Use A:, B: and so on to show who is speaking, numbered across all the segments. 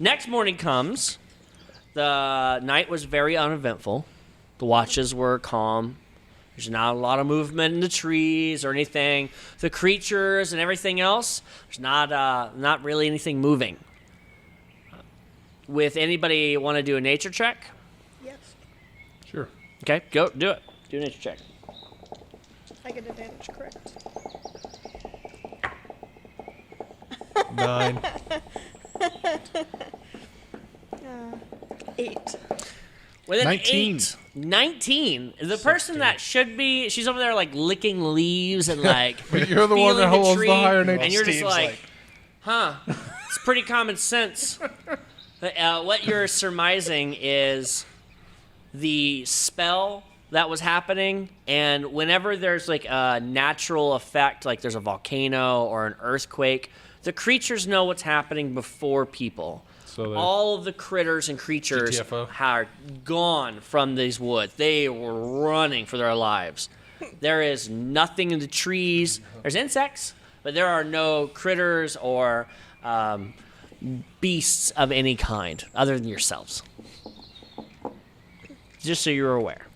A: Next morning comes. The night was very uneventful. The watches were calm. There's not a lot of movement in the trees or anything. The creatures and everything else, there's not really anything moving. With anybody want to do a nature check?
B: Yes.
C: Sure.
A: Okay, go do it. Do a nature check.
B: I get advantage, correct?
C: 9.
B: 8.
A: With an
C: 19.
A: 8. 19. The person that should be, she's over there like licking leaves and like
C: But you're the one that
A: feeling
C: holds the
A: tree,
C: higher nature.
A: and you're just
D: Steve's
A: like, huh? It's pretty common sense. What you're surmising is the spell that was happening, and whenever there's like a natural effect, like there's a volcano or an earthquake, the creatures know what's happening before people.
C: So
A: All of the critters and creatures
C: GTFO.
A: are gone from these woods. They were running for their lives. There is nothing in the trees. There's insects, but there are no critters or beasts of any kind other than yourselves. Just so you're aware.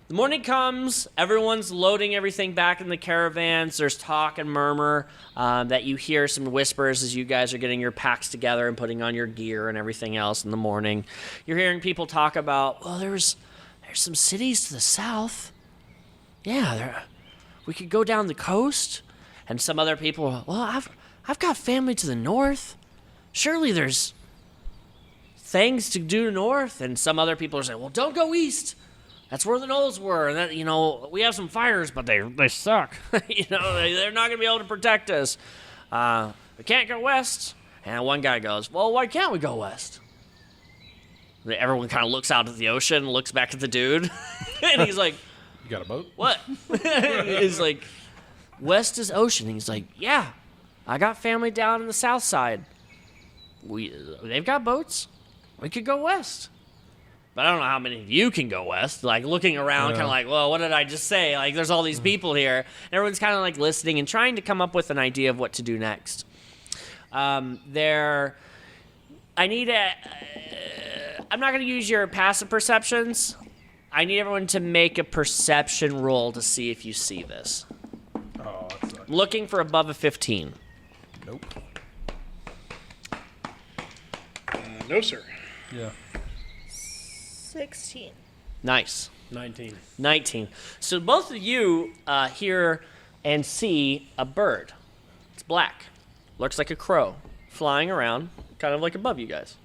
A: The morning comes, everyone's loading everything back in the caravans. There's talk and murmur that you hear some whispers as you guys are getting your packs together and putting on your gear and everything else in the morning. You're hearing people talk about, well, there's some cities to the south. Yeah, we could go down the coast. And some other people, well, I've got family to the north. Surely there's things to do north. And some other people are saying, well, don't go east. That's where the gnolls were, and that we have some fighters, but they suck. They're not gonna be able to protect us. We can't go west. And one guy goes, "Well, why can't we go west?" Everyone kind of looks out at the ocean, looks back at the dude, and he's like,
C: You got a boat?
A: "What?" He's like, "West is ocean." And he's like, "Yeah, I got family down in the south side. They've got boats. We could go west." But I don't know how many of you can go west. Like, looking around, kind of like, well, what did I just say? Like, there's all these people here. And everyone's kind of, like, listening and trying to come up with an idea of what to do next. I'm not going to use your passive perceptions. I need everyone to make a perception roll to see if you see this.
C: Oh, that sucks.
A: I'm looking for above a 15.
C: Nope.
D: No, sir.
C: Yeah.
B: 16.
A: Nice.
D: 19.
A: 19. So both of you hear and see a bird. It's black. Looks like a crow flying around, kind of like above you guys.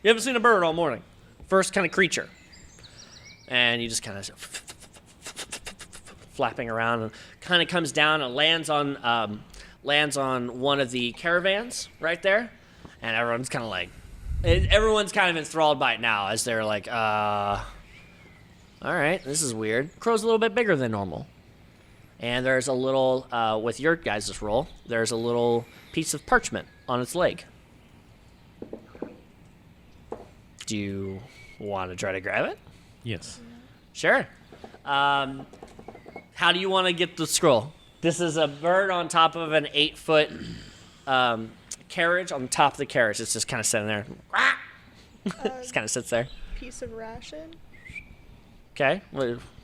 A: You haven't seen a bird all morning. First kind of creature. And you just kind of flapping around and kind of comes down and lands on one of the caravans right there. And everyone's kind of like, everyone's kind of enthralled by it now as they're like, all right, this is weird. Crow's a little bit bigger than normal. And there's a little, with your guys' roll, there's a little piece of parchment on its leg. Do you want to try to grab it?
E: Yes.
A: Sure. How do you want to get the scroll? This is a bird on top of an 8-foot carriage. On top of the carriage, it's just kind of sitting there. Just kind of sits there.
B: Piece of ration.
A: Okay.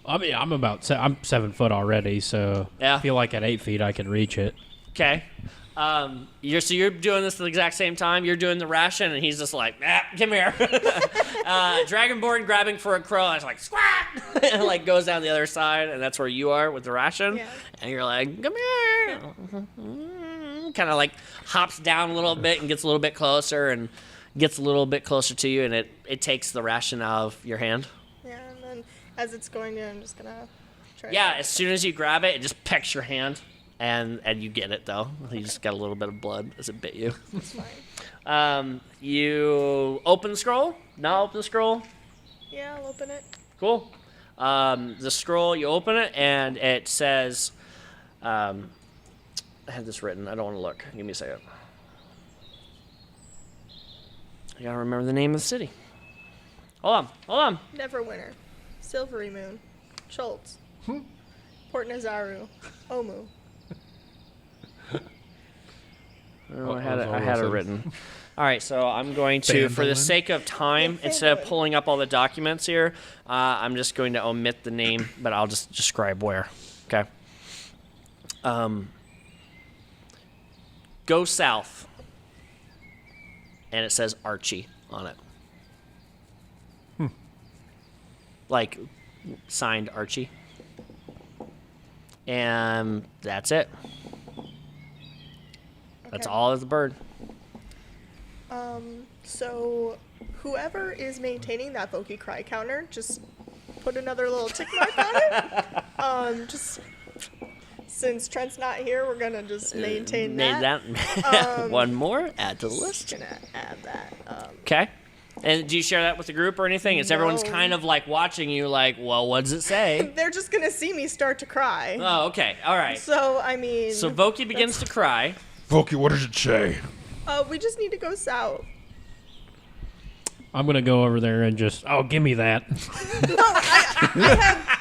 E: I mean, I'm 7 foot already, so
A: Yeah.
E: I feel like at 8 feet I can reach it.
A: Okay. You're doing this at the exact same time. You're doing the ration, and he's just like, come here. Dragonborn grabbing for a crow, and it's like, squat, and like goes down the other side, and that's where you are with the ration.
B: Yeah.
A: And you're like, come here. Kind of like hops down a little bit and gets a little bit closer and gets a little bit closer to you, and it takes the ration out of your hand.
B: Yeah, and then as it's going in, I'm just gonna try.
A: Yeah, as soon as you grab it, it just pecks your hand, and you get it though. You just got a little bit of blood as it bit you.
B: It's fine.
A: You open the scroll? Not open the scroll?
B: Yeah, I'll open it.
A: Cool. The scroll, you open it, and it says, I have this written. I don't want to look. Give me a second. I gotta remember the name of the city. Hold on.
B: Neverwinter, Silvery Moon, Schultz, Port Nazaru, Omu.
A: Oh, I
C: that
A: had
C: was
A: it.
C: all
A: I
C: it
A: had it
C: said.
A: written. All right, so I'm going to, for the
E: Bandolin?
A: sake of time,
B: Yeah,
A: instead of
B: bandolin.
A: pulling up all the documents here, I'm just going to omit the name, but I'll just describe where. Okay. Go south, and it says Archie on it. Like, signed Archie. And that's it. That's
B: Okay.
A: all of the bird.
B: So whoever is maintaining that Voquis cry counter, just put another little tick mark on it. Just since Trent's not here, we're gonna just maintain
A: Made
B: that.
A: one more. Add to the
B: Just
A: list.
B: gonna add that.
A: Okay. And do you share that with the group or anything? It's everyone's
B: No.
A: kind of like watching you, like, well, what does it say?
B: They're just gonna see me start to cry.
A: Oh, okay. All right.
B: So I mean,
A: So Voquis begins to cry.
C: Voquis, what does it say?
B: we just need to go south.
E: I'm gonna go over there and just, give me that.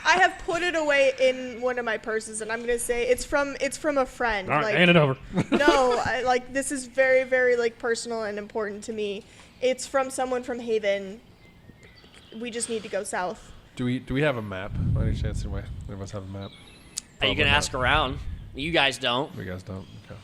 B: I have put it away in one of my purses, and I'm gonna say it's from a friend.
E: All right,
B: like,
E: hand it over.
B: No, this is very, very like personal and important to me. It's from someone from Haven. We just need to go south.
C: Do we have a map? By any chance, anyway? Any of us have a map?
A: You
C: Probably
A: can
C: not.
A: ask around. You guys don't.
C: You guys don't. Okay.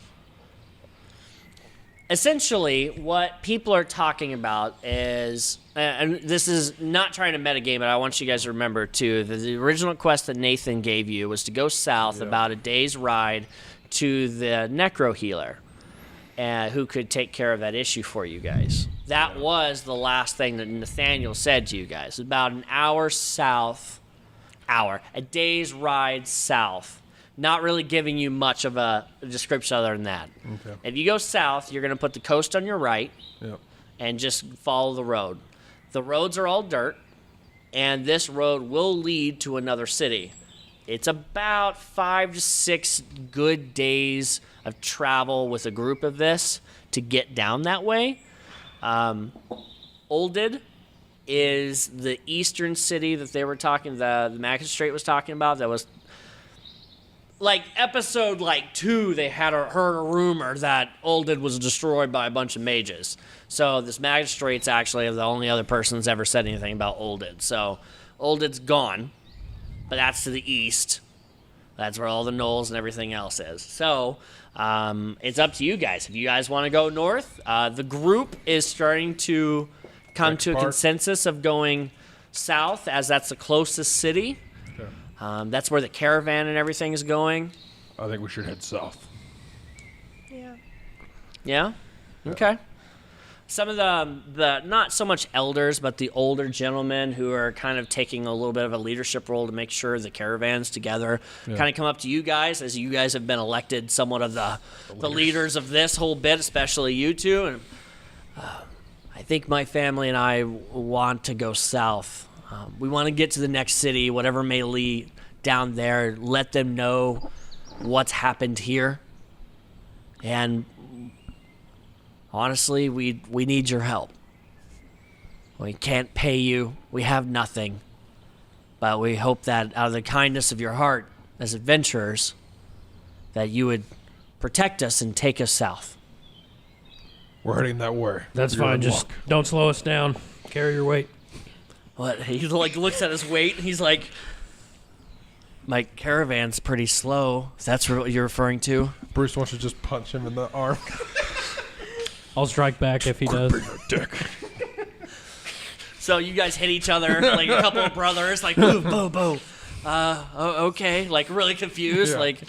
A: Essentially, what people are talking about is, and this is not trying to metagame, but I want you guys to remember too, the original quest that Nathan gave you was to go south about a day's ride to the necro healer, who could take care of that issue for you guys. That was the last thing that Nathaniel said to you guys. About an hour south, a day's ride south. Not really giving you much of a description other than that.
C: Okay.
A: If you go south, you're going to put the coast on your right
C: Yep.
A: and just follow the road. The roads are all dirt, and this road will lead to another city. It's about 5 to 6 good days of travel with a group of this to get down that way. Olded is the eastern city that they were talking, the magistrate was talking about. That was like episode 2. They had heard a rumor that Olded was destroyed by a bunch of mages. So this magistrate's actually the only other person that's ever said anything about Olded. So Olded's gone, but that's to the east. That's where all the knolls and everything else is. So it's up to you guys. If you guys want to go north, the group is starting to come
C: Next
A: to a
C: part.
A: consensus of going south, as that's the closest city.
C: Okay.
A: That's where the caravan and everything is going.
C: I think we should head south.
B: Yeah.
A: Yeah? Okay. Some of the not so much elders, but the older gentlemen who are kind of taking a little bit of a leadership role to make sure the caravan's together, kind of come up to you guys, as you guys have been elected somewhat of the leaders of this whole bit, especially you two. And I think my family and I want to go south. We want to get to the next city, whatever may lead down there, let them know what's happened here. And honestly, we need your help. We can't pay you. We have nothing. But we hope that out of the kindness of your heart as adventurers, that you would protect us and take us south.
C: We're heading that way.
E: That's
C: You're
E: fine.
C: in
E: Just
C: luck.
E: don't slow us down. Carry your weight.
A: What? He looks at his weight and he's like, my caravan's pretty slow. If that's what you're referring to.
C: Bruce wants to just punch him in the arm.
E: I'll strike back if he does.
C: Dick.
A: So you guys hit each other like a couple of brothers, like boo, boo, boo. Okay, like really confused.
C: Yeah.
A: Like,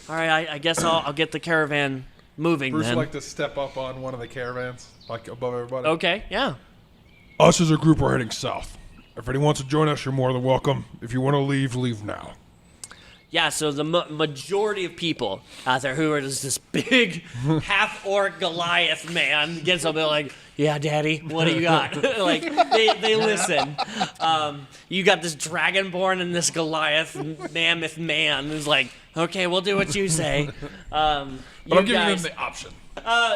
A: all right, I guess I'll get the caravan moving
C: Bruce
A: then.
C: would like to step up on one of the caravans, like above everybody.
A: Okay, yeah.
C: Us as a group are heading south. If anyone wants to join us, you're more than welcome. If you want to leave, leave now.
A: Yeah, so the majority of people out there who are just this big half-orc Goliath man gets up there like, Yeah, Daddy, what do you got? Like, they listen. You got this Dragonborn and this Goliath mammoth man who's like, okay, we'll do what you say.
C: But I'm giving them the option.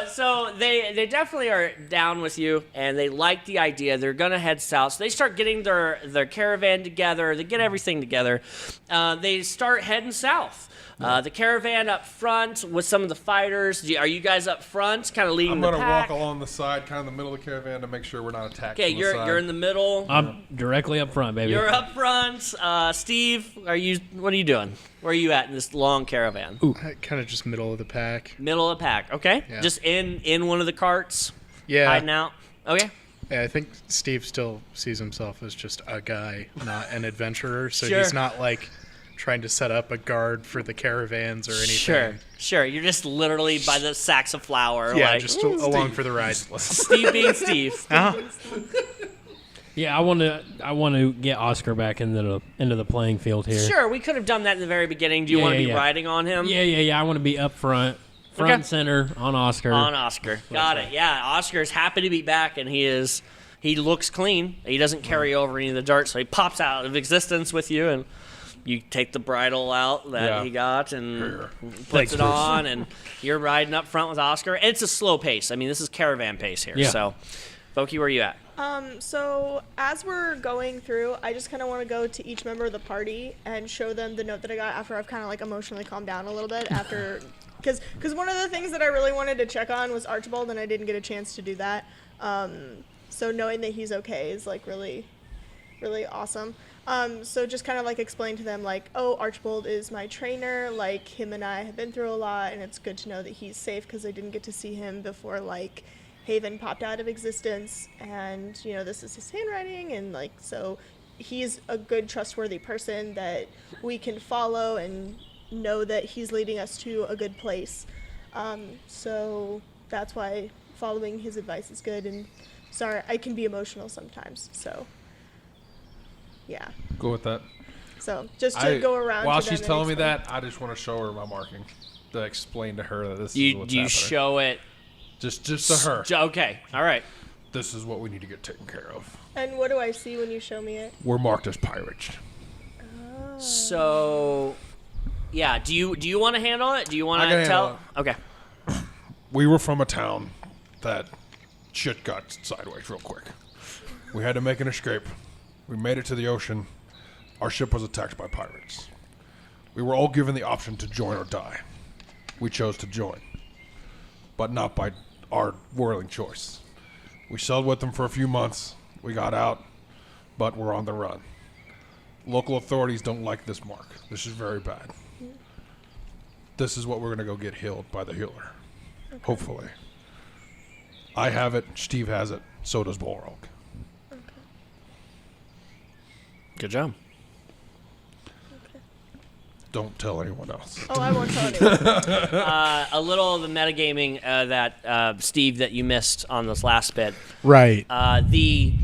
A: So they definitely are down with you, and they like the idea. They're going to head south. So they start getting their caravan together. They get everything together. They start heading south. The caravan up front with some of the fighters. Are you guys up front, kind of leading the pack?
C: I'm going to walk along the side, kind of in the middle of the caravan to make sure we're not attacked.
A: Okay, you're in the middle.
E: I'm directly up front, baby.
A: You're up front. Steve, what are you doing? Where are you at in this long caravan?
D: Kind of just middle of the pack.
A: Middle of the pack, okay.
D: Yeah.
A: Just in one of the carts,
D: Yeah.
A: hiding out. Okay.
D: Yeah, I think Steve still sees himself as just a guy, not an adventurer. So
A: Sure.
D: he's not like trying to set up a guard for the caravans or anything.
A: Sure. You're just literally by the sacks of flour.
D: Yeah,
A: like,
D: just along for the ride.
A: Steve being Steve.
E: Yeah, I want to get Oscar back into the playing field here.
A: Sure, we could have done that in the very beginning. Do you want to be riding on him?
E: Yeah. I want to be up front and center on Oscar.
A: On Oscar. Got it. Yeah, Oscar's happy to be back, and he looks clean. He doesn't carry over any of the dirt, so he pops out of existence with you, and you take the bridle out that he got and puts it on, and you're riding up front with Oscar. And it's a slow pace. I mean, this is caravan pace here.
E: Yeah.
A: So, Voquis, where are you at?
B: So as we're going through, I just kind of want to go to each member of the party and show them the note that I got after I've kind of like emotionally calmed down a little bit after, because one of the things that I really wanted to check on was Archibald, and I didn't get a chance to do that. So knowing that he's okay is like really, really awesome. So just kind of like explain to them like, oh, Archibald is my trainer, like him and I have been through a lot, and it's good to know that he's safe because I didn't get to see him before like Haven popped out of existence, and you know, this is his handwriting, and like, so he's a good, trustworthy person that we can follow and know that he's leading us to a good place. So that's why following his advice is good. And sorry, I can be emotional sometimes, so yeah.
C: Go with that.
B: So just to go around
C: while
B: to them
C: she's
B: and
C: telling me
B: explain.
C: that, I just want to show her my marking to explain to her that this is
A: You
C: what's happening.
A: show it.
C: Just to her.
A: Okay. All right.
C: This is what we need to get taken care of.
B: And what do I see when you show me it?
C: We're marked as pirates.
A: So, yeah. Do you want to handle it? Do you want
C: I can
A: to tell?
C: handle
A: Okay.
C: We were from a town that shit got sideways real quick. We had to make an escape. We made it to the ocean. Our ship was attacked by pirates. We were all given the option to join or die. We chose to join, but not by our whirling choice. We sailed with them for a few months. We got out, but we're on the run. Local authorities don't like this mark. This is very bad. This is what we're going to go get healed by the healer. Okay. Hopefully. I have it. Steve has it. So does Balrog.
B: Okay.
A: Good job.
C: Don't tell anyone else.
B: Oh, I won't tell anyone.
A: A little of the metagaming that Steve that you missed on this last bit.
D: Right.
A: The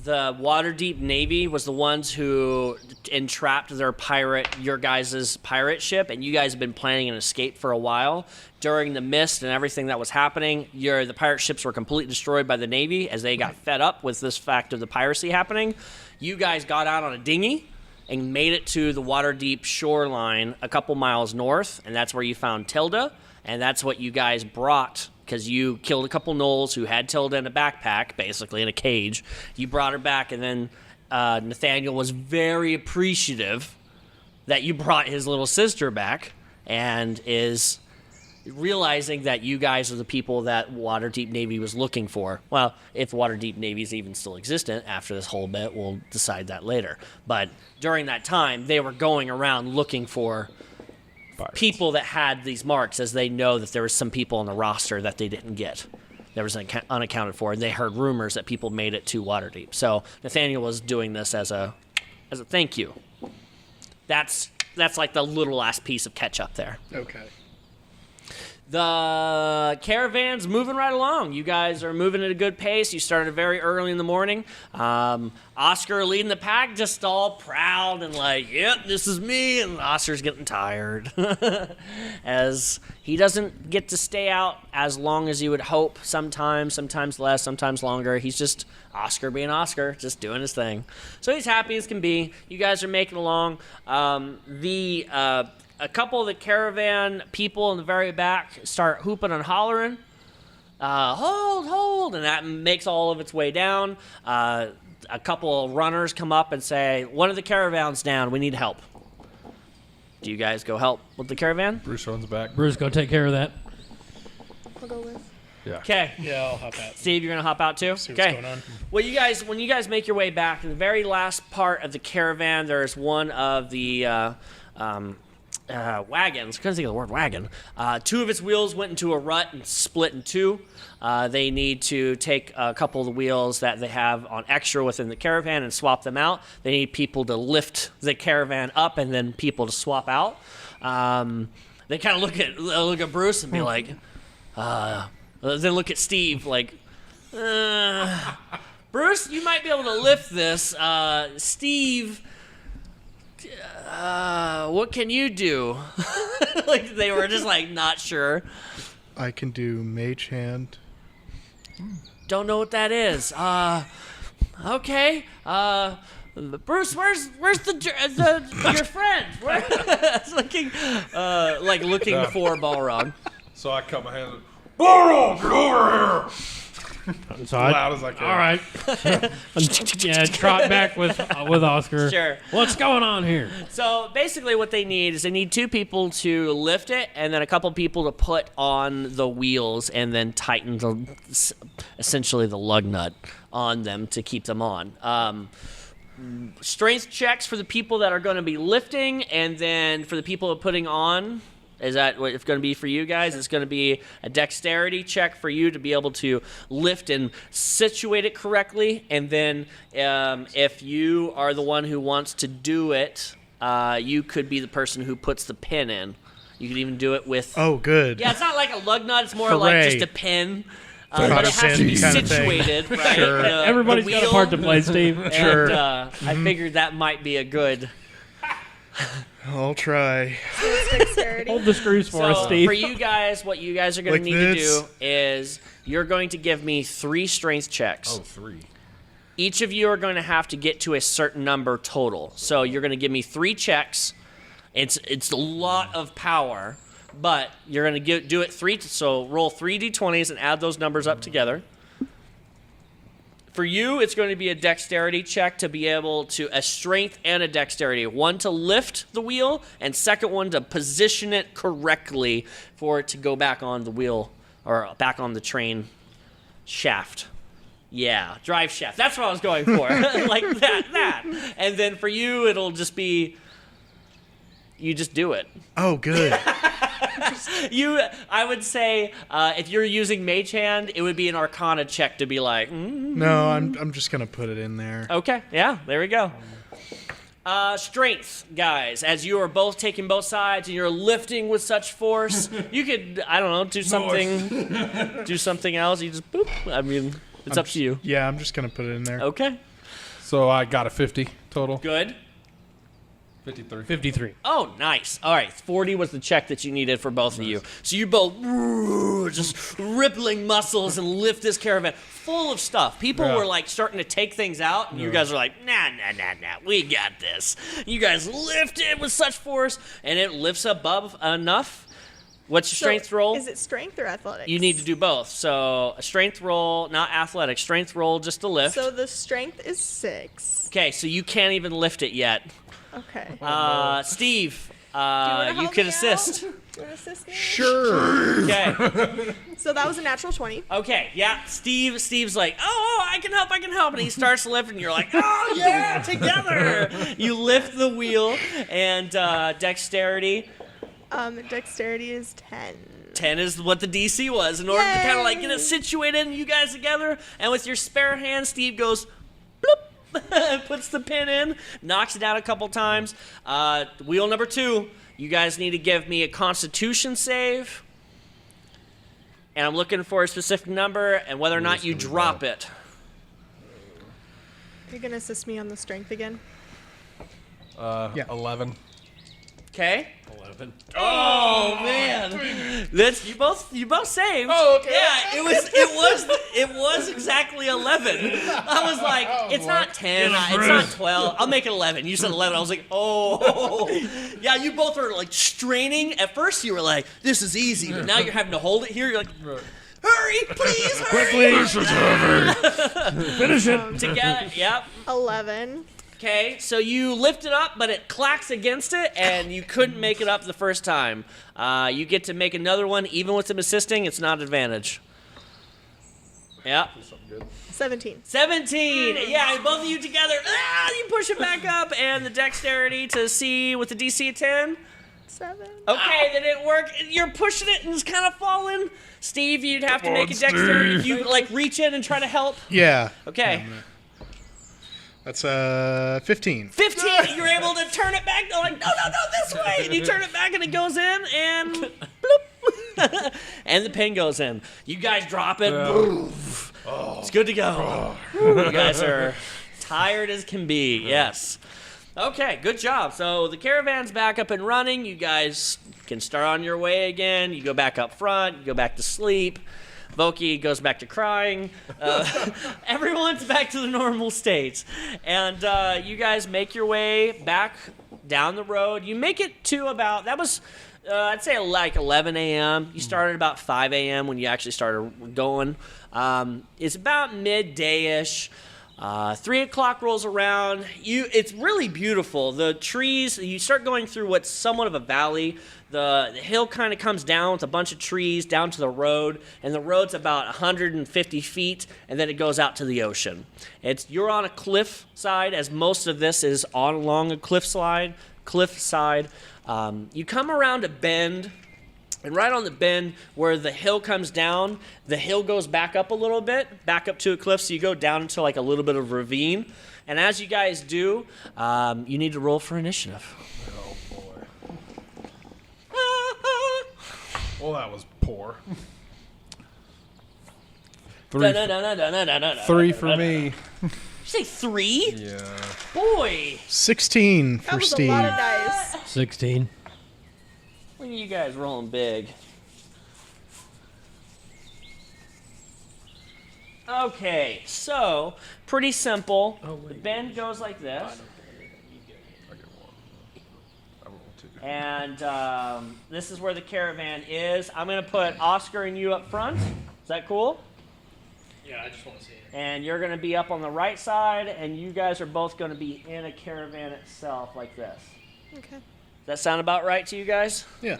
A: Waterdeep Navy was the ones who entrapped your guys' pirate ship, and you guys have been planning an escape for a while. During the mist and everything that was happening, the pirate ships were completely destroyed by the Navy as they got fed up with this fact of the piracy happening. You guys got out on a dinghy and made it to the Waterdeep shoreline a couple miles north, and that's where you found Tilda, and that's what you guys brought, because you killed a couple gnolls who had Tilda in a backpack, basically in a cage. You brought her back, and then Nathaniel was very appreciative that you brought his little sister back, and is realizing that you guys are the people that Waterdeep Navy was looking for. Well, if Waterdeep Navy is even still existent after this whole bit, we'll decide that later. But during that time, they were going around looking for people that had these marks, as they know that there was some people on the roster that they didn't get. There was unaccounted for, and they heard rumors that people made it to Waterdeep. So Nathaniel was doing this as a thank you. That's like the little last piece of catch up there.
D: Okay.
A: The caravan's moving right along. You guys are moving at a good pace. You started very early in the morning. Oscar leading the pack, just all proud and like, yep, this is me. And Oscar's getting tired as he doesn't get to stay out as long as you would hope. Sometimes less, sometimes longer. He's just Oscar being Oscar, just doing his thing. So he's happy as can be. You guys are making along. A couple of the caravan people in the very back start hooping and hollering. Hold, and that makes all of its way down. A couple of runners come up and say, one of the caravans down, we need help. Do you guys go help with the caravan?
C: Bruce runs back.
E: Bruce, go take care of that.
B: I'll go with.
C: Yeah.
A: Okay.
D: Yeah, I'll hop out.
A: Steve, you're going to hop out too?
D: See what's going on.
A: Well, when you guys make your way back, in the very last part of the caravan, there's one of the wagons. I couldn't think of the word wagon. Two of its wheels went into a rut and split in two. They need to take a couple of the wheels that they have on extra within the caravan and swap them out. They need people to lift the caravan up and then people to swap out. They kind of look at Bruce and be like, then look at Steve like, Bruce, you might be able to lift this. Steve, what can you do? Like they were just like not sure.
D: I can do Mage Hand.
A: Don't know what that is. Okay. Bruce, where's your friend? It's looking for Balrog.
C: So I cut my hands. Balrog, get over here!
E: So
C: Loud as I can.
E: All right. Yeah, trot back with Oscar.
A: Sure.
E: What's going on here?
A: So basically what they need is they need two people to lift it and then a couple people to put on the wheels and then tighten essentially the lug nut on them to keep them on. Strength checks for the people that are going to be lifting, and then for the people putting on. Is that what it's going to be for you guys? It's going to be a dexterity check for you to be able to lift and situate it correctly. And then if you are the one who wants to do it, you could be the person who puts the pin in. You could even do it with...
D: Oh, good.
A: Yeah, it's not like a lug nut. It's more
D: Hooray.
A: like just a pin. But it has to be
D: kind of
A: situated, right?
D: Sure.
E: Everybody's got a part to play, Steve.
D: Sure.
A: And, I figured that might be a good...
D: I'll try.
B: Dexterity.
E: Hold the screws for us,
A: So
E: Steve.
A: for you guys, what you guys are going to
D: Like
A: need
D: this?
A: to do is you're going to give me 3 strength checks.
C: Oh, 3.
A: Each of you are going to have to get to a certain number total. So you're going to give me 3 checks. It's a lot of power, but you're going to do it 3. So roll 3 d20s and add those numbers up together. For you, it's going to be a dexterity check to be able to, a strength and a dexterity. One to lift the wheel, and second one to position it correctly for it to go back on the wheel, or back on the train shaft. Yeah, drive shaft. That's what I was going for. Like that. And then for you, it'll just be, you just do it.
D: Oh, good.
A: I would say, if you're using Mage Hand, it would be an Arcana check to be like,
D: No, I'm just gonna put it in there.
A: Okay, yeah, there we go. Strength, guys. As you are both taking both sides and you're lifting with such force, you could, I don't know, do something else. You just boop. I mean, it's up to you.
D: Yeah, I'm just gonna put it in there.
A: Okay,
C: So I got a 50 total.
A: good.
C: 53.
E: 53.
A: Oh, nice. All right, 40 was the check that you needed for both of you. So you both just rippling muscles and lift this caravan full of stuff. People
C: Yeah.
A: were like starting to take things out, and you guys are like, nah, we got this. You guys lift it with such force, and it lifts above enough. What's your strength roll?
B: Is it strength or athletics?
A: You need to do both. So a strength roll, not athletic. Strength roll just to lift.
B: So the strength is 6.
A: Okay, so you can't even lift it yet.
B: Okay.
A: Steve,
B: wanna
A: you
B: help
A: can
B: me
A: assist.
B: out? You want to assist me?
D: Sure.
A: Okay.
B: So that was a natural 20.
A: Okay, yeah. Steve's like, oh, I can help, and he starts lifting. You're like, oh yeah, together. You lift the wheel, and dexterity.
B: Dexterity is 10.
A: 10 is what the DC was in order to kind of like get it situated and you guys together. And with your spare hand, Steve goes, bloop, puts the pin in, knocks it out a couple times. Wheel number 2, you guys need to give me a Constitution save. and I'm looking for a specific number and whether or not you drop it.
B: Are you gonna assist me on the strength again?
D: Yeah.
C: 11.
A: Okay.
E: 11.
A: Oh man, that's you both saved.
C: Oh, okay.
A: Yeah, it was exactly 11. I was like, it's not 10, it's not 12. I'll make it 11. You said 11. I was like, oh, yeah. You both were like straining. At first, you were like, this is easy, but now you're having to hold it here. You're like, hurry, please, hurry.
E: Quickly. Finish it.
A: Together. Yep.
B: 11.
A: Okay, so you lift it up, but it clacks against it, and you couldn't make it up the first time. You get to make another one, even with him assisting. It's not advantage. Yeah.
B: 17.
A: 17. Yeah, both of you together. You push it back up, and the dexterity to see with the DC 10.
B: 7.
A: Okay, that didn't work. You're pushing it, and it's kind of falling. Steve, you'd have to make a dexterity if you like reach in and try to help.
D: Yeah.
A: Okay.
D: That's 15.
A: 15, you're able to turn it back. They're like, no, this way. And you turn it back and it goes in and bloop. And the pin goes in. You guys drop it. It's good to go. You guys are tired as can be. Yes. Okay, good job. So the caravan's back up and running. You guys can start on your way again. You go back up front. You go back to sleep. Voquis goes back to crying. Everyone's back to the normal state. And you guys make your way back down the road. You make it to about, that was, I'd say like 11 a.m. You started about 5 a.m. when you actually started going. It's about midday-ish. 3 o'clock rolls around. It's really beautiful. The trees, you start going through what's somewhat of a valley. The hill kind of comes down with a bunch of trees down to the road, and the road's about 150 feet, and then it goes out to the ocean. You're on a cliff side, as most of this is along a cliff side. You come around a bend, and right on the bend where the hill comes down, the hill goes back up a little bit, back up to a cliff, so you go down into like a little bit of ravine. And as you guys do, you need to roll for initiative.
C: Oh, boy. Well, that was poor. 3 for me.
A: Did you say 3?
C: Yeah.
A: Boy,
D: 16
B: That
D: for
B: was
D: Steve.
B: a lot of dice.
E: 16.
A: look at you guys rolling big. Okay, so pretty simple. The bend goes like this.
C: I get 1. I rolled 2.
A: And this is where the caravan is. I'm going to put Oscar and you up front. Is that cool?
E: Yeah, I just want to see it.
A: And you're going to be up on the right side, and you guys are both going to be in a caravan itself like this.
B: Okay.
A: Does that sound about right to you guys?
D: Yeah.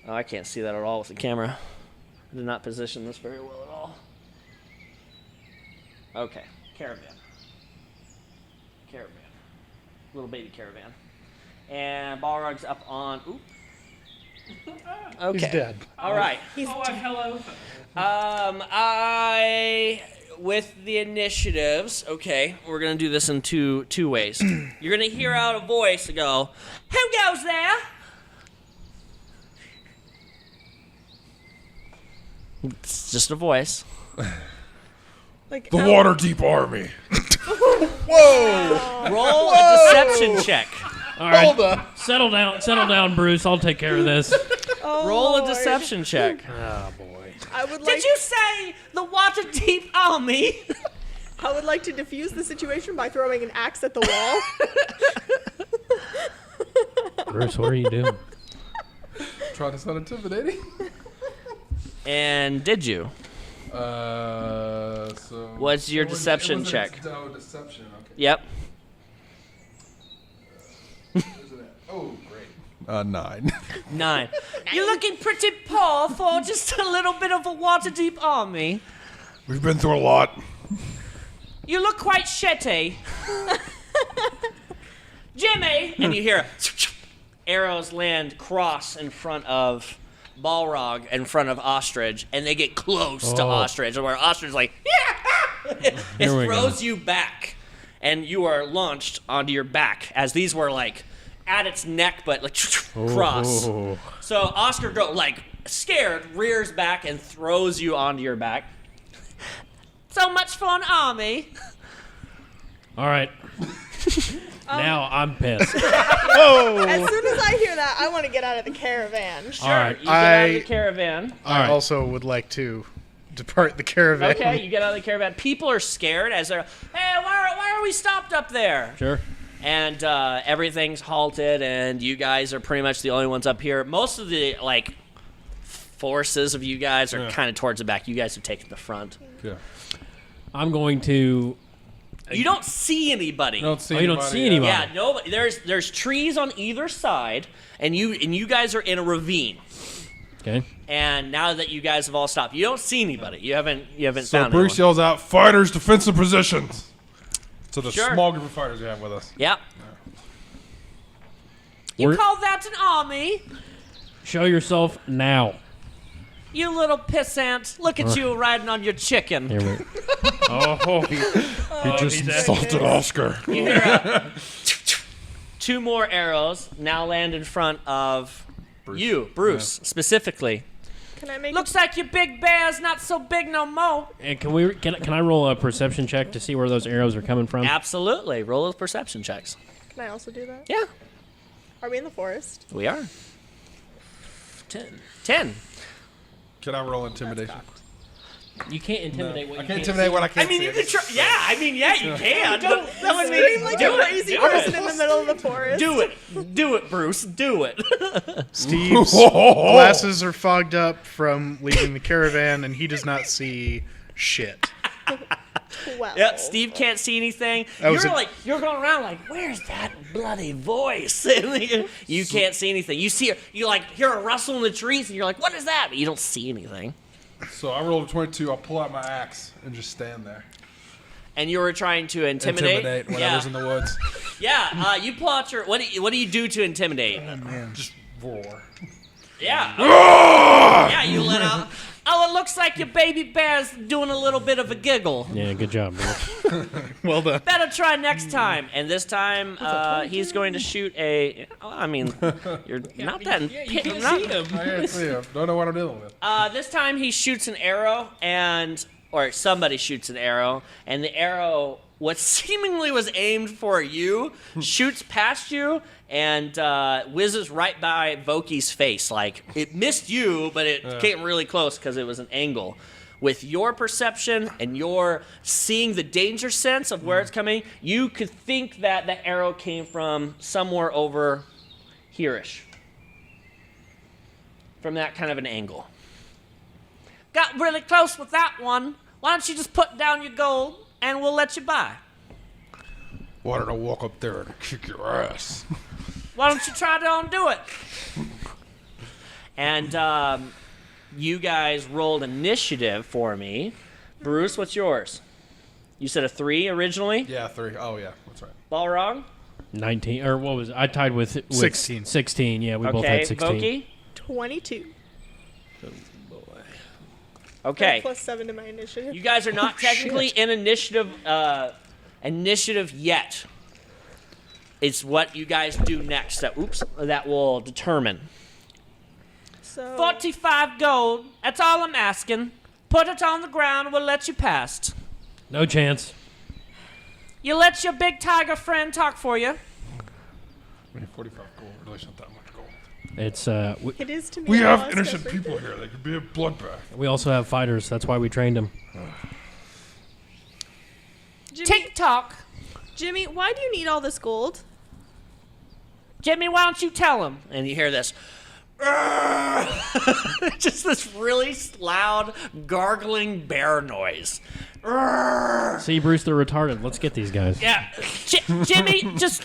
A: Oh, I can't see that at all with the camera. I did not position this very well at all. Okay, caravan. Caravan. Little baby caravan. And Balrog's up on... Oop. Okay.
D: He's dead.
A: All right.
E: Hello.
A: With the initiatives, okay, we're going to do this in two ways. You're going to hear out a voice and go, "Who goes there?" It's just a voice.
B: Like
C: The Waterdeep Army.
A: Roll a deception check.
E: All right.
D: Hold up.
E: Settle down, Bruce. I'll take care of this.
B: Oh,
A: Roll a
B: Lord.
A: deception check.
E: Oh, boy.
B: I would like.
A: Did you say the Waterdeep Army?
B: I would like to diffuse the situation by throwing an axe at the wall.
E: Bruce, what are you doing?
C: Try to sound intimidating.
A: And did you?
C: So.
A: What's your
C: it was-
A: deception
C: it was
A: check?
C: Deception. Okay.
A: Yep.
C: Oh, great. 9.
A: 9. You're looking pretty poor for just a little bit of a Waterdeep Army.
C: We've been through a lot.
A: You look quite shitty. Jimmy! And you hear arrows land cross in front of Balrog, in front of Ostrich, and they get close to Ostrich, where Ostrich's like, yeah! It
E: Here we
A: throws
E: go.
A: you back, and you are launched onto your back, as these were like at its neck, but like cross.
E: Oh.
A: So Oscar scared, rears back and throws you onto your back. So much for an army.
E: All right. Now I'm pissed.
B: As soon as I hear that, I want to get out of the caravan.
A: Sure,
E: All right.
A: you get out of the caravan.
D: I also would like to depart the caravan.
A: Okay, you get out of the caravan. People are scared as they're, hey, why are we stopped up there?
E: Sure.
A: And everything's halted, and you guys are pretty much the only ones up here. Most of the forces of you guys are kind of towards the back. You guys have taken the front.
C: Yeah.
E: I'm going to.
A: You don't see anybody.
C: You don't see
E: You don't see anybody.
A: Yeah, no. There's trees on either side, and you guys are in a ravine.
E: Okay.
A: And now that you guys have all stopped, you don't see anybody. You haven't
C: So
A: found
C: Bruce
A: anyone.
C: yells out, "Fighters, defensive positions!" To the
A: Sure.
C: small group of fighters we have with us.
A: Yep. You
E: We're-
A: call that an army?
E: Show yourself now.
A: You little pissant. Look at you riding on your chicken.
E: Here we.
C: He just insulted Oscar.
A: You hear two more arrows now land in front of you, Bruce, specifically.
B: Can I make
A: Looks like your big bear's not so big no more.
E: And can I roll a perception check to see where those arrows are coming from?
A: Absolutely. Roll those perception checks.
B: Can I also do that?
A: Yeah,
B: Are we in the forest?
A: we are. 10.
C: Can I roll intimidation?
E: You can't intimidate what
C: I
E: you
C: can't
E: can't
C: intimidate what I can't
A: I mean,
C: see.
A: you can try. Yeah, I mean, yeah, you can. That would
B: Scream like
A: do
B: a
A: it.
B: crazy
A: Do
B: person
A: it.
B: in the middle of the forest.
A: Do it. Do it, Bruce. Do it.
D: Steve's glasses are fogged up from leaving the caravan, and he does not see shit.
B: 12.
A: Yeah, Steve can't see anything.
D: was
A: You're going around like, where's that bloody voice? You can't see anything. You hear a rustle in the trees, and you're like, what is that? But you don't see anything.
C: So I rolled a 22. I'll pull out my axe and just stand there.
A: And you were trying to intimidate.
C: whatever's in the woods.
A: Yeah. You pull out your. What do you do to intimidate?
C: Just roar.
A: Yeah. Yeah. You let out. Oh, it looks like your baby bear's doing a little bit of a giggle.
E: Yeah, good job, bro.
D: Well done.
A: Better try next time. And this time, he's going to shoot a. I mean, you're not that.
E: You can't
A: not-
E: see him.
C: I can't see him. Don't know what I'm dealing with.
A: This time he shoots an arrow, or somebody shoots an arrow, and the arrow, what seemingly was aimed for you, shoots past you and whizzes right by Voquis' face. Like, it missed you, but it came really close because it was an angle. With your perception and your seeing the danger sense of where it's coming, you could think that the arrow came from somewhere over here-ish. From that kind of an angle. Got really close with that one. Why don't you just put down your gold and we'll let you buy?
C: Why don't I walk up there and kick your ass?
A: Why don't you try to undo it? And you guys rolled initiative for me. Bruce, what's yours? You said a 3 originally?
C: Yeah, 3. Oh, yeah. That's right.
A: Balrog?
E: 19, or what was it? I tied with
D: 16.
E: 16, yeah, we both
A: Okay,
E: had 16.
A: Voquis?
B: 22.
A: Okay.
B: Plus 7 to my initiative.
A: You guys are not technically in initiative yet. It's what you guys do next that will determine.
B: So
A: 45 gold. That's all I'm asking. Put it on the ground. We'll let you pass.
E: No chance.
A: You let your big tiger friend talk for you.
C: I mean, 45 gold. Really not that much gold.
E: It's
B: it is to me.
C: We
B: a
C: have
B: lost
C: innocent
B: everything.
C: people here. They could be a bloodbath.
E: we also have fighters. That's why we trained them.
B: Jimmy,
A: Tick tock.
B: Jimmy, why do you need all this gold?
A: Jimmy, why don't you tell him? And you hear this. Just this really loud, gargling bear noise.
E: See, Bruce, they're retarded. Let's get these guys.
A: Yeah. Jimmy, just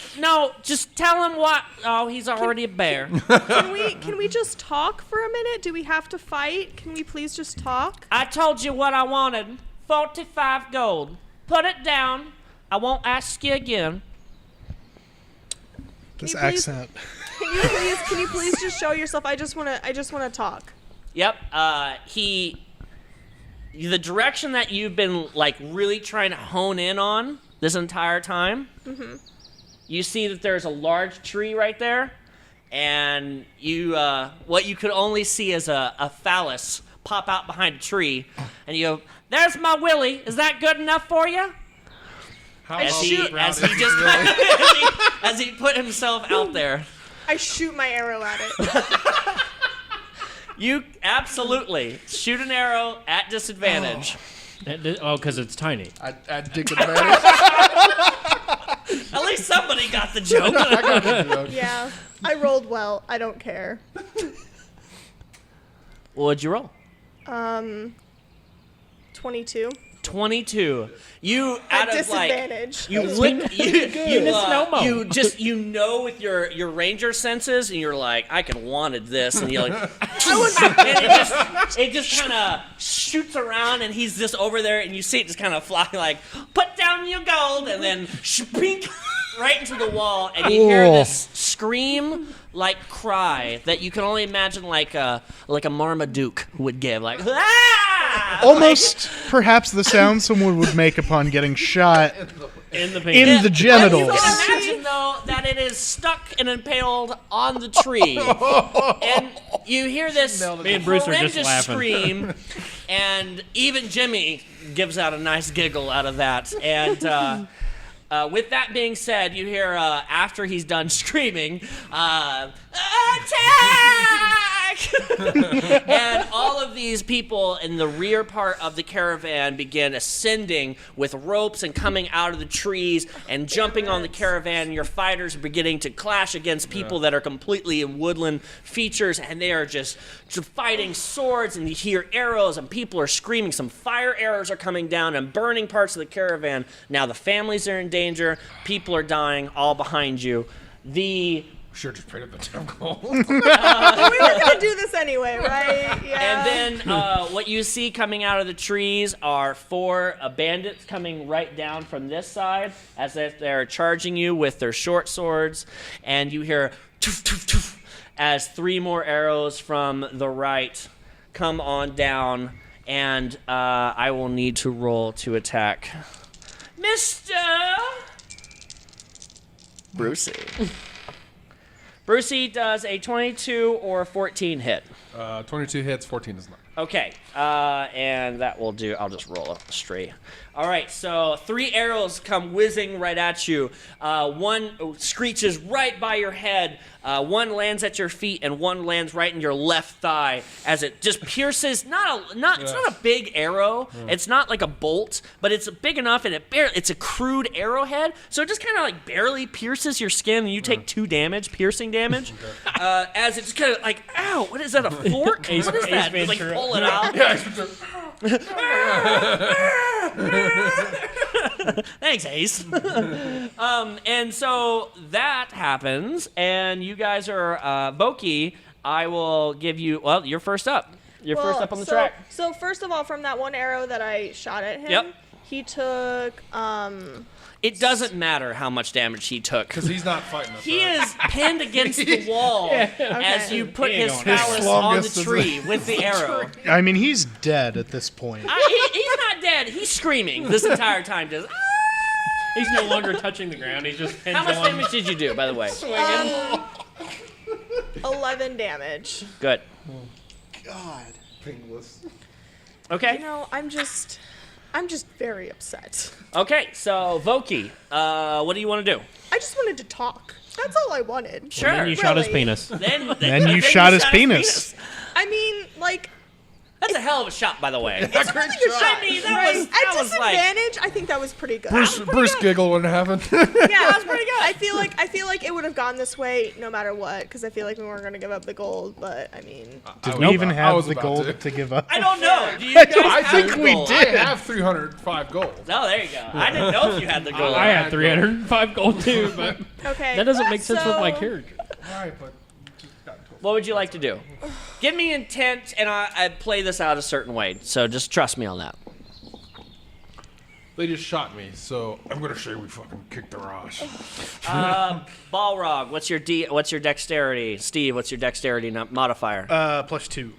A: tell him what. Oh, he's already a bear.
B: Can we just talk for a minute? Do we have to fight? Can we please just talk?
A: I told you what I wanted. 45 gold. Put it down. I won't ask you again.
D: This
B: you please-
D: accent.
B: Can you please just show yourself? I just wanna talk.
A: Yep. The direction that you've been like really trying to hone in on this entire time. Mm-hmm. You see that there's a large tree right there, and you what you could only see is a phallus pop out behind a tree, and you go, "There's my Willie. Is that good enough for you?" As he put himself out there.
B: I shoot my arrow at it.
A: You absolutely shoot an arrow at disadvantage.
E: Because it's tiny.
C: At disadvantage.
A: At least somebody got the joke.
C: I got the joke.
B: Yeah, I rolled well. I don't care.
A: What'd you roll?
B: 22.
A: 22. You
B: At
A: out of like
B: disadvantage.
A: you just with your ranger senses, and you're like, I can wanted this, and you're like, and it just kind of shoots around, and he's just over there, and you see it just kind of fly like, put down your gold, and then shpink, right into the wall, and you hear this scream like cry that you can only imagine like a Marmaduke would give, like ah!
D: Almost perhaps the sound someone would make upon getting shot
E: In the
D: in the genitals.
A: You can imagine, though, that it is stuck and impaled on the tree. And you hear this
E: Me and Bruce are just
A: horrendous
E: laughing.
A: scream, and even Jimmy gives out a nice giggle out of that. And with that being said, you hear, after he's done screaming, attack! And all of these people in the rear part of the caravan begin ascending with ropes and coming out of the trees and jumping on the caravan. And your fighters are beginning to clash against people that are completely in woodland features, and they are just fighting swords, and you hear arrows, and people are screaming. Some fire arrows are coming down and burning parts of the caravan. Now the families are in danger. People are dying all behind you.
C: Sure, just paid up the damn gold.
B: We were gonna do this anyway, right? Yeah.
A: And then what you see coming out of the trees are 4 bandits coming right down from this side as if they're charging you with their short swords. And you hear toof, toof, toof, as 3 more arrows from the right come on down. And I will need to roll to attack Mr. Brucey. Brucey does a 22 or 14 hit.
C: 22 hits, 14 is not.
A: Okay, and that will do. I'll just roll up straight. All right, so 3 arrows come whizzing right at you. 1 screeches right by your head. 1 lands at your feet, and 1 lands right in your left thigh as it just pierces. It's not a big arrow. It's not like a bolt, but it's big enough, and it's a crude arrowhead. So it just kind of like barely pierces your skin, and you take 2 damage, piercing damage, as it just kind of like, ow, what is that? A fork? What is that? It's like pull it out. Thanks, Ace. And so that happens, and you guys are Voquis. I will give you. Well, you're first up. You're first up on the track.
B: So first of all, from that 1 arrow that I shot at him,
A: Yep.
B: he took.
A: It doesn't matter how much damage he took.
C: Because he's not fighting us.
A: He is pinned against the wall as you put
E: He ain't
A: his
E: going
A: phallus
C: anywhere.
A: on the
C: His
A: tree with the arrow.
D: I mean, he's dead at this point.
A: He's not dead. He's screaming this entire time. Just,
E: He's no longer touching the ground. He's just pinned
A: how much
E: on.
A: damage did you do, by the way?
B: 11 damage.
A: Good.
F: God.
C: Pingless.
A: Okay.
B: You know, I'm just very upset.
A: Okay, so Voquis, what do you want to do?
B: I just wanted to talk. That's all I wanted.
A: Sure.
E: Then you shot his
B: Really?
E: penis.
A: Then
D: you shot his penis.
B: I mean, like,
A: That's a hell of a shot, by the way.
B: it's not like a shot.
A: I mean, that was
B: At
A: like
B: disadvantage, I think that was pretty good.
C: Bruce giggle when it happened.
B: Yeah, that's pretty good. I feel like it would have gone this way no matter what, because I feel like we weren't gonna give up the gold. But I mean,
D: Did
C: was
D: we even
C: about- I
D: have
C: was
D: the
C: about
D: gold to give up?
A: I don't know. Do you guys
C: I
A: have
C: think
A: the
D: we
A: gold?
D: did.
C: I have 305 gold.
A: Oh, there you go. I didn't know if you had the gold.
E: I had 305 gold too, but
B: okay.
E: that doesn't make sense with my
B: So-
E: character.
C: Right, but just got into it.
A: What would you like to do? Give me intent, and I play this out a certain way. So just trust me on that.
C: They just shot me, so I'm gonna say we fucking kicked their ass.
A: Balrog, what's your dexterity? Steve, what's your dexterity modifier?
D: +2.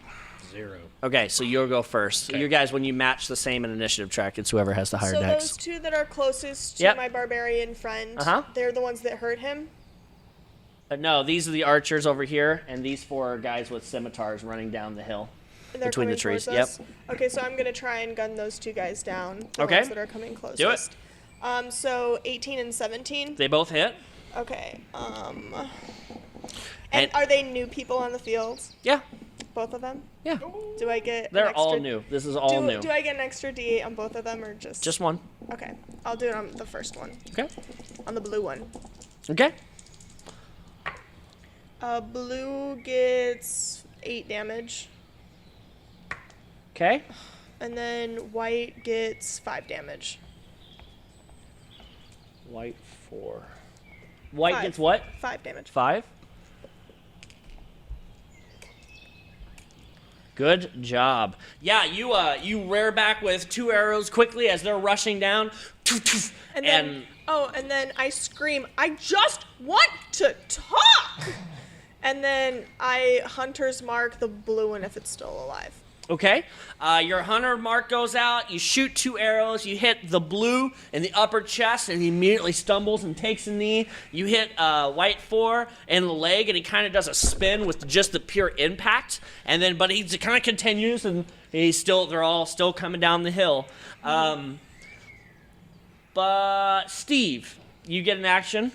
E: 0.
A: Okay, so you'll go first. You guys, when you match the same in initiative track, it's whoever has the higher
B: So
A: dex.
B: those 2 that are closest to
A: Yep.
B: my barbarian friend,
A: Uh-huh.
B: they're the ones that hurt him.
A: No, these are the archers over here, and these 4 are guys with scimitars running down the hill.
B: And they're
A: Between the
B: coming
A: trees,
B: towards us? Okay, so I'm going to try and gun those 2 guys down. The
A: Okay.
B: ones that are coming closest.
A: Do it.
B: So 18 and 17.
A: They both hit.
B: Okay.
A: And-
B: And are they new people on the field?
A: Yeah.
B: Both of them?
A: Yeah.
B: Do I get?
A: They're
B: an extra,
A: all new. This is all new.
B: Do I get an extra D8 on both of them, or just?
A: Just one.
B: Okay, I'll do it on the first one.
A: Okay.
B: On the blue one.
A: Okay.
B: Blue gets 8 damage,
A: Okay.
B: and then white gets 5 damage.
A: White 4. White
B: 5.
A: gets what?
B: 5 damage.
A: 5. Good job. Yeah, you rear back with 2 arrows quickly as they're rushing down.
B: And then, and then I scream, I just want to talk! And then I hunter's mark the blue one if it's still alive.
A: Okay. Your hunter mark goes out. You shoot 2 arrows. You hit the blue in the upper chest, and he immediately stumbles and takes a knee. You hit white 4 in the leg, and he kind of does a spin with just the pure impact. And then, but he kind of continues, and they're all still coming down the hill. But Steve, you get an action.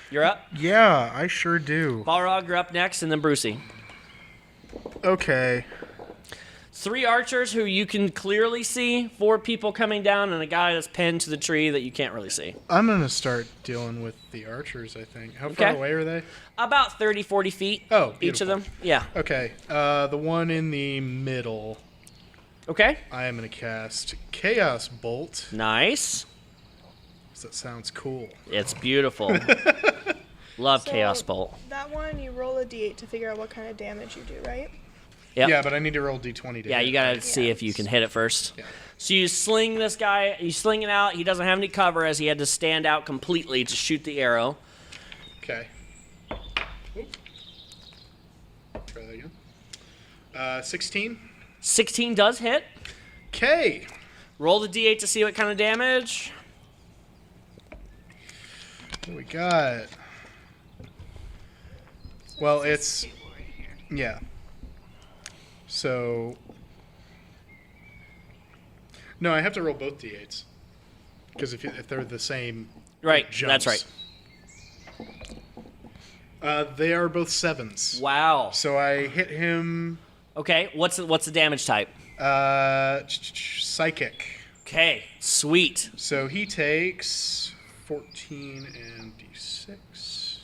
A: You're up.
D: Yeah, I sure do.
A: Balrog, you're up next, and then Brucey.
D: Okay.
A: 3 archers who you can clearly see, 4 people coming down, and a guy that's pinned to the tree that you can't really see.
D: I'm going to start dealing with the archers, I think. How far
A: Okay.
D: away are they?
A: About 30, 40 feet.
D: Oh,
A: each of them.
D: beautiful.
A: Yeah.
D: Okay. The one in the middle,
A: Okay.
D: I am going to cast Chaos Bolt.
A: Nice.
D: 'Cause that sounds cool.
A: It's beautiful. Love
B: So,
A: Chaos Bolt.
B: That one, you roll a D8 to figure out what kind of damage you do, right?
A: Yep.
D: Yeah, but I need to roll D20 to
A: Yeah,
D: hit.
A: you gotta see if you can hit it first.
D: Yeah.
A: So you sling this guy, you sling it out. He doesn't have any cover as he had to stand out completely to shoot the arrow.
D: Okay. Oop. Try that again. 16.
A: 16 does hit.
D: Okay.
A: Roll the D8 to see what kind of damage.
D: What do we got? Well, it's... Yeah. So... No, I have to roll both D8s. Because if they're the same...
A: Right,
D: jumps.
A: that's right.
D: They are both 7s.
A: Wow.
D: So I hit him...
A: Okay, what's the damage type?
D: Psychic.
A: Okay, sweet.
D: So he takes 14 and D6.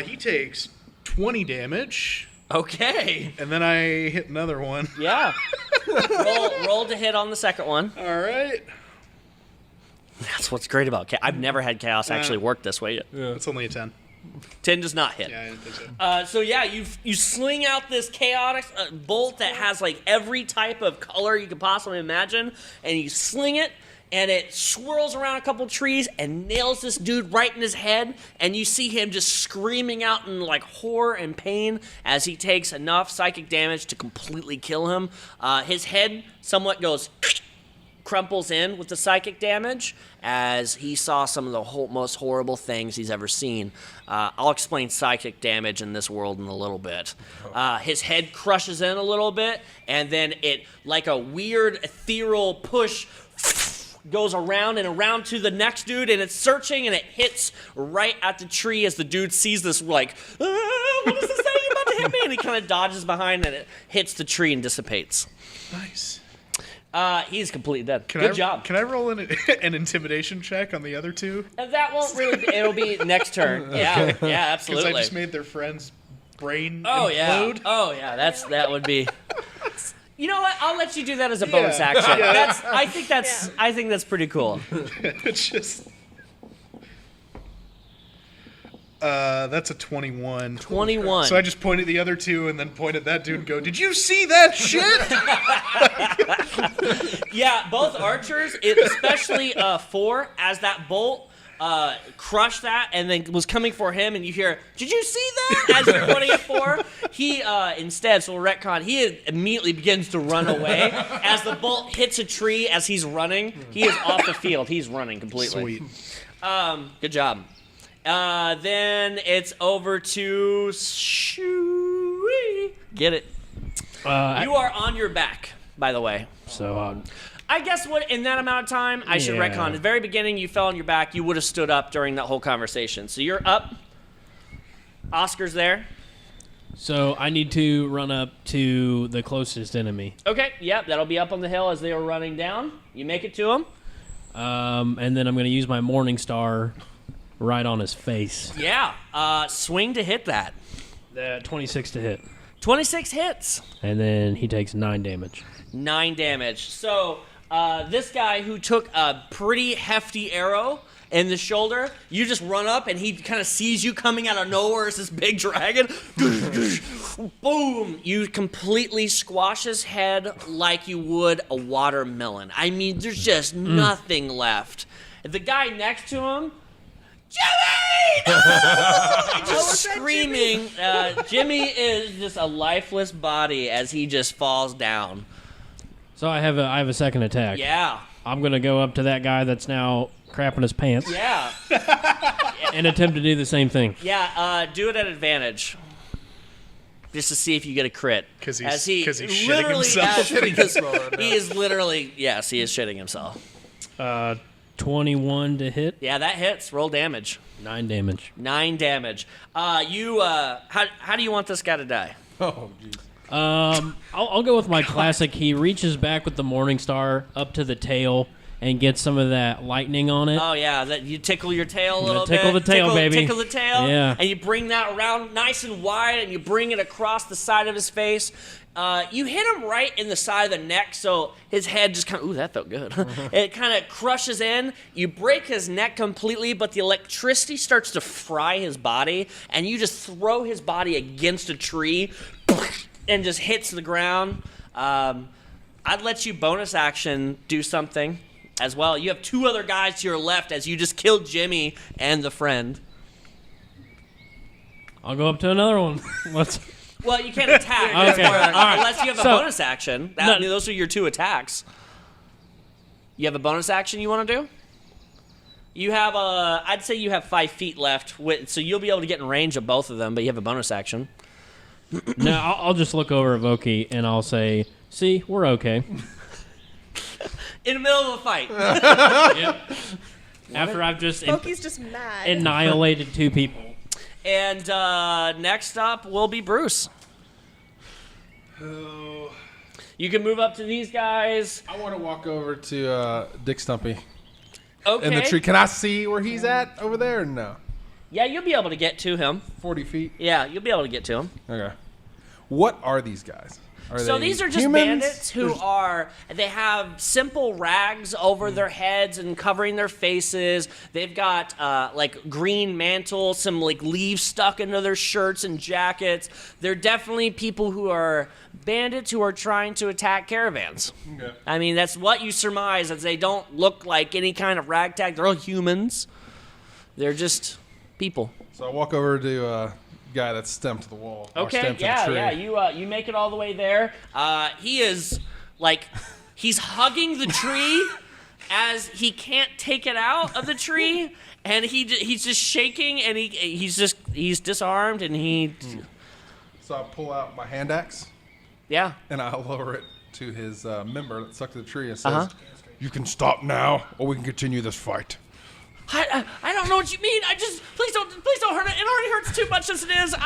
D: He takes 20 damage,
A: Okay.
D: and then I hit another one.
A: Yeah. roll to hit on the second one.
D: All right.
A: That's what's great about Chaos. I've never had Chaos actually work this way yet.
D: It's only a 10.
A: 10 does not hit.
D: Yeah, I didn't think so.
A: So yeah, you sling out this chaotic bolt that has like every type of color you could possibly imagine, and you sling it, and it swirls around a couple trees and nails this dude right in his head, and you see him just screaming out in like horror and pain as he takes enough psychic damage to completely kill him. His head somewhat goes crumples in with the psychic damage as he saw some of the most horrible things he's ever seen. I'll explain psychic damage in this world in a little bit. His head crushes in a little bit, and then it, like a weird ethereal push, goes around and around to the next dude, and it's searching, and it hits right at the tree as the dude sees this, like, what is this thing about to hit me? And he kind of dodges behind, and it hits the tree and dissipates.
D: Nice.
A: He's completely dead.
D: Can
A: Good
D: I,
A: job.
D: Can I roll an intimidation check on the other two?
A: And that won't really be, it'll be next turn. Yeah,
D: Because
A: absolutely.
D: I just made their friend's brain
A: Oh
D: implode.
A: yeah. Oh yeah. That would be. You know what? I'll let you do that as a bonus
D: Yeah.
A: action.
D: Yeah.
A: I think that's pretty cool.
D: It's just... that's a 21.
A: 21.
D: So I just pointed at the other two and then pointed at that dude and go, "Did you see that shit?"
A: Yeah, both archers, especially 4, as that bolt crushed that and then was coming for him, and you hear, "Did you see that?" As you're pointing at 4, he instead, so retcon, he immediately begins to run away as the bolt hits a tree. As he's running, he is off the field. He's running completely.
D: Sweet.
A: Good job. Then it's over to get it. You are on your back, by the way.
E: So
A: I guess what in that amount of time, I should
E: Yeah.
A: retcon. At the very beginning, you fell on your back. You would have stood up during that whole conversation. So you're up. Oscar's there.
E: So I need to run up to the closest enemy.
A: Okay, yep, that'll be up on the hill as they were running down. You make it to him.
E: And then I'm going to use my Morning Star right on his face.
A: Yeah, swing to hit that.
E: 26 to hit.
A: 26 hits.
E: And then he takes 9 damage.
A: 9 damage. So this guy who took a pretty hefty arrow in the shoulder, you just run up and he kind of sees you coming out of nowhere as this big dragon. Boom! You completely squash his head like you would a watermelon. I mean, there's just nothing left. The guy next to him, Jimmy! No! Just screaming. Jimmy is just a lifeless body as he just falls down.
E: So I have a second attack.
A: Yeah.
E: I'm going to go up to that guy that's now crapping his pants
A: Yeah.
E: and attempt to do the same thing.
A: Yeah, do it at advantage. Just to see if you get a crit.
D: Because
A: As
D: he's shitting
A: literally
D: himself.
A: because he is literally, yes, he is shitting himself.
E: 21 to hit.
A: Yeah, that hits. Roll damage.
E: 9 damage.
A: 9 damage. How do you want this guy to die?
C: Oh, jeez.
E: I'll go with my classic. He reaches back with the Morning Star up to the tail and gets some of that lightning on it.
A: Oh, yeah, that you tickle your tail a little
E: tickle
A: bit.
E: the tail, baby.
A: Tickle the tail.
E: Yeah.
A: And you bring that around nice and wide, and you bring it across the side of his face. You hit him right in the side of the neck, so his head just kind of, ooh, that felt good. It kind of crushes in. You break his neck completely, but the electricity starts to fry his body, and you just throw his body against a tree and just hits the ground. I'd let you bonus action do something as well. You have 2 other guys to your left as you just killed Jimmy and the friend.
E: I'll go up to another one.
A: Well, you can't attack.
E: Okay, all right.
A: Unless you have a
E: So-
A: bonus action.
E: No.
A: Those are your 2 attacks. You have a bonus action you want to do? You have I'd say you have 5 feet left, so you'll be able to get in range of both of them, but you have a bonus action.
E: No, I'll just look over at Voquis and I'll say, see, we're okay.
A: In the middle of a fight.
E: Yep. After I've just
B: Voquis just mad.
E: annihilated 2 people.
A: And next up will be Bruce.
C: Oh,
A: You can move up to these guys.
C: I want to walk over to Dick Stumpy
A: Okay.
C: in the tree. Can I see where he's at over there? Or no.
A: Yeah, you'll be able to get to him.
C: 40 feet.
A: Yeah, you'll be able to get to him.
C: Okay. What are these guys? Are
A: So
C: they
A: these are just
C: humans?
A: bandits who they have simple rags over their heads and covering their faces. They've got like green mantles, some like leaves stuck into their shirts and jackets. They're definitely people who are bandits who are trying to attack caravans.
C: Okay.
A: I mean, that's what you surmise, as they don't look like any kind of ragtag. They're all humans. They're just people.
C: So I walk over to guy that's stamped to the wall. or
A: Okay,
C: stamped to the
A: yeah,
C: tree.
A: yeah. You make it all the way there. He is like he's hugging the tree as he can't take it out of the tree, and he's just shaking, and he's disarmed, and he
C: So I pull out my hand axe
A: yeah.
C: and I lower it to his member that's stuck to the tree and says, "You can stop now, or we can continue this fight."
A: I don't know what you mean. Please don't hurt it. It already hurts too much as it is.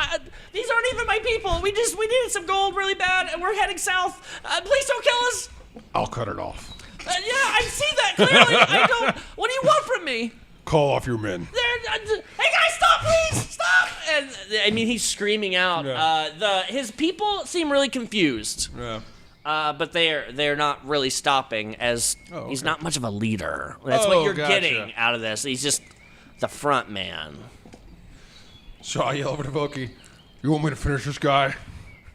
A: These aren't even my people. We needed some gold really bad, and we're heading south. Please don't kill us.
C: I'll cut it off.
A: Yeah, I see that clearly. I don't. What do you want from me?
C: Call off your men.
A: Hey guys, stop, please, stop! And I mean, he's screaming out.
C: Yeah.
A: His people seem really confused.
C: Yeah.
A: But they're not really stopping, as he's
C: okay.
A: not much of a leader. That's what you're
C: gotcha.
A: getting out of this. He's just the front man.
C: So I yell over to Voquis, "You want me to finish this guy?"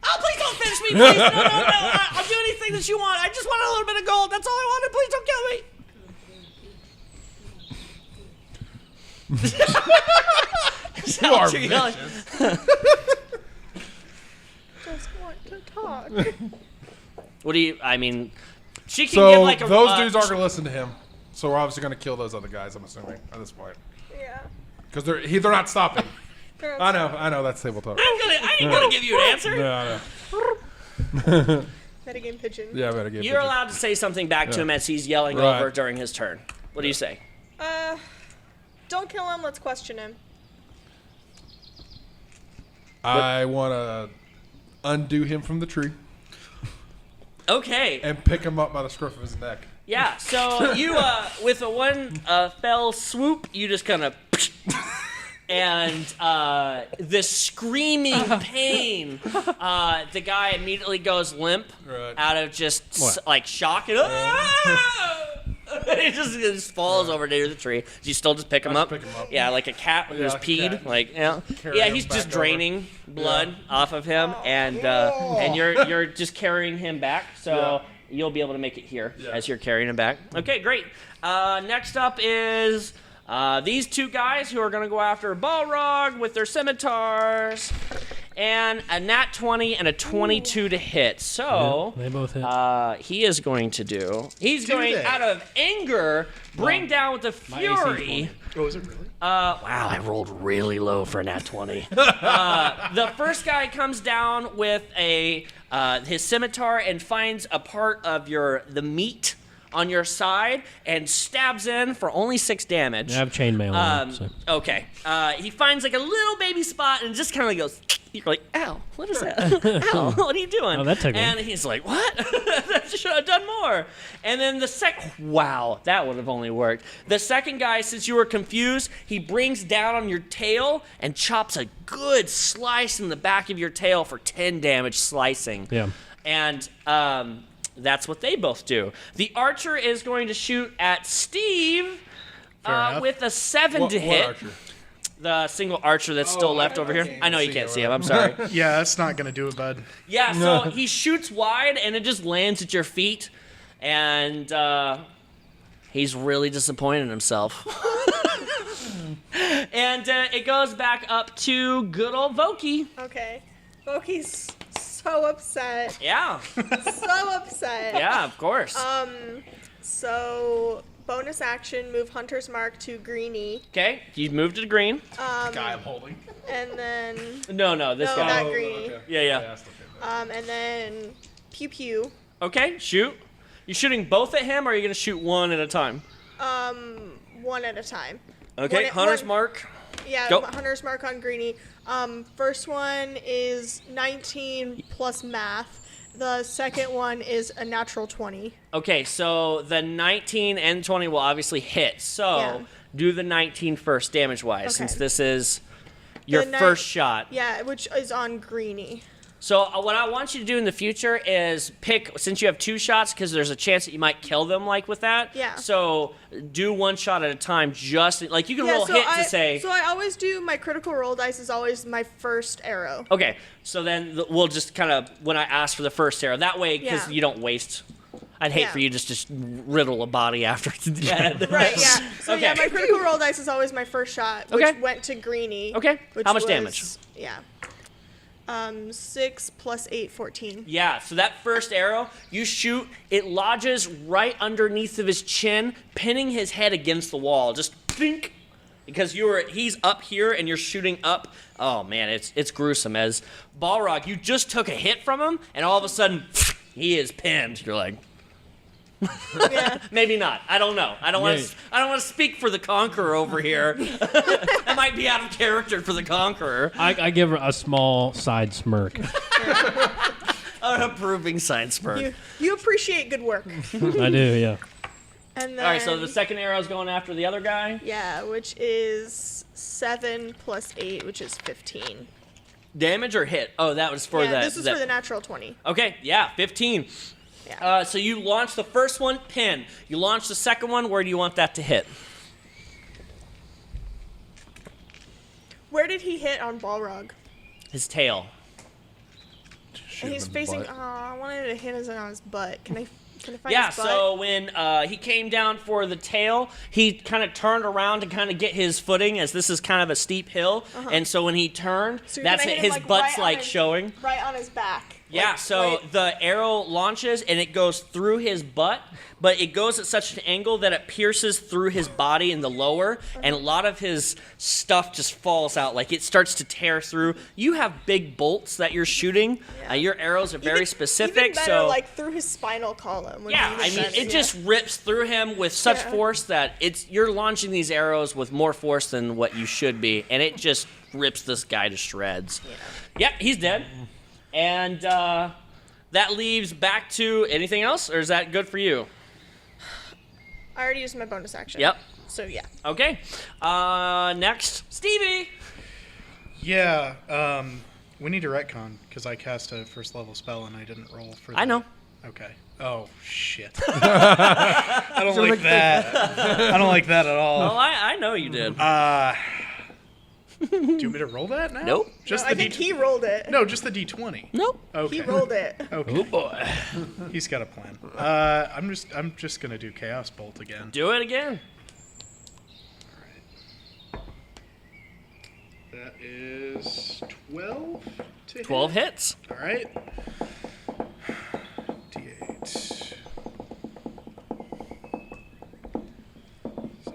A: Oh, please don't finish me, please. No. I'll do anything that you want. I just want a little bit of gold. That's all I wanted. Please don't kill me.
C: You are
A: You're yelling.
B: Just want to talk.
A: What do you? I mean, she can
C: So
A: give like a.
C: those dudes aren't going to listen to him. So we're obviously going to kill those other guys, I'm assuming, at this point.
B: Yeah.
C: because they're not stopping. I know that's tabletop.
A: I ain't gonna give you an answer.
C: No.
B: Metagame pigeon.
C: Yeah, metagame.
A: You're
C: pigeon.
A: allowed to say something back to him as he's yelling
C: Right.
A: over during his turn. What do you say?
B: Don't kill him. Let's question him.
C: I want to undo him from the tree
A: Okay.
C: and pick him up by the scruff of his neck.
A: Yeah, so you, with a one fell swoop, you just kind of, and the screaming pain, the guy immediately goes limp
C: Right.
A: out of just like shock. And, he just falls over near the tree. Do you still just pick him up?
C: pick him up.
A: Yeah, like a cat who's
C: like a
A: peed.
C: cat.
A: Like
C: Carry
A: yeah,
C: him
A: he's
C: back
A: just
C: over.
A: draining blood off of him, and you're just carrying him back. So. You'll be able to make it here as you're carrying him back. Okay, great. Next up is these two guys who are going to go after Balrog with their scimitars. And a nat 20 and a 22 to hit. So
E: They both hit.
A: he is going to do... He's going,
D: they?
A: out of anger, bring down with the
E: My AC is
A: fury...
E: 20.
D: Oh, is it really?
A: wow, I rolled really low for a nat 20. The first guy comes down with his scimitar and finds a part of the meat on your side and stabs in for only 6 damage.
E: I have chainmail on. So.
A: Okay. He finds like a little baby spot and just kind of goes. You're like, ow, what is that? Ow, what are you doing?
E: Oh, that tickled.
A: And he's like, what? I should have done more. And then wow, that would have only worked. The second guy, since you were confused, he brings down on your tail and chops a good slice in the back of your tail for 10 damage slicing.
E: Yeah.
A: And that's what they both do. The archer is going to shoot at Steve
D: enough.
A: with a 7 to
C: What
A: hit.
C: archer?
A: The single archer that's still left over here. I know you can't see him. I'm sorry.
D: Yeah, that's not gonna do it, bud.
A: Yeah, so he shoots wide and it just lands at your feet, and he's really disappointed in himself. And it goes back up to good old Voquis.
B: Okay. Voquis so upset.
A: Yeah,
B: So upset.
A: yeah, of course.
B: So bonus action, move Hunter's Mark to Greenie.
A: Okay, you moved to the green.
C: Guy I'm holding.
B: And then
A: No, this
B: no,
A: guy.
B: not Greenie.
C: Okay.
A: Yeah.
C: that's okay.
B: And then pew pew.
A: Okay, shoot. You shooting both at him, or are you gonna shoot one at a time?
B: One at a time.
A: Okay,
B: One-
A: Hunter's
B: one-
A: Mark.
B: Yeah,
A: Go.
B: Hunter's Mark on Greenie. First one is 19 plus math. The second one is a natural 20.
A: Okay, so the 19 and 20 will obviously hit. So
B: Yeah.
A: do the 19 first damage-wise,
B: Okay.
A: since this is your
B: The
A: first shot.
B: Yeah, which is on Greenie.
A: So what I want you to do in the future is pick, since you have 2 shots, because there's a chance that you might kill them like with that.
B: Yeah.
A: So do 1 shot at a time, just like you can roll hit to say.
B: So I always do my critical roll dice is always my first arrow.
A: Okay, so then we'll just kind of, when I ask for the first arrow, that way, because
B: Yeah.
A: you don't waste. I'd hate
B: Yeah.
A: for you just to riddle a body after it's dead.
B: Right, yeah. So
A: Okay.
B: yeah, my critical roll dice is always my first shot, which
A: Okay.
B: went to Greenie.
A: Okay.
B: Which
A: How much
B: was-
A: damage?
B: Yeah. 6 plus 8, 14.
A: Yeah, so that first arrow, you shoot, it lodges right underneath of his chin, pinning his head against the wall. Just think, because he's up here and you're shooting up. Oh man, it's gruesome. As Balrog, you just took a hit from him, and all of a sudden, he is pinned. You're like,
B: Yeah.
A: maybe not. I don't know. I don't want
E: Yeah.
A: to. I don't want to speak for the Conqueror over here. That might be out of character for the Conqueror.
E: I give her a small side smirk.
A: An approving side smirk.
B: You appreciate good work.
E: I do, yeah.
B: And then,
A: All right, so the second arrow's going after the other guy.
B: yeah, which is 7 plus 8, which is 15.
A: Damage or hit? Oh, that was for
B: yeah,
A: that.
B: this is for the natural 20.
A: Okay, yeah, 15.
B: Yeah.
A: So you launch the first one, pin. You launch the second one. Where do you want that to hit?
B: Where did he hit on Balrog?
A: His tail.
B: And he's facing. Oh, I wanted to hit his on his butt. Can I find
A: Yeah,
B: his butt?
A: so when he came down for the tail, he kind of turned around to kind of get his footing, as this is kind of a steep hill. And so when he turned,
B: So you're
A: that's
B: gonna
A: it.
B: hit him,
A: His
B: like,
A: butt's
B: right on
A: like
B: his-
A: showing.
B: Right on his back.
A: Yeah, so the arrow launches and it goes through his butt, but it goes at such an angle that it pierces through his body in the lower, and a lot of his stuff just falls out. Like, it starts to tear through. You have big bolts that you're shooting. Your arrows are very specific.
B: Even better,
A: so
B: like through his spinal column.
A: yeah, I mean, it just rips through him with such force that you're launching these arrows with more force than what you should be, and it just rips this guy to shreds. Yep, he's dead. And that leaves back to anything else, or is that good for you?
B: I already used my bonus action.
A: Yep.
B: So yeah.
A: Okay. Next, Stevie.
D: Yeah, we need to retcon, because I cast a first level spell and I didn't roll for that.
A: I know.
D: Okay. Oh, shit. I don't like that. I don't like that at all.
A: Oh, I know you did.
D: Do you want me to roll that now?
A: Nope.
D: Just
B: I
D: the
B: think he rolled it.
D: No, just the D20.
A: Nope.
D: Okay.
B: He rolled it.
D: Okay.
E: Oh boy.
D: He's got a plan. I'm just gonna do Chaos Bolt again.
A: Do it again.
D: That is 12 to
A: 12
D: hit.
A: hits.
D: All right. D8. It's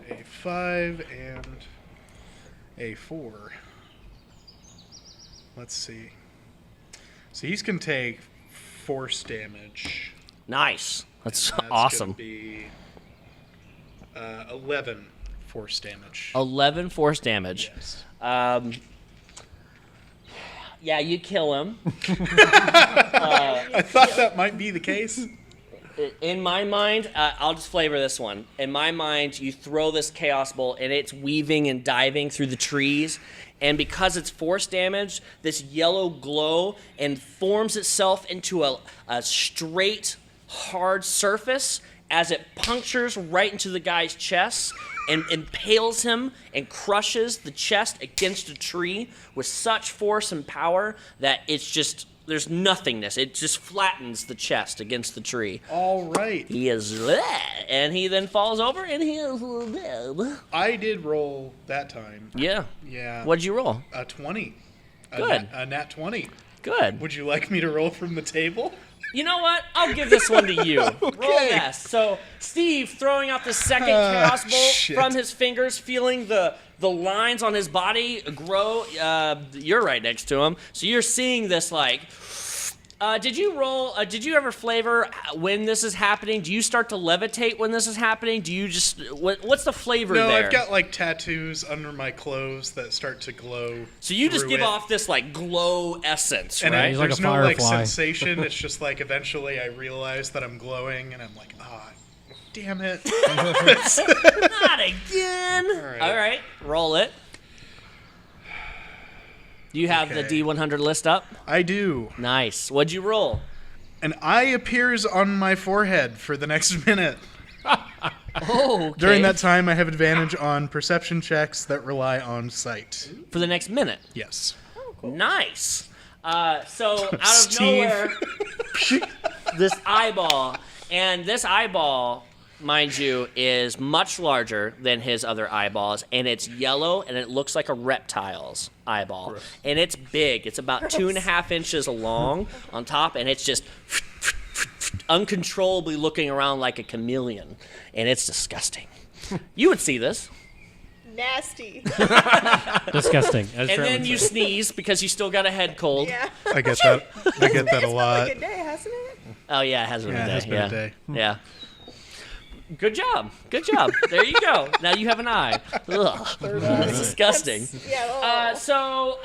D: a 5 and a 4. Let's see. So he's gonna take force damage.
A: Nice. That's
D: That's
A: awesome.
D: Gonna be 11 force damage.
A: 11 force damage.
D: Yes.
A: Yeah, you kill him.
D: I thought that might be the case.
A: In my mind, I'll just flavor this one. In my mind, you throw this Chaos Bolt, and it's weaving and diving through the trees. And because it's force damage, this yellow glow and forms itself into a straight, hard surface as it punctures right into the guy's chest and impales him and crushes the chest against a tree with such force and power that it's just... There's nothingness. It just flattens the chest against the tree.
D: All right.
A: He is, and he then falls over, and he is dead.
D: I did roll that time.
A: Yeah.
D: Yeah.
A: What'd you roll?
D: A 20.
A: Good.
D: A nat 20.
A: Good.
D: Would you like me to roll from the table?
A: You know what? I'll give this one to you. Roll this. So, Steve throwing out the second Chaos Bolt
D: shit.
A: from his fingers, feeling the lines on his body grow. You're right next to him. So you're seeing this like... did you roll? Did you ever flavor when this is happening? Do you start to levitate when this is happening? Do you just what's the flavor
D: No,
A: there?
D: I've got like tattoos under my clothes that start to glow.
A: So you just
D: through
A: give
D: it.
A: off this like glow essence,
D: And
A: right?
E: He's like
D: there's
E: a
D: no like
E: firefly.
D: sensation. It's just like eventually I realize that I'm glowing, and I'm like, damn it.
A: Not again. All right, roll it. Do you have the
D: Okay.
A: D100 list up?
D: I do.
A: Nice. What'd you roll?
D: An eye appears on my forehead for the next minute.
A: Oh, okay.
D: During that time, I have advantage on perception checks that rely on sight.
A: For the next minute.
D: Yes.
A: Nice. So out of
D: Steve.
A: nowhere, this eyeball, and this eyeball, mind you, is much larger than his other eyeballs, and it's yellow, and it looks like a reptile's eyeball. And it's big. It's about 2.5 inches long on top, and it's just uncontrollably looking around like a chameleon, and it's disgusting. You would see this.
B: Nasty.
E: Disgusting. As
A: And
E: Trent
A: then
E: would
A: you
E: say.
A: sneeze because you still got a head cold.
B: Yeah.
D: I get that. I get that a
B: It's
D: lot.
B: been like a day, hasn't it?
A: Oh, yeah, it has been
D: Yeah,
A: a
D: it
A: day.
D: has been a day.
A: Yeah. Good job. Good job. There you go. Now you have an eye. Ugh. That's disgusting.
B: Yeah.
A: So,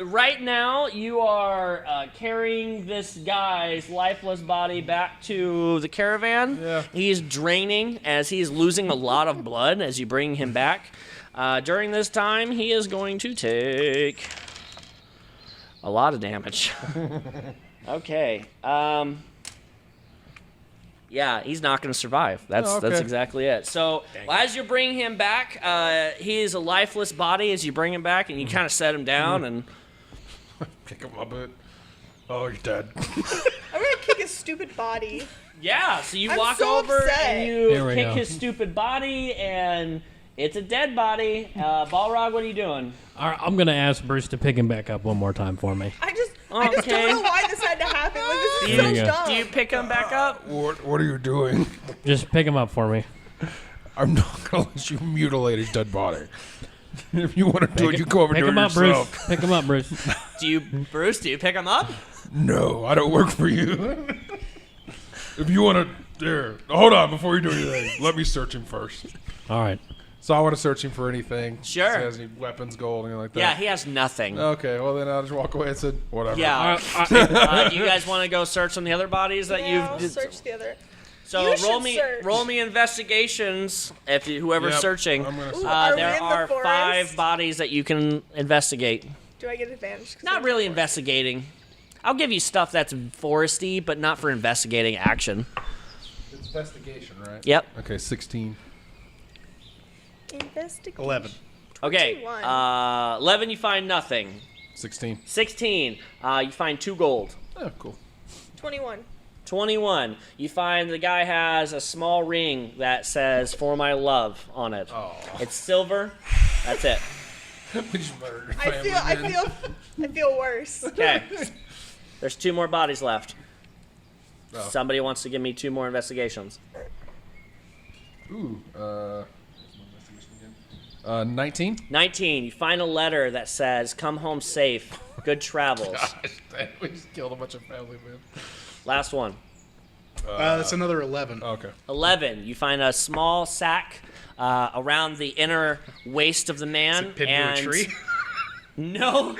A: right now, you are carrying this guy's lifeless body back to the caravan.
C: Yeah.
A: He's draining as he's losing a lot of blood as you bring him back. During this time, he is going to take a lot of damage. Okay. Yeah, he's not going to survive. That's exactly it. So as you're bringing him back, he is a lifeless body as you bring him back, and you kind of set him down, and
C: Kick him a bit. Oh, he's dead.
B: I'm gonna kick his stupid body.
A: yeah. So you
B: I'm
A: walk
B: so
A: over
B: upset.
A: and you
E: Here we
A: kick
E: go.
A: his stupid body, and it's a dead body. Balrog, what are you doing?
E: All right, I'm going to ask Bruce to pick him back up one more time for me.
B: I just I just don't
A: Okay.
B: know why this had to happen. Like, this is
E: There
B: so
E: you go.
B: dumb.
A: Do you pick him back up?
C: What are you doing?
E: Just pick him up for me.
C: I'm not gonna let you mutilate his dead body. If you want to do it, you go over and
E: Pick
C: do
E: him
C: it
E: up,
C: yourself.
E: Bruce. Pick him up, Bruce.
A: Bruce, do you pick him up?
C: No, I don't work for you. If you want to, there. Hold on, before you do anything, let me search him first.
E: All right.
C: So I want to search him for anything.
A: Sure.
C: He has any weapons, gold, anything like that.
A: Yeah, he has nothing.
C: Okay, well then I'll just walk away and say whatever.
A: Yeah. Do you guys want to go search on the other bodies that
B: Yeah, I'll
A: you've?
B: search the other.
A: So
B: You
A: roll
B: should
A: me
B: search.
A: investigations if whoever's
C: Yep,
A: searching.
C: I'm gonna
B: Ooh,
C: search.
B: are we
A: There
B: in the
A: are
B: forest?
A: 5 bodies that you can investigate.
B: Do I get advantage? 'Cause
A: Not
B: I'm
A: really
B: in the
A: investigating. I'll give you stuff that's foresty, but not for investigating action.
C: It's investigation, right?
A: Yep.
C: Okay, 16.
B: forest. Investigation.
D: 11.
A: Okay.
B: 21.
A: 11, you find nothing.
C: 16.
A: 16, you find 2 gold.
C: Oh, cool.
B: 21.
A: 21, you find the guy has a small ring that says "For My Love" on it.
C: Oh.
A: It's silver. That's it.
C: We just murdered your
B: I
C: family, man.
B: feel worse.
A: Okay. There's 2 more bodies left.
C: Oh.
A: Somebody wants to give me 2 more investigations.
C: Ooh, what's my investigation again? 19?
A: 19, you find a letter that says "Come home safe. Good travels."
C: Gosh, dang, we just killed a bunch of family, man.
A: Last one.
D: That's another 11.
C: Okay.
A: 11, you find a small sack around the inner waist of the man.
D: Pinned to a tree.
A: No.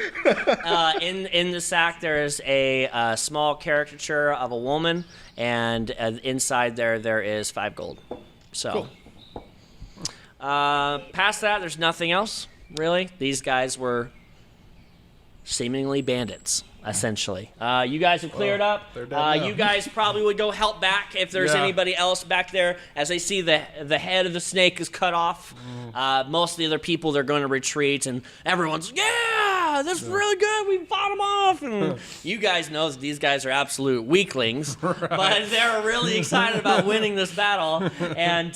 A: In the sack, there is a small caricature of a woman, and inside there is 5 gold. So, past that, there's nothing else, really. These guys were seemingly bandits, essentially. You guys have cleared up.
C: they're dead now.
A: You guys probably would go help back if there's
C: Yeah.
A: anybody else back there. As they see the head of the snake is cut off, most of the other people, they're going to retreat, and everyone's, yeah, that's really good. We fought them off. And you guys know that these guys are absolute weaklings, but they're really excited about winning this battle. And,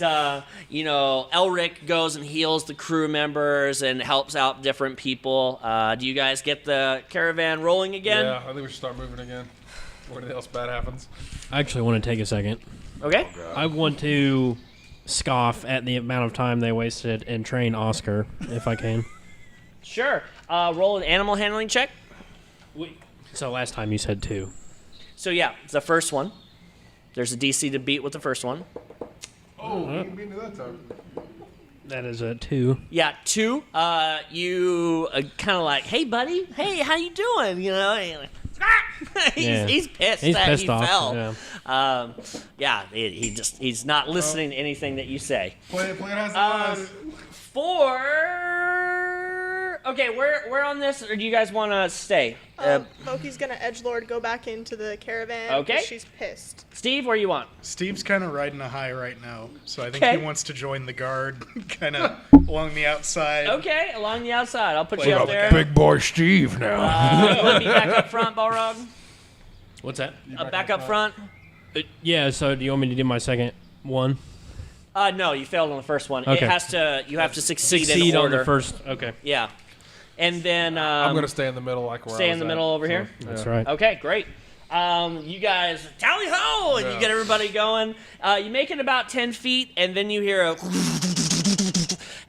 A: Elric goes and heals the crew members and helps out different people. Do you guys get the caravan rolling again?
C: Yeah, I think we should start moving again. Before anything else bad happens.
E: I actually want to take a second.
A: Okay.
E: I want to scoff at the amount of time they wasted and train Oscar, if I can.
A: Sure. Roll an animal handling check.
E: So last time you said 2.
A: So, yeah, it's the first one. There's a DC to beat with the first one.
C: Oh, we didn't beat me that time.
E: That is a 2.
A: Yeah, 2. You kind of like, hey, buddy. Hey, how you doing? You know, and you're like, "Ah!"
E: Yeah.
A: he's pissed
E: He's
A: that
E: pissed
A: he
E: off.
A: fell.
E: Yeah.
A: He's not listening to anything that you say.
C: Play it has the last.
A: Okay, where on this, or do you guys want to stay?
B: Voquis gonna edgelord go back into the caravan.
A: Okay.
B: 'cause she's pissed.
A: Steve, where you want?
D: Steve's kind of riding a high right now, so I think
A: Okay.
D: he wants to join the guard, kind of along the outside.
A: Okay, along the outside. I'll put
D: What
A: you up
D: about
A: there.
C: Big boy Steve now.
A: You want me back up front, Balrog?
E: What's that?
A: Back up front?
E: Yeah, so do you want me to do my second one?
A: No, you failed on the first one.
E: Okay.
A: You have to succeed
E: Succeed
A: in
E: on
A: order.
E: the first. Okay.
A: Yeah. And then
C: I'm going to stay in the middle like where
A: stay
C: I
A: in
C: was
A: the
C: at,
A: middle over
C: so,
A: here?
E: That's
C: yeah.
E: right.
A: Okay, great. You guys tally ho, and you
C: Yeah.
A: get everybody going. You make it about 10 feet, and then you hear a,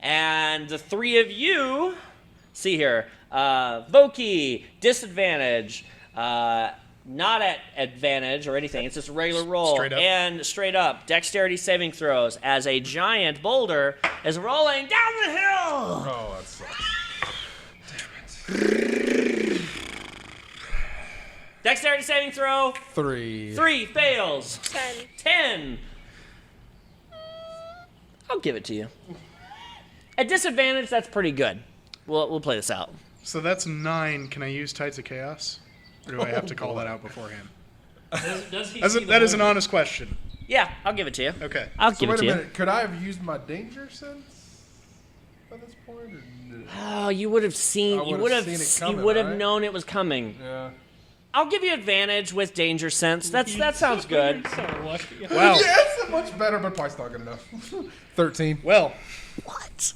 A: and the 3 of you, see here, Voquis, disadvantage, not at advantage or anything. It's just a regular roll.
D: Straight up.
A: And straight up, dexterity saving throws as a giant boulder is rolling down the hill.
C: Oh, that sucks.
A: Dexterity saving throw,
C: 3.
A: 3 fails.
B: 10.
A: 10. I'll give it to you. At disadvantage, that's pretty good. We'll play this out.
D: So that's 9. Can I use Tides of Chaos? Or do I have to call that out beforehand? That is an honest question.
A: Yeah, I'll give it to you.
D: Okay.
A: I'll
C: So
A: give it
C: wait
A: to
C: a
A: you.
C: minute. Could I have used my danger sense at this point? Or no?
A: Oh, you would have seen.
C: I
A: You
C: would've
A: would have.
C: seen it
A: You
C: coming,
A: would have
C: right?
A: known it was coming.
C: Yeah.
A: I'll give you advantage with danger sense. That sounds good.
D: Wow.
C: Yeah, it's much better, but probably not good enough. 13.
D: Well,
A: What?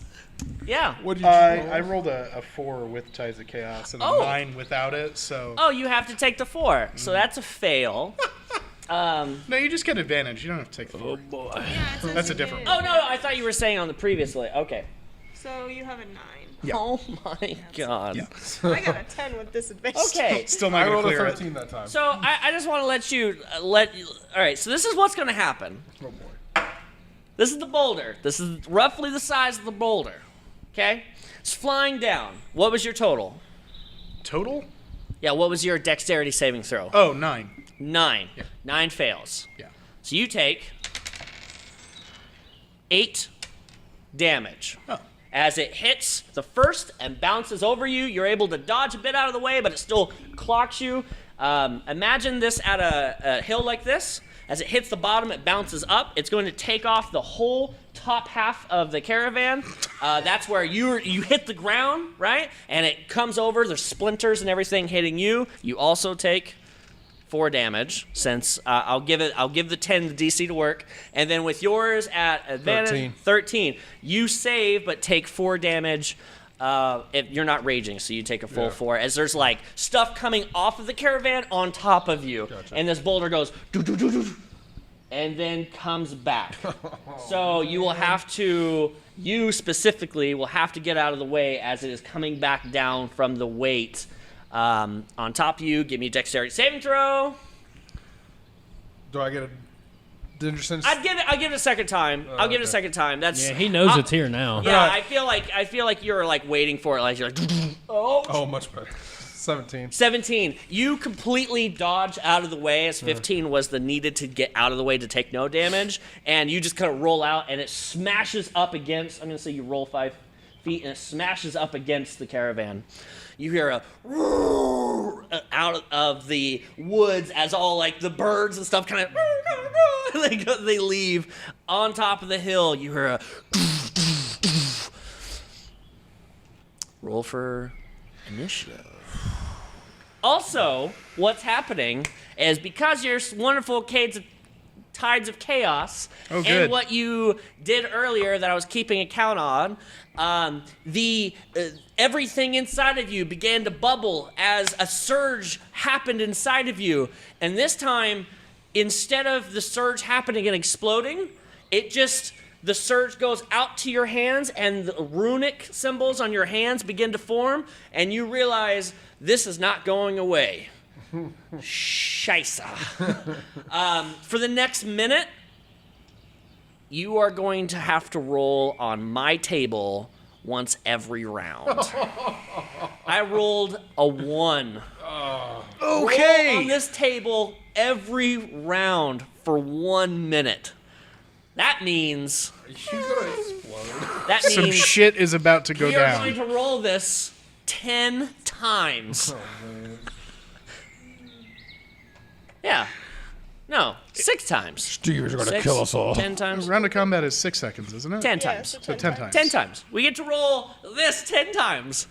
A: Yeah.
C: What did you roll?
D: I rolled a 4 with Tides of Chaos and a
A: Oh.
D: 9 without it, so...
A: Oh, you have to take the 4. So that's a fail.
D: No, you just get advantage. You don't have to take the 4.
A: Boy.
B: Yeah, it says
D: That's a
B: you
D: different
B: did.
A: Oh, no, I thought you were saying on the previously. Okay.
B: So you have a 9.
D: Yeah.
A: Oh, my God.
D: Yeah.
B: I got a 10 with disadvantage.
A: Okay.
D: Still
C: I
D: not going
C: rolled
D: to
C: a
D: clear
C: 13 that time.
A: So I just want to let you all right, so this is what's going to happen.
C: Oh boy.
A: This is the boulder. This is roughly the size of the boulder. Okay? It's flying down. What was your total?
D: it. Total?
A: Yeah, what was your dexterity saving throw?
D: Oh, 9.
A: 9.
D: Yeah.
A: 9 fails.
D: Yeah.
A: So you take 8 damage.
D: Oh.
A: As it hits the first and bounces over you, you're able to dodge a bit out of the way, but it still clocks you. Imagine this at a hill like this. As it hits the bottom, it bounces up. It's going to take off the whole top half of the caravan. That's where you hit the ground, right? And it comes over. There's splinters and everything hitting you. You also take 4 damage, since I'll give the 10 the DC to work, and then with yours at advantage 13. You save but take 4 damage. If you're not raging, so you take a full 4. As there's like stuff coming off of the caravan on top of you, and this boulder goes doo, doo, doo, doo, and then comes back. So you specifically will have to get out of the way as it is coming back down from the weight. On top of you, give me a dexterity saving throw.
C: Do I get a danger sense?
A: I'll give it a second time. I'll give it a second time. That's
E: Yeah, he knows it's here now.
A: Yeah, I feel like you're like waiting for it. Like you're like,
C: Oh, much better. 17.
A: 17. You completely dodge out of the way, as 15 was the needed to get out of the way to take no damage, and you just kind of roll out, and it smashes up against. I'm gonna say you roll 5 feet, and it smashes up against the caravan. You hear a roar out of the woods as all like the birds and stuff kind of they leave. On top of the hill, you hear a roll for initiative. Also, what's happening is because you're wonderful Tides of Chaos,
D: Oh, good.
A: and what you did earlier that I was keeping account on, everything inside of you began to bubble as a surge happened inside of you. And this time, instead of the surge happening and exploding, the surge goes out to your hands, and the runic symbols on your hands begin to form, and you realize this is not going away. Scheisse. For the next minute, you are going to have to roll on my table once every round. I rolled a 1.
D: Okay.
A: Roll on this table every round for 1 minute. That means
C: You're gonna explode.
D: Some shit is about to go
A: we are
D: down.
A: going to roll this 10 times.
C: Oh, man.
A: Yeah. No, 6 times.
C: Steve's gonna
A: 6,
C: kill us all.
A: 10 times.
D: Round of combat is 6 seconds, isn't it?
A: 10
B: Yeah,
A: times.
B: so
D: So 10 times.
A: 10 times. We get to roll this 10 times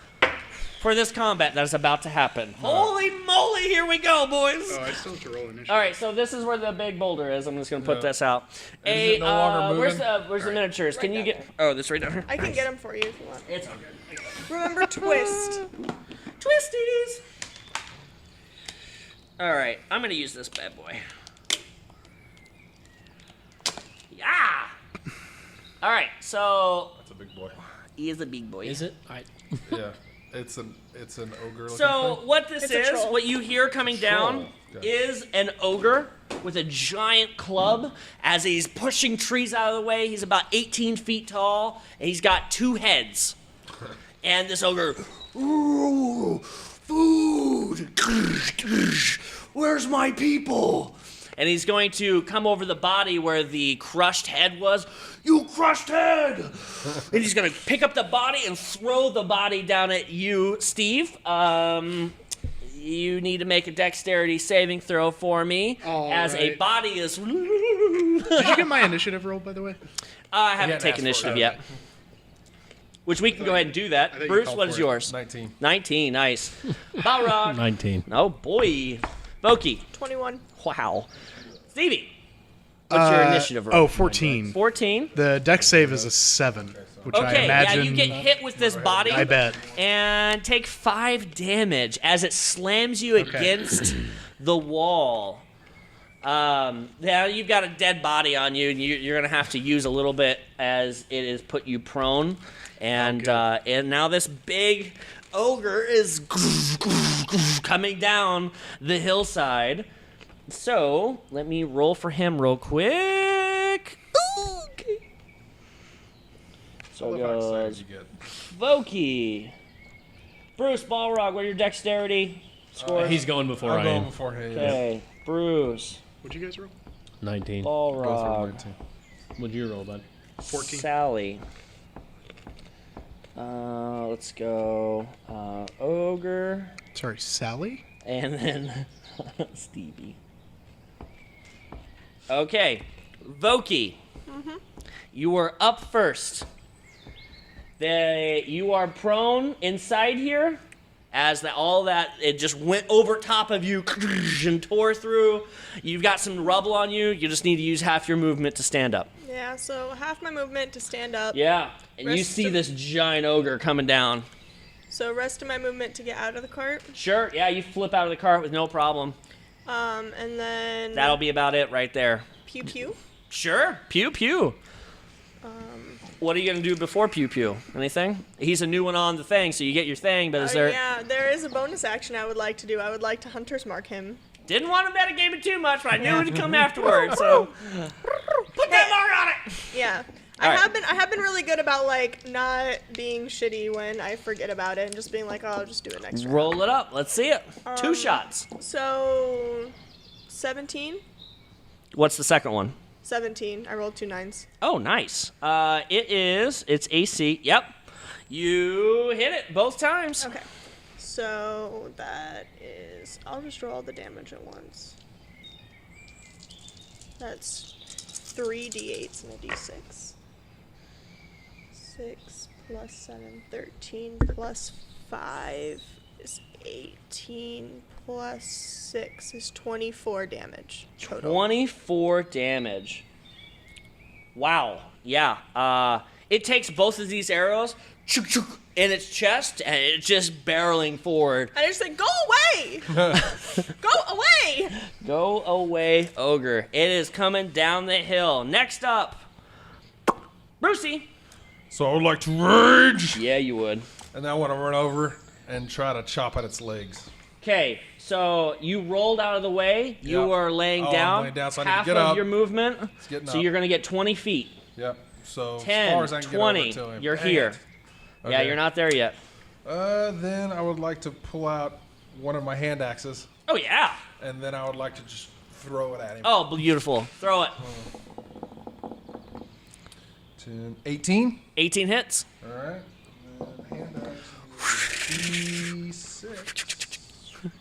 A: for this combat that is about to happen. Holy moly, here we go, boys.
D: Oh, I still have to roll initiative.
A: All right, so this is where the big boulder is. I'm just going to put this out.
C: it no longer
A: where's
C: moving?
A: the miniatures? Can you get... Oh, this right down here?
B: I can get them for you if you want.
A: It's all good.
B: Remember twist.
A: Twisties! All right, I'm going to use this bad boy. Yeah! All right, so...
C: That's a big boy.
A: He is a big boy.
E: Is it?
C: Yeah, it's an ogre.
A: So what this
B: It's a
A: is,
B: troll.
A: what you hear coming down
C: Okay.
A: is an ogre with a giant club as he's pushing trees out of the way. He's about 18 feet tall, and he's got 2 heads. And this ogre, ooh, food, where's my people? And he's going to come over the body where the crushed head was. You crushed head! And he's going to pick up the body and throw the body down at you, Steve. You need to make a dexterity saving throw for me,
D: All
A: as a
D: right.
A: body is...
D: Did you get my initiative roll, by the way?
A: I haven't
C: hadn't
A: taken
C: asked for
A: initiative
C: it.
A: yet. Which we can go ahead and do that.
D: I thought you
A: Bruce,
D: called
A: what is
D: for it.
A: yours?
C: 19.
A: 19, nice. Balrog.
E: 19.
A: Oh boy. Voquis.
B: 21.
A: Wow. Stevie. What's your initiative roll?
D: 14.
A: 14.
D: The dex save is a 7, which I
A: Okay,
D: imagine.
A: yeah, you get hit with this body.
D: I bet.
A: And take 5 damage as it slams you against the wall. Now you've got a dead body on you, and you're going to have to use a little bit as it has put you prone. And now this big ogre is coming down the hillside. So let me roll for him real quick. Okay. So it goes Voquis. Bruce, Balrog, what are your dexterity scores?
E: He's going before I
C: I'm going
E: am.
C: before him.
A: Okay, Bruce,
D: What'd you guys roll?
E: 19.
A: Balrog,
E: What'd you roll, bud?
D: 14.
A: Sally. Let's go ogre,
D: Sorry, Sally?
A: and then Stevie. Okay, Voquis. You are up first. You are prone inside here, as all that it just went over top of you and tore through. You've got some rubble on you. You just need to use half your movement to stand up.
B: Yeah, so half my movement to stand up.
A: Yeah, and you
B: Rest
A: see
B: of-
A: this giant ogre coming down.
B: So rest of my movement to get out of the cart.
A: Sure, yeah, you flip out of the cart with no problem.
B: And then
A: That'll be about it right there.
B: pew pew.
A: Sure, pew pew. What are you gonna do before pew pew? Anything? He's a new one on the thing, so you get your thing. But is there?
B: Yeah, there is a bonus action I would like to do. I would like to hunter's mark him.
A: Didn't want to metagame it too much, but I knew it'd come afterwards. So put that mark on it.
B: Yeah.
A: All right.
B: I have been really good about like not being shitty when I forget about it and just being like, oh, I'll just do it next round.
A: Roll it up. Let's see it. 2 shots.
B: So 17?
A: What's the second one?
B: 17. I rolled 2 9s.
A: Oh, nice. It's AC. Yep. You hit it both times.
B: Okay. So that is, I'll just roll all the damage at once. That's 3 d8s and a d6. 6 plus 7, 13 plus 5 is 18 plus 6 is 24 damage total.
A: 24 damage. Wow. Yeah. It takes both of these arrows in its chest, and it's just barreling forward.
B: I just said, go away! Go away!
A: Go away, ogre. It is coming down the hill. Next up, Brucey.
C: So I would like to rage,
A: Yeah, you would.
C: and I want to run over and try to chop at its legs.
A: Okay, so you rolled out of the way. You
C: Yep.
A: are laying
C: Oh, I'm
A: down.
C: laying down, so I need to
A: half
C: get
A: of
C: up.
A: your movement.
C: getting
A: So
C: up.
A: you're going to get 20 feet.
C: Yep. So
A: 10,
C: as far as I can
A: 20.
C: get over to him.
A: You're
C: Dang
A: here.
C: it.
A: Yeah,
C: Okay.
A: you're not there yet.
C: Then I would like to pull out one of my hand axes,
A: Oh, yeah.
C: and then I would like to just throw it at him.
A: Oh, beautiful. Throw it.
C: 10, 18.
A: 18 hits.
C: All right. And then hand axe is D6.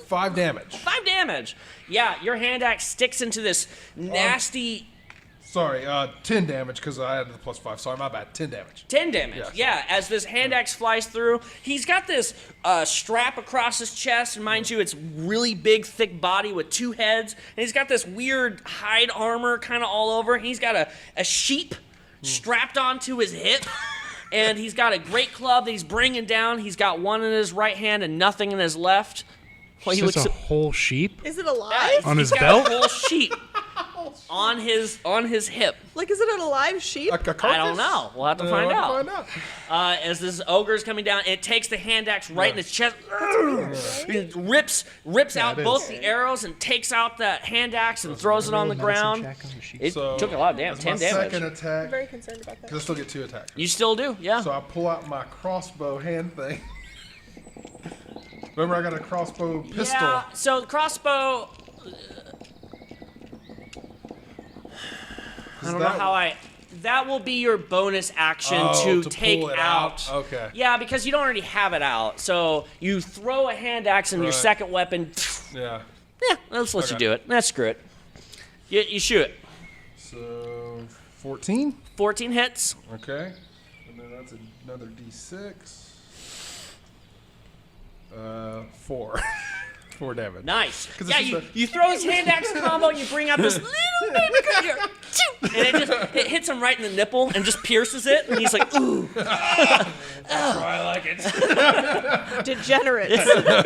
C: 5 damage.
A: 5 damage. Yeah, your hand axe sticks into this nasty...
C: Sorry, 10 damage because I added the +5. Sorry, my bad. 10 damage.
A: 10 damage.
C: Yeah.
A: Yeah, as this hand axe flies through, he's got this strap across his chest, and mind you, it's really big, thick body with 2 heads, and he's got this weird hide armor kind of all over. He's got a sheep strapped onto his hip, and he's got a great club that he's bringing down. He's got one in his right hand and nothing in his left. Well, he
D: Just
A: looks
D: a whole sheep?
B: Is it alive?
D: On his
A: he's got
D: belt?
A: a whole sheep on his hip.
B: Like, is it an alive sheep?
C: A carcass?
A: I don't know. We'll have to find
C: We'll have
A: out.
C: to find out.
A: As this ogre's coming down, it takes the hand axe right in his chest. It rips out
D: it
A: both
D: is.
A: the arrows and takes out that hand axe and throws it on the ground. It
C: So,
A: took a lot of damage.
C: that's
A: 10
C: my
A: damage.
C: second
B: I'm
C: attack.
B: very concerned about that.
C: Because I still get 2 attacks.
A: You still do, yeah.
C: So I pull out my crossbow hand thing. Remember, I got a crossbow pistol.
A: Yeah, so the crossbow, I don't know how that will be your bonus action to take
C: pull it
A: out.
C: Okay.
A: Yeah, because you don't already have it out. So you throw a hand axe into your
C: Right.
A: second weapon.
C: Yeah.
A: Yeah, let's let you
C: Okay.
A: do it. Let's screw it. You shoot it.
C: So 14.
A: 14 hits.
C: Okay. And then that's another D6. 4. 4 damage.
A: Nice.
C: 'Cause
A: Yeah,
C: it's just
A: you throw his hand axe combo, you bring out this little baby here, and it hits him right in the nipple and just pierces it, and he's like, ooh.
C: That's why I like it.
B: Degenerates.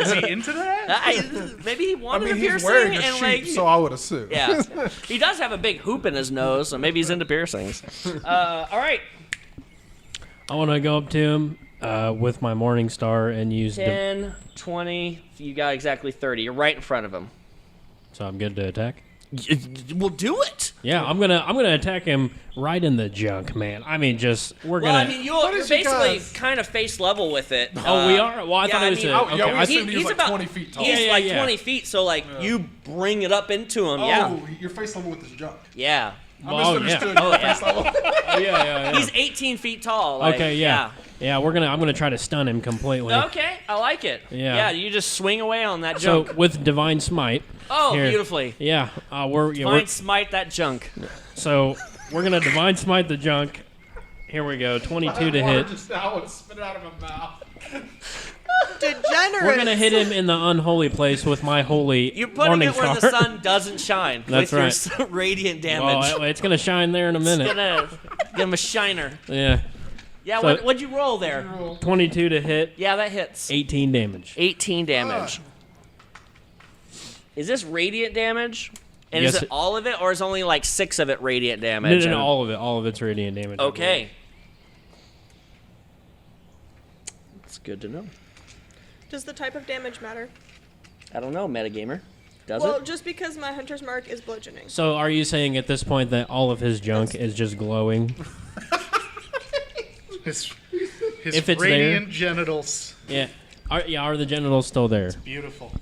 D: Is he into that?
A: Maybe he wanted a
C: he's
A: piercing,
C: wearing a
A: and
C: sheep,
A: like,
C: so I would assume.
A: yeah, he does have a big hoop in his nose, so maybe he's into piercings. All right,
E: I want to go up to him with my Morning Star and use
A: 10, 20. You got exactly 30. You're right in front of him.
E: so I'm good to attack.
A: We'll do it.
E: Yeah, I'm gonna attack him right in the junk, man. I mean,
A: Well,
E: gonna.
A: I mean, you're
C: is you
A: basically
C: guys?
A: kind of face level with it.
E: Oh, we are. Well, I thought it was.
C: Oh, yeah, we
E: I-
C: assumed he was
A: he's
C: like
A: about
C: 20 feet tall.
A: He's
E: Yeah,
A: like
E: yeah.
A: 20 feet, so like you bring it up into him.
C: Oh,
A: Yeah,
C: you're face level with his junk.
A: yeah.
C: I
E: Oh,
C: misunderstood.
E: yeah.
C: You were face level.
E: yeah.
A: He's 18 feet tall. Like,
E: Okay, yeah. I'm gonna try to stun him completely.
A: Okay, I like it.
E: Yeah.
A: Yeah, you just swing away on that
E: So
A: junk.
E: with Divine Smite.
A: Oh,
E: here-
A: beautifully.
E: Yeah,
A: Fine, smite that junk.
E: so we're gonna Divine Smite the junk. Here we go, 22 to hit.
C: Just now, I would spit it out of my mouth.
B: Degenerates.
E: We're gonna hit him in the unholy place with my holy
A: You're putting
E: Morning
A: it where
E: Star.
A: the sun doesn't shine.
E: That's
A: with
E: right.
A: Your radiant
E: Well,
A: damage.
E: it's gonna shine there in a minute.
A: Gonna give him a shiner.
E: Yeah,
A: Yeah,
E: So-
A: what'd you roll there?
E: 22 to hit,
A: Yeah, that hits.
E: 18 damage.
A: 18 damage. Is this radiant damage? And
E: Yes,
A: is it all of it, or is only like 6 of it radiant damage?
E: No,
A: And-
E: all of it. All of it's radiant damage. I
A: Okay. That's good to know.
B: Does the type of damage matter?
A: I don't know, metagamer. Does
B: Well,
A: it?
B: just because my hunter's mark is bludgeoning.
E: believe. So are you saying at this point that all of his junk is just glowing?
D: His
E: If it's
D: radiant genitals.
E: Yeah. Are the genitals still there?
D: Beautiful.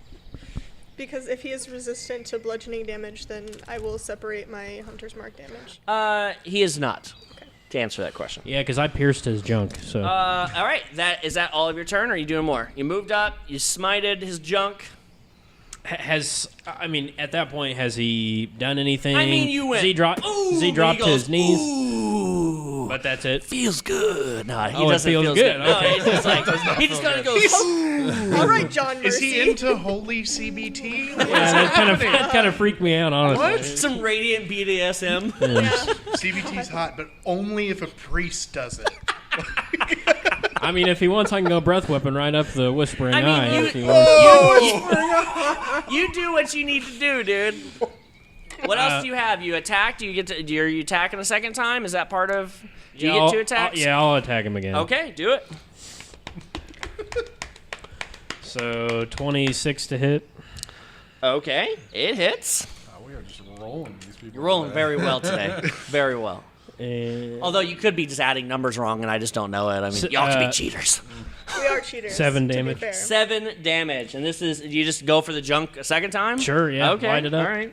B: Because if he is resistant to bludgeoning damage, then I will separate my hunter's mark damage.
A: He is not.
B: Okay.
A: To answer that question.
E: Yeah, because I pierced his junk. So
A: All right. Is that all of your turn, or are you doing more? You moved up. You smited his junk.
E: at that point, has he done anything?
A: I mean, you went.
E: Has he dropped?
A: Ooh,
E: Has he dropped
A: goes,
E: to his knees?
A: Ooh,
E: But that's it.
A: feels good. No, he
E: Oh, it
A: doesn't
E: feels
A: feel
E: good,
A: No,
E: okay.
A: he's just like he just kind of goes.
B: All right, John Mercy.
D: Is he into holy CBT?
E: Yeah, that kind of freaked me out, honestly.
D: What?
A: Some radiant BDSM.
D: CBT's hot, but only if a priest does it.
E: I mean, if he wants, I can go breath weapon right up the whispering
A: I mean,
E: eye.
A: you-
E: if he wants.
A: You do what you need to do, dude. What else do you have? You attacked. Do you get to? Are you attacking a second time? Is that part of? Do you get 2 attacks?
E: I'll attack him again.
A: Okay, do it.
E: So 26 to hit.
A: Okay, it hits.
C: We are just rolling these people.
A: You're rolling very well today. Very well.
E: And
A: Although you could be just adding numbers wrong, and I just don't know it. I mean, y'all could be cheaters.
B: We are cheaters.
E: 7
B: to be
E: damage.
B: fair.
A: 7 damage, and this is. You just go for the junk a second time?
E: Sure, yeah,
A: Okay.
E: light it up.
A: All right.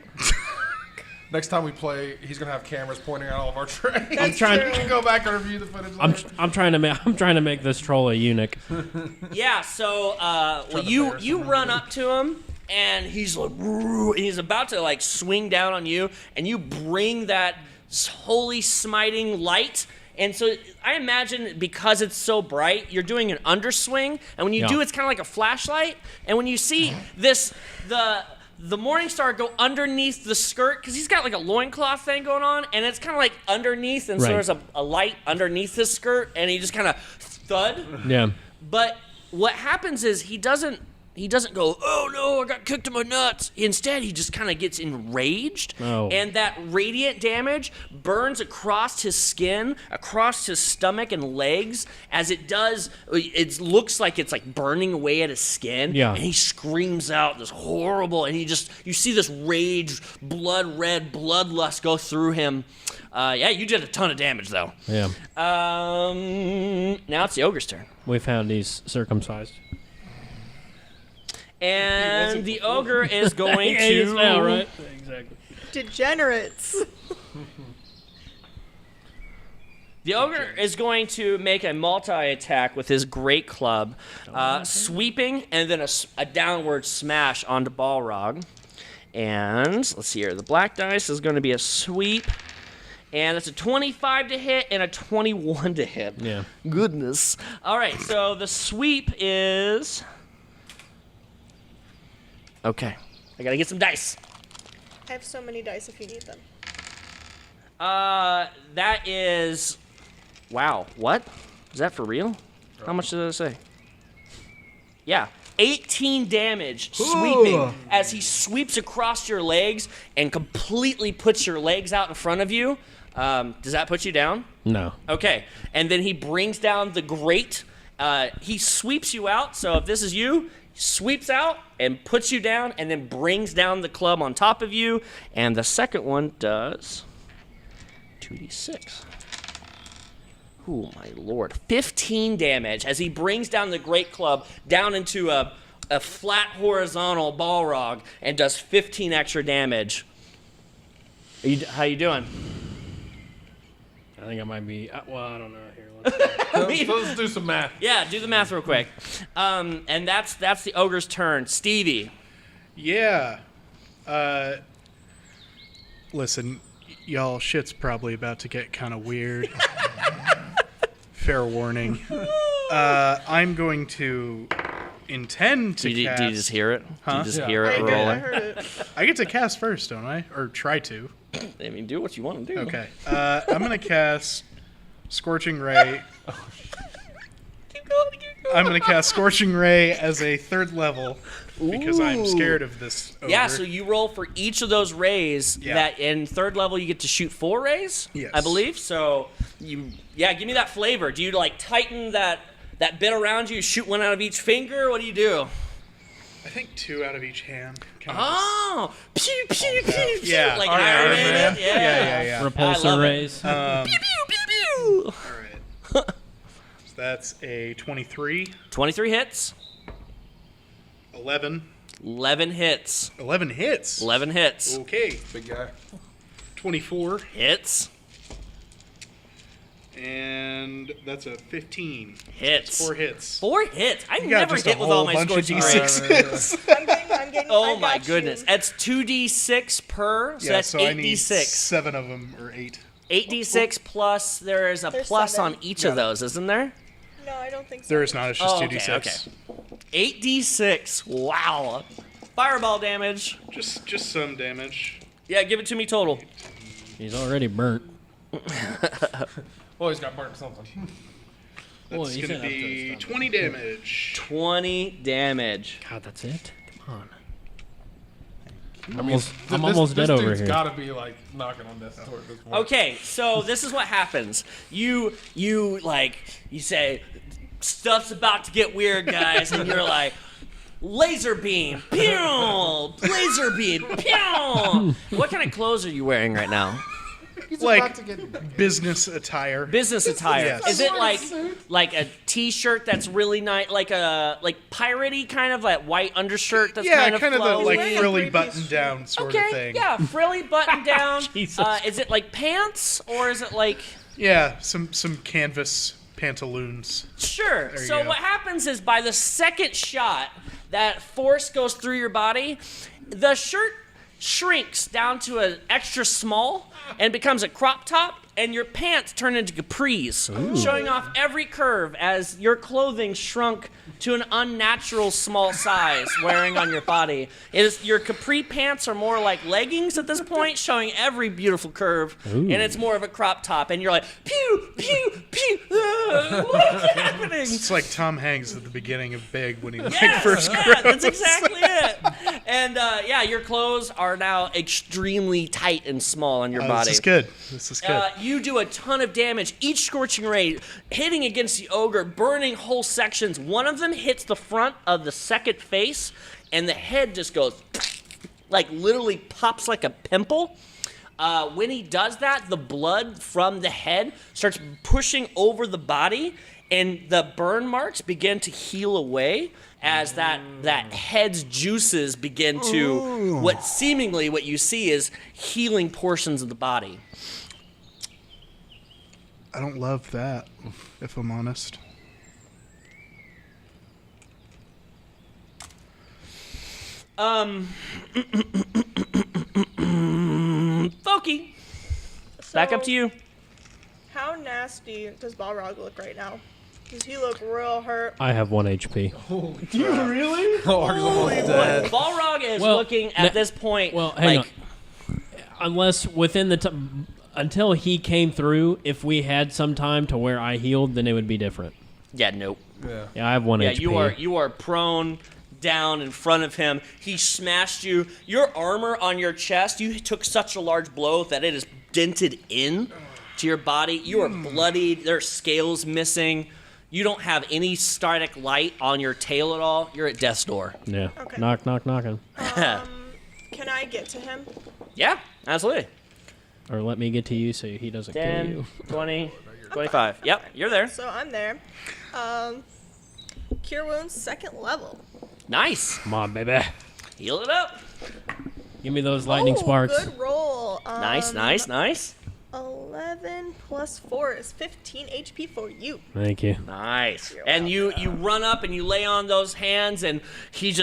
C: Next time we play, he's gonna have cameras pointing at all of our trays.
B: That's
E: trying-
B: true.
C: We can go back and review the footage.
E: I'm
C: later.
E: trying to make this troll a eunuch.
A: Yeah. So, well,
C: to
A: you
C: embarrass him.
A: run up to him, and he's like, and he's about to like swing down on you, and you bring that holy smiting light. And so I imagine because it's so bright, you're doing an underswing, and when you
E: Yeah.
A: do, it's kind of like a flashlight. And when you see this, the Morning Star go underneath the skirt, because he's got like a loincloth thing going on, and it's kind of like underneath, and so
E: Right.
A: there's a light underneath his skirt, and he just kind of thud.
E: Yeah.
A: But what happens is he doesn't go, oh no, I got kicked in my nuts. Instead, he just kind of gets enraged.
E: Oh.
A: And that radiant damage burns across his skin, across his stomach and legs. As it does, it looks like it's like burning away at his skin.
E: Yeah.
A: And he screams out this horrible, and you see this rage, blood red, bloodlust go through him. Yeah, you did a ton of damage though.
E: Yeah.
A: Now it's the ogre's turn.
E: We found he's circumcised.
A: And the ogre is going
E: Yeah, he is
A: to.
E: now, right? Exactly.
B: Degenerates.
A: The ogre is going to make a multi-attack with his great club, sweeping and then a downward smash onto Balrog. And let's see here. The black dice is going to be a sweep. And it's a 25 to hit and a 21 to hit.
E: Yeah.
A: Goodness. All right, so the sweep is Okay. I gotta get some dice.
B: I have so many dice if you need them.
A: That is... Wow. What? Is that for real? How much did it say? Yeah. 18 damage sweeping as he sweeps across your legs and completely puts your legs out in front of you. Does that put you down?
E: No.
A: Okay. And then he brings down the grate. He sweeps you out. So if this is you, he sweeps out and puts you down and then brings down the club on top of you. And the second one does 2d6. Oh, my lord. 15 damage as he brings down the great club down into a flat horizontal Balrog and does 15 extra damage. How you doing?
E: I think I might be. Well, I don't know. Here,
C: Let's do some math.
A: Yeah, do the math real quick. And that's the ogre's turn. Stevie.
D: Yeah. Listen, y'all, shit's probably about to get kind of weird. Fair warning. I'm going to intend to cast...
A: Do you just hear it?
D: Huh?
A: Do you just
C: Yeah.
A: hear
B: I
A: it
B: did, I
A: rolling?
B: heard it.
D: I get to cast first, don't I? Or try to.
A: I mean, do what you want to do.
D: Okay. I'm going to cast Scorching Ray.
A: Keep going.
D: I'm going to cast Scorching Ray as a 3rd level because I'm scared of this ogre.
A: Yeah, so you roll for each of those rays.
D: Yeah.
A: That in 3rd level you get to shoot 4 rays.
D: Yes.
A: I believe. So give me that flavor. Do you like tighten that bit around you, shoot one out of each finger? What do you do?
D: I think 2 out of each hand. Kind
A: Oh, pew pew pew pew.
D: Yeah.
A: Like
C: Iron
A: Iron
C: Man.
A: Man.
D: Yeah.
A: I
E: Repulsor
A: love it.
E: rays.
A: Pew pew pew pew.
D: All right. So that's a 23,
A: 23 hits.
D: 11.
A: 11 hits.
D: 11 hits.
A: 11 hits.
D: Okay.
C: Big guy.
D: 24.
A: Hits.
D: And that's a 15.
A: Hits.
D: 4 hits.
A: 4 hits. I
D: You got
A: never
D: just
A: hit
D: a
A: with
D: whole
A: all my
D: bunch of
A: scorching rays.
D: D6s.
B: I'm getting.
A: Oh
B: I
A: my
B: got
A: goodness.
B: you.
A: That's 2d6 per, so
D: Yeah,
A: that's
D: so I need
A: 8d6.
D: 7 of them, or 8.
A: 8d6 plus, there is a
B: There's
A: plus
B: 7.
A: on each of those, isn't there?
B: No, I don't think so.
D: There is not, it's just
A: Oh,
D: 2d6.
A: okay. 8d6. Wow. Fireball damage.
D: Just some damage.
A: Yeah, give it to me total.
E: He's already burnt.
C: Well, he's got burnt something.
E: Well,
D: That's
E: you
D: going to
E: said up to
D: be
E: his
D: 20 damage.
A: 20 damage.
E: God, that's it? Come on.
C: This
E: I'm almost dead over
C: dude's
E: here.
C: got to be like knocking on death's door at this point.
A: Okay, so this is what happens. You say, stuff's about to get weird, guys, and you're like, laser beam, pew, laser beam, pew. What kind of clothes are you wearing right now?
D: Like business attire.
A: Business attire.
D: Yes.
A: Is it like a t-shirt that's really nice, like piratey kind of like white undershirt that's
D: Yeah,
A: kind of
D: the like
A: flowy?
D: frilly button down sort of thing.
A: Yeah, frilly button down.
E: Jesus.
A: Is it like pants or is it like?
D: Yeah, some canvas pantaloons.
A: Sure.
D: you
A: So
D: go.
A: what happens is by the second shot, that force goes through your body, the shirt shrinks down to an extra small and becomes a crop top, and your pants turn into capris, showing off every curve as your clothing shrunk to an unnatural small size wearing on your body. Your capri pants are more like leggings at this point, showing every beautiful curve, and it's more of a crop top, and you're like, pew, pew, pew, what's happening?
D: It's like Tom Hanks at the beginning of Big when he
A: Yes,
D: first
A: yeah, that's exactly it. And your clothes are now extremely tight and small on your body.
D: This is good. This is good.
A: You do a ton of damage. Each scorching ray hitting against the ogre, burning whole sections. One of them hits the front of the second face, and the head just goes, like literally pops like a pimple. When he does that, the blood from the head starts pushing over the body, and the burn marks begin to heal away as that head's juices begin to, what you see is healing portions of the body.
D: I don't love that, if I'm honest.
A: Voquis, back up to you.
B: How nasty does Balrog look right now? Does he look real hurt?
E: I have 1 HP.
A: Balrog is
E: Well,
A: looking at this point.
E: Well, hang
A: like,
E: on. Unless within the until he came through, if we had some time to where I healed, then it would be different.
A: Yeah, nope.
C: Yeah.
E: Yeah, I have 1
A: Yeah,
E: HP.
A: you are prone down in front of him. He smashed you. Your armor on your chest, you took such a large blow that it is dented in to your body. You are bloodied. There are scales missing. You don't have any static light on your tail at all. You're at death's door.
E: Yeah.
B: Okay.
E: Knock, knock, knocking.
B: Can I get to him?
A: Yeah, absolutely.
E: Or let me get to you so he doesn't kill
A: 10,
E: you.
A: 20, 25. Yep, you're there.
B: So I'm there. Cure wounds 2nd level.
A: Nice.
E: Come on, baby.
A: Heal it up.
E: Give me those lightning
B: Oh,
E: sparks.
B: Good roll.
A: Nice, nice, nice.
B: 11 plus 4 is 15 HP for you.
E: Thank you.
A: Nice.
B: You're
A: And you run up and you lay on those hands, and he's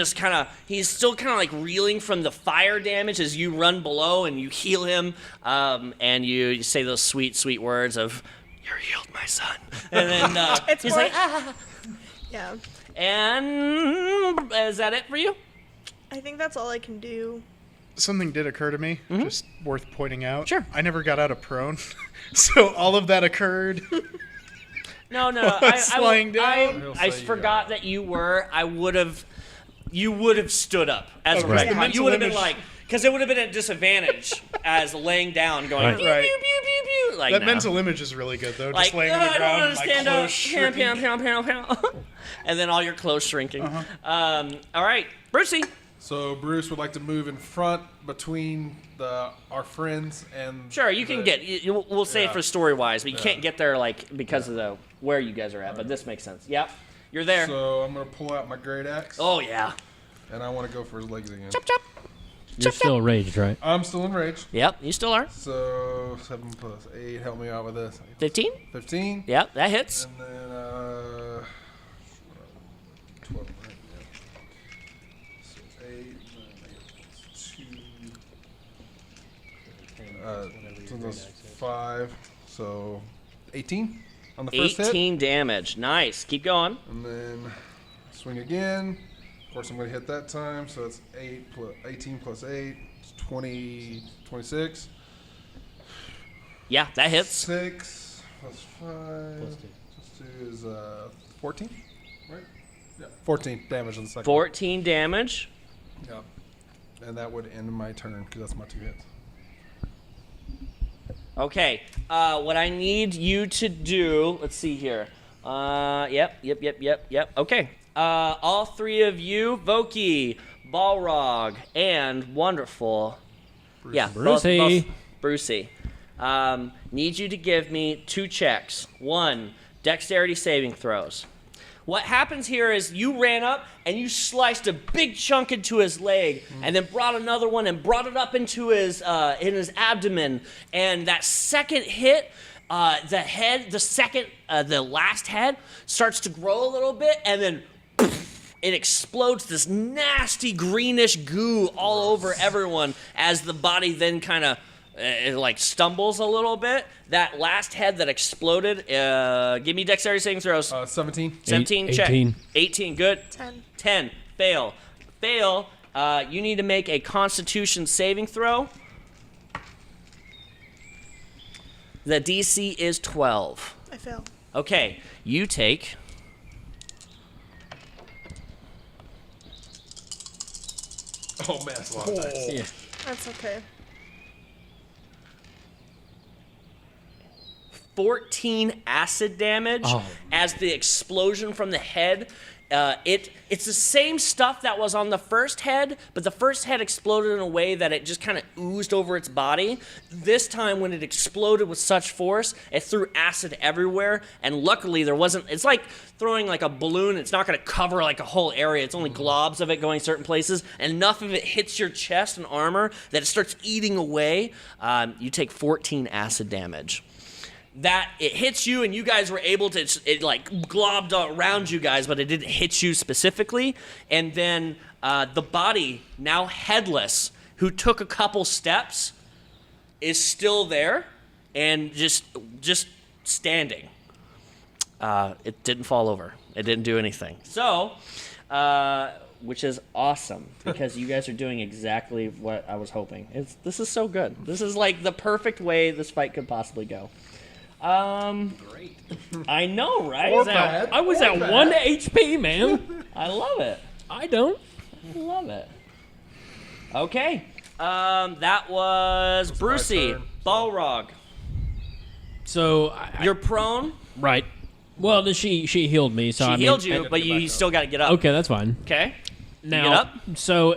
A: still kind of like reeling from the fire damage as you run below and you heal him, and you say those sweet, sweet words of, "You're healed, my son." And then
B: It's
A: he's
B: more-
A: like, "Ah."
B: Yeah.
A: And is that it for you?
B: I think that's all I can do.
D: Something did occur to me, just worth pointing out.
A: Sure.
D: I never got out of prone, so all of that occurred.
A: No.
D: Lying down?
C: He'll
A: I
C: say you
A: forgot that you were. You would have stood up as
D: Okay.
A: a
D: The
A: right. You would have been
D: mental
A: like, because it would have been at disadvantage as laying down, going
E: Right.
A: pew,
D: Right.
A: pew, pew, pew, pew. Like
D: That
A: no.
D: mental image is really good, though.
A: Like,
D: Just laying on the
A: I don't
D: ground,
A: want to stand
D: my
A: up.
D: clothes shrinking.
A: Pow. And then all your clothes shrinking. All right, Brucey.
C: So Bruce would like to move in front between our friends and.
A: Sure, you can get. We'll say it
C: Yeah.
A: for story wise, but you can't get there like because of the where you guys are at. But this makes sense. Yep, you're there.
C: So I'm gonna pull out my great axe.
A: Oh yeah.
C: And I want to go for his legs again.
A: Chop chop.
E: You're still raged, right?
C: I'm still enraged.
A: Yep, you still are.
C: So 7 plus 8. Help me out with this.
A: 15.
C: 15.
A: Yep, that hits.
C: And then 12. Right? Yeah. So 8. So that's 5. So 18 on the first hit.
A: 18 damage. Nice. Keep going.
C: And then swing again. Of course, I'm going to hit that time. So it's 18 plus 8. It's 20, 26.
A: Yeah, that hits.
C: 6 plus 5. Plus 2 is 14, right? Yeah, 14 damage on the second.
A: 14 damage.
C: Yeah. And that would end my turn because that's my 2 hits.
A: Okay. What I need you to do, let's see here. Yep. Okay. All 3 of you, Voquis, Balrog, and wonderful.
C: Bruce.
A: Yeah,
E: Brucey.
A: both Brucey. Need you to give me 2 checks. 1, dexterity saving throws. What happens here is you ran up and you sliced a big chunk into his leg, and then brought another one and brought it up into his in his abdomen. And that second hit, the last head starts to grow a little bit, and then it explodes this nasty greenish goo all over everyone as the body then kind of like stumbles a little bit. That last head that exploded, give me dexterity saving throws.
C: 17.
A: 17 check.
E: 18.
A: 18, good.
B: 10.
A: 10, fail. Fail, you need to make a constitution saving throw. The DC is 12.
B: I fail.
A: Okay, you take...
C: Oh, man, that's a lot of dice.
E: Yeah.
B: That's okay.
A: 14 acid damage
E: Oh.
A: as the explosion from the head. It's the same stuff that was on the first head, but the first head exploded in a way that it just kind of oozed over its body. This time, when it exploded with such force, it threw acid everywhere, and luckily there wasn't. It's like throwing like a balloon. It's not going to cover like a whole area. It's only globs of it going certain places, and enough of it hits your chest and armor that it starts eating away. You take 14 acid damage. That it hits you, and you guys were able to, it like globbed around you guys, but it didn't hit you specifically. And then the body, now headless, who took a couple steps, is still there and just standing. It didn't fall over. It didn't do anything. So, which is awesome because you guys are doing exactly what I was hoping. This is so good. This is like the perfect way this fight could possibly go.
F: Great.
A: I know, right?
E: I was at 1 HP, man.
A: I love it.
E: I don't.
A: Love it. Okay. That was Brucey.
C: turn.
A: Balrog.
E: So
A: You're prone.
E: right. Well, she healed me, so
A: She
E: I mean,
A: healed you, but you still got to get up.
E: Okay, that's fine.
A: Okay.
E: Now,
A: get up?
E: so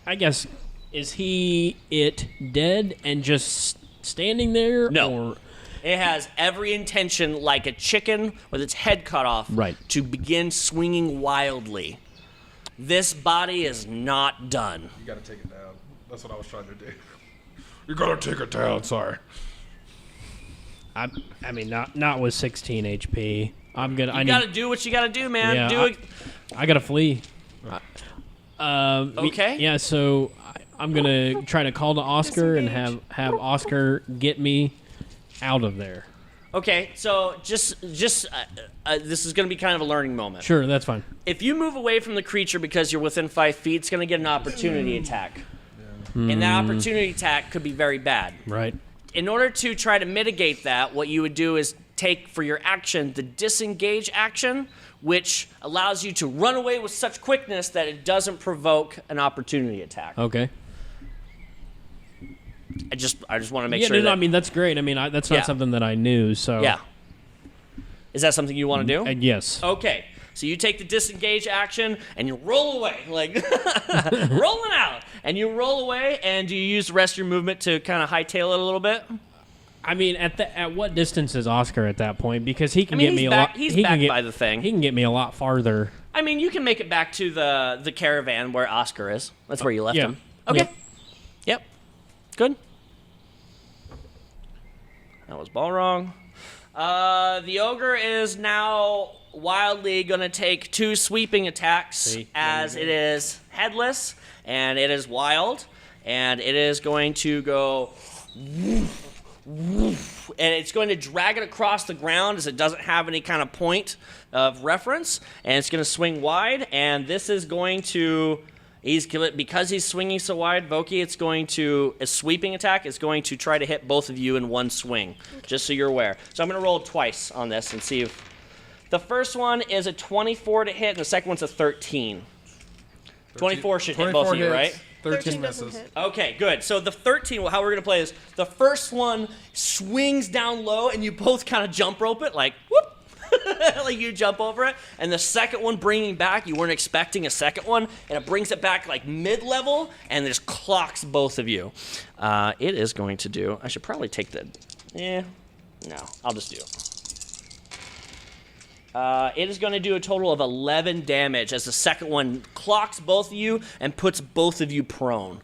E: I guess is it dead and just standing there?
A: No.
E: Or,
A: It has every intention, like a chicken with its head cut off,
E: Right.
A: to begin swinging wildly. This body is not done.
C: You gotta take it down. That's what I was trying to do. You gotta take it down. Sorry.
E: I mean, not with 16 HP. I'm gonna.
A: You got to do what you got to do, man.
E: Yeah,
A: do it.
E: I gotta flee.
A: Okay.
E: Yeah, so I'm gonna try to call to Oscar and have Oscar get me out of there.
A: Okay, so just this is going to be kind of a learning moment.
E: Sure, that's fine.
A: If you move away from the creature because you're within 5 feet, it's going to get an opportunity attack. And that opportunity attack could be very bad.
E: Right.
A: In order to try to mitigate that, what you would do is take for your action the disengage action, which allows you to run away with such quickness that it doesn't provoke an opportunity attack.
E: Okay.
A: I just want to make
E: Yeah,
A: sure.
E: no,
A: that,
E: I mean that's great. I mean that's not
A: Yeah.
E: something that I knew. So
A: yeah. Is that something you want to do?
E: Yes.
A: Okay, so you take the disengage action and you roll away, like rolling out, and you roll away, and you use the rest of your movement to kind of hightail it a little bit.
E: I mean, at what distance is Oscar at that point? Because he can
A: I mean,
E: get me
A: he's
E: a
A: back-
E: lot.
A: he's
E: he can
A: back
E: get,
A: by the thing.
E: He can get me a lot farther.
A: I mean, you can make it back to the caravan where Oscar is. That's where you left
E: Yeah.
A: him. Okay. Yep. Good. That was Balrog. The ogre is now wildly going to take 2 sweeping attacks
E: See?
A: as it is headless and it is wild, and it is going to go woof, woof, and it's going to drag it across the ground as it doesn't have any kind of point of reference, and it's going to swing wide, and this is going to because he's swinging so wide, Voquis, it's going to, a sweeping attack is going to try to hit both of you in one swing, just so you're aware. So I'm going to roll twice on this and see if, the first one is a 24 to hit, and the second one's a 13. 24 should hit both of you,
C: hits,
A: right?
C: 13
B: doesn't
C: misses.
B: hit.
A: Okay, good. So the 13, how we're going to play is, the first one swings down low, and you both kind of jump rope it, like, whoop. Like you jump over it, and the second one bringing back, you weren't expecting a second one, and it brings it back like mid-level, and it just clocks both of you. It is going to do, I should probably take the, no, I'll just do it. It is going to do a total of 11 damage as the second one clocks both of you and puts both of you prone.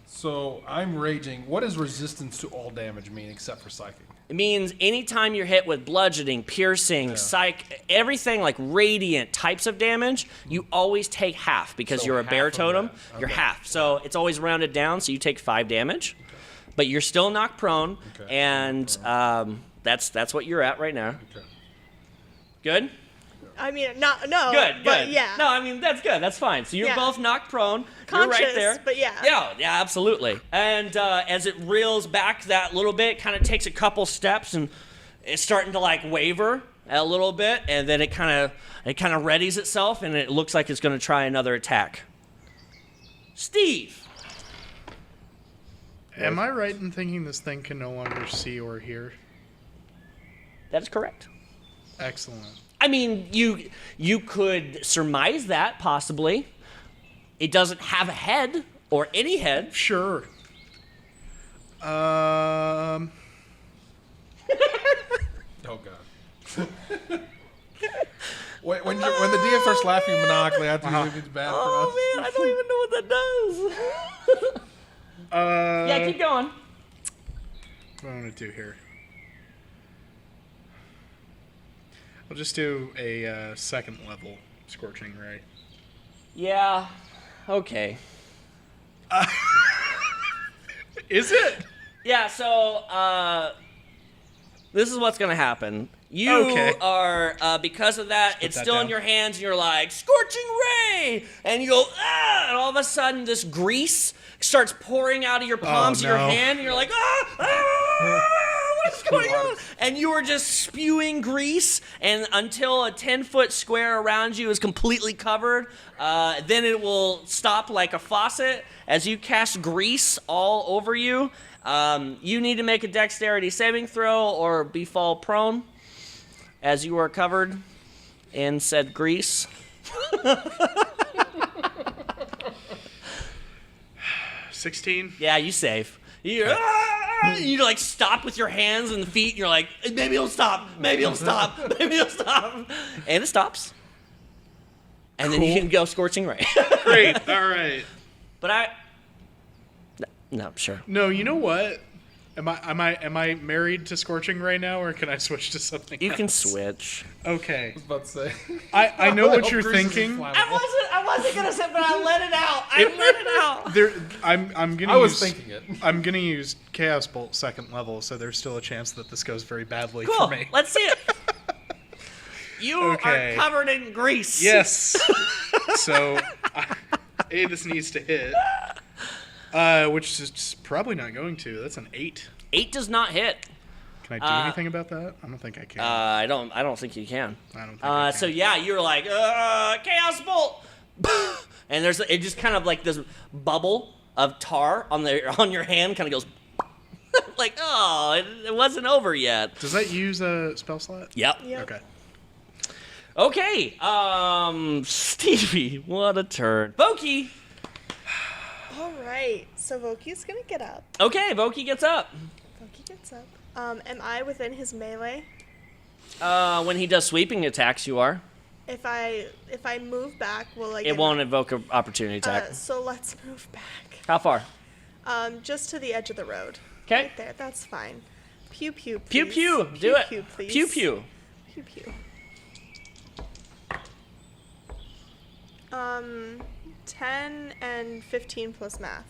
C: So I'm raging. What does resistance to all damage mean except for psychic?
A: It means anytime you're hit with bludgeoning, piercing, psych, everything like radiant types of damage, you always take half because
C: So
A: you're a
C: half
A: bear
C: of
A: totem.
C: that.
A: You're
C: Okay.
A: half. So it's always rounded down, so you take 5 damage. But you're still knocked prone,
C: Okay.
A: and that's what you're at right now.
C: Okay.
A: Good?
B: I mean, no,
A: Good,
B: but
A: good.
B: yeah.
A: No, I mean, that's good. That's fine. So you're
B: Yeah.
A: both knocked prone. You're right
B: Conscious,
A: there.
B: but yeah.
A: Yeah, absolutely. And as it reels back that little bit, kind of takes a couple steps, and it's starting to like waver a little bit, and then it kind of readies itself, and it looks like it's going to try another attack. Steve.
D: Am I right in thinking this thing can no longer see or hear?
A: That is correct.
D: Excellent.
A: I mean, you could surmise that, possibly. It doesn't have a head, or any head.
D: Sure.
C: Oh god. when the DM starts laughing maniacally, I think it's bad for us.
A: Oh, man, I don't even know what that does. Yeah, keep going.
D: What do I want to do here? I'll just do a second level Scorching Ray.
A: Yeah, okay.
D: Is it?
A: Yeah, so this is what's going to happen. You are, because of that, it's
D: that
A: still in
D: down.
A: your hands, and you're like, Scorching Ray! And you go, ah! And all of a sudden, this grease starts pouring out of your palms of your
D: no.
A: hand, and you're like, what's going on? And you are just spewing grease, and until a 10-foot square around you is completely covered, then it will stop like a faucet as you cast grease all over you. You need to make a dexterity saving throw or be fall prone as you are covered in said grease.
D: 16.
A: Yeah, you save. You like stop with your hands and feet, and you're like, maybe it'll stop, maybe it'll stop, maybe it'll stop. And it stops. And then you can go Scorching Ray.
D: Great. All right.
A: But no, sure.
D: No, you know what? Am I married to Scorching Ray now, or can I switch to something
A: You
D: else?
A: can switch.
D: Okay.
C: I was about to say.
D: I know what you're
C: Grease is
D: thinking.
C: inflammable.
A: I wasn't gonna say, but I let it out. I let it out.
D: I'm gonna
C: I was
D: use,
C: thinking it.
D: I'm gonna use Chaos Bolt 2nd level, so there's still a chance that this goes very badly
A: Cool.
D: for me.
A: Let's see it. You
D: Okay.
A: are covered in grease.
D: Yes. So, this needs to hit. Which is probably not going to. That's an 8.
A: 8 does not hit.
D: Can I do anything about that? I don't think I can.
A: I don't think you can.
D: I don't think I can.
A: So yeah, you're like Chaos Bolt, and it just kind of like this bubble of tar on your hand kind of goes like, oh, it wasn't over yet.
D: Does that use a spell slot?
A: Yep.
B: Yep.
D: Okay.
A: Okay. Stevie, what a turn. Voquis.
B: All right. So Voquis gonna get up.
A: Okay, Voquis gets up.
B: Voquis gets up. Am I within his melee?
A: When he does sweeping attacks, you are.
B: If I move back, will I?
A: It won't invoke an opportunity attack.
B: So let's move back.
A: How far?
B: Just to the edge of the road.
A: Okay.
B: Right there. That's fine. Pew pew.
A: Pew
B: Please.
A: pew.
B: Pew,
A: Do it.
B: Pew please.
A: Pew pew.
B: Pew pew. 10 and 15 plus math.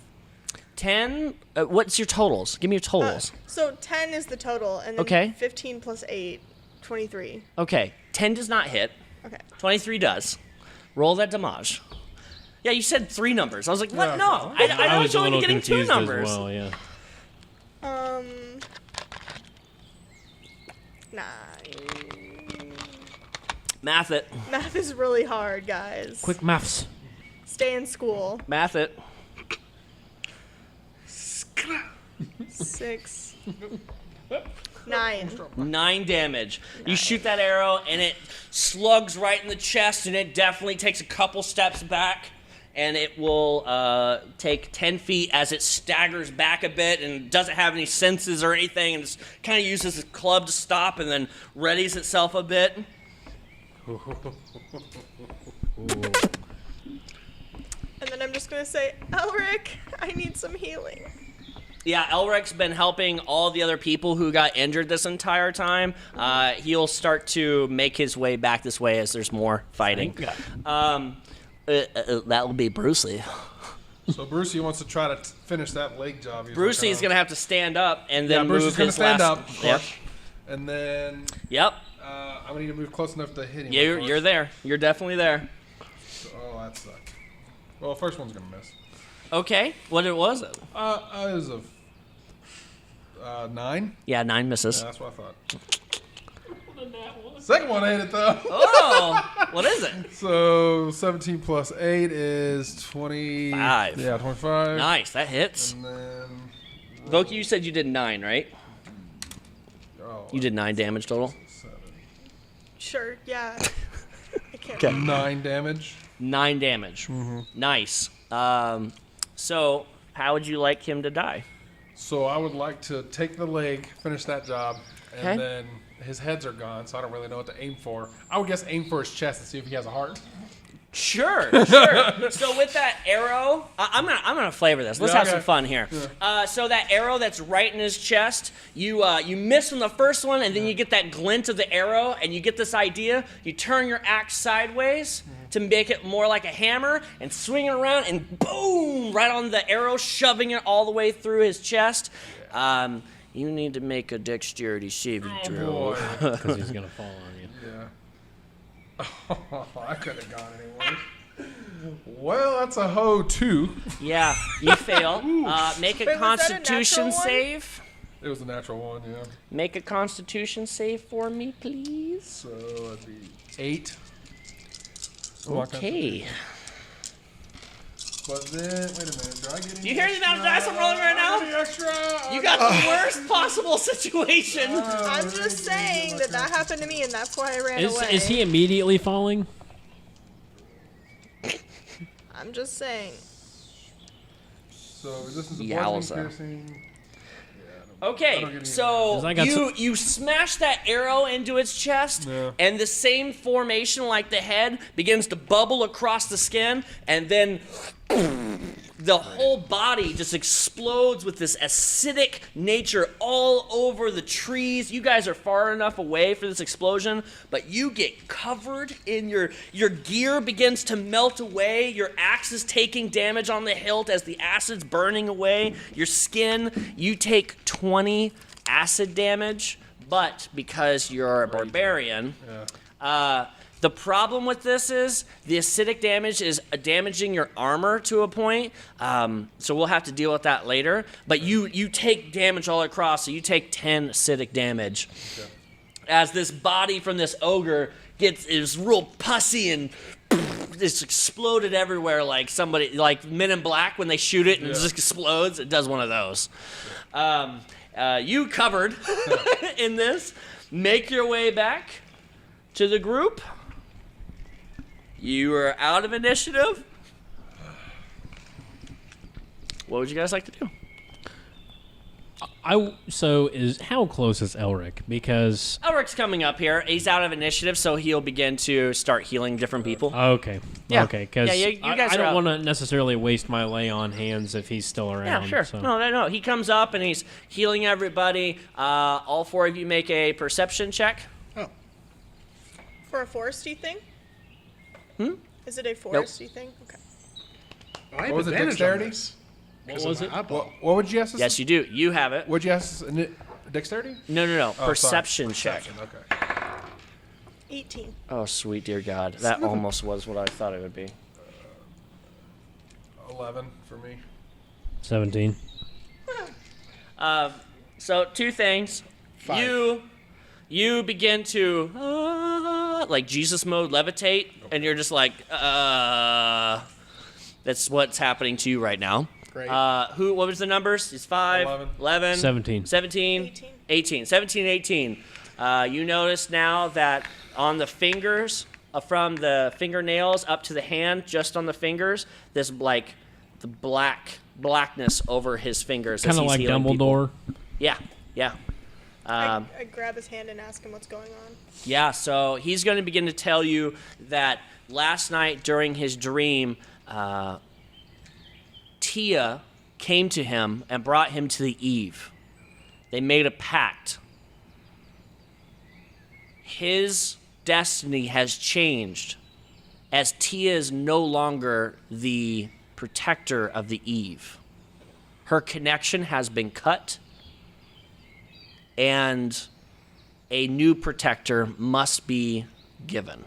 A: 10. What's your totals? Give me your totals.
B: So 10 is the total, and then
A: Okay.
B: 15 plus 8, 23.
A: Okay. 10 does not hit.
B: Okay.
A: 23 does. Roll that damage. Yeah, you said 3 numbers. I was like, what?
C: Yeah.
A: No. I was
E: a
A: only
E: little
A: getting 2
E: confused
A: numbers.
E: as well. Yeah.
B: 9.
A: Math it.
B: Math is really hard, guys.
E: Quick maths.
B: Stay in school.
A: Math it.
B: 6. 9.
A: 9 damage. You shoot that arrow, and it slugs right in the chest, and it definitely takes a couple steps back, and it will take 10 feet as it staggers back a bit and doesn't have any senses or anything, and just kind of uses its club to stop and then readies itself a bit.
B: And then I'm just going to say, Elric, I need some healing.
A: Yeah, Elric's been helping all the other people who got injured this entire time. He'll start to make his way back this way as there's more fighting. That will be Brucey.
C: So Brucey wants to try to finish that leg job.
A: Brucey's going to have to stand up and then
C: Brucey's
A: move
C: gonna
A: his
C: stand
A: last...
C: up, of
A: Yep.
C: course. And then
A: Yep.
C: I'm gonna need to move close enough to hit him.
A: Yeah,
C: of course.
A: you're there. You're definitely there.
C: So, oh, that sucks. Well, the first one's gonna miss.
A: Okay. What was it?
C: It was a 9.
A: Yeah, 9 misses.
C: Yeah, that's what I thought. Second one I hit it though.
A: Oh, what is it?
C: So 17 plus 8 is
A: 5.
C: Yeah, 25.
A: Nice, that hits.
C: And then
A: Voquis, you said you did 9, right? You did 9 damage total.
C: 7.
B: Sure, yeah. I can't.
C: 9 damage.
A: 9 damage. Nice. So, how would you like him to die?
C: So I would like to take the leg, finish that job, and
A: Okay.
C: then his heads are gone, so I don't really know what to aim for. I would guess aim for his chest and see if he has a heart.
A: Sure, sure. So with that arrow, I'm gonna flavor this. Let's
C: Yeah,
A: have
C: okay.
A: some fun here. So that arrow that's right in his chest, you miss on the first one, and then you get that glint of the arrow, and you get this idea. You turn your axe sideways to make it more like a hammer, and swing it around, and boom, right on the arrow, shoving it all the way through his chest. You need to make a dexterity saving throw.
C: Boy.
E: Because he's gonna fall on you.
C: Yeah. Oh, I couldn't have gone any worse. Well, that's a hoe 2.
A: Yeah, you fail. Make a
B: Wait, was that a
A: Constitution
B: natural one?
A: save.
C: It was a natural one, yeah.
A: Make a Constitution save for me, please.
C: So that'd be 8.
A: Okay.
C: But then, wait a minute, do I get any
A: You hear the amount of dice I'm rolling right now?
C: Any extra?
A: You got the worst possible situation.
B: I'm just saying that happened to me, and that's why I ran away.
E: Is he immediately falling?
B: I'm just saying.
C: So this is a
A: Yowza.
C: bludgeoning piercing. I don't
A: Okay,
C: get any
A: so
E: 'Cause I got
A: you smash that arrow into its chest,
C: Yeah.
A: and the same formation like the head begins to bubble across the skin, and then the whole body just explodes with this acidic nature all over the trees. You guys are far enough away for this explosion, but you get covered in your gear begins to melt away. Your axe is taking damage on the hilt as the acid's burning away. Your skin, you take 20 acid damage, but because you're a barbarian, the problem with this is the acidic damage is damaging your armor to a point, so we'll have to deal with that later. But you take damage all across, so you take 10 acidic damage. Okay. As this body from this ogre is real pussy and it's exploded everywhere like somebody, like Men in Black when they shoot it and it just explodes. It does one of those. You covered in this. Make your way back to the group. You are out of initiative. What would you guys like to do?
E: How close is Elric? Because
A: Elric's coming up here. He's out of initiative, so he'll begin to start healing different people.
E: okay,
A: Yeah.
E: okay, because
A: Yeah, you guys
E: I
A: are
E: don't
A: out.
E: want to necessarily waste my lay on hands if he's still around.
A: Yeah, sure.
E: So.
A: No. He comes up and he's healing everybody. All 4 of you make a perception check.
B: For a foresty thing? Is it a
A: Nope.
B: foresty thing? Okay.
D: I have
C: What was it,
D: advantage on
C: dexterity?
D: this.
E: What was it?
C: What would you ask us?
A: Yes, you do. You have it.
C: Would you ask us? Dexterity?
A: No.
C: Oh,
A: Perception
C: sorry.
A: check.
C: Perception, okay.
B: 18.
A: Oh, sweet dear God. That almost was what I thought it would be.
C: 11 for me.
E: 17.
A: So 2 things.
D: 5.
A: You begin to like Jesus mode levitate, and you're just like that's what's happening to you right now.
D: Great.
A: What was the numbers? It's 5, 11,
E: 17.
A: 17, 18. 17, 18. You notice now that on the fingers, from the fingernails up to the hand, just on the fingers, there's like the blackness over his fingers.
E: Kind of like Dumbledore.
A: Yeah.
B: I grab his hand and ask him what's going on.
A: Yeah, so he's going to begin to tell you that last night during his dream, Tia came to him and brought him to the Eve. They made a pact. His destiny has changed as Tia is no longer the protector of the Eve. Her connection has been cut, and a new protector must be given.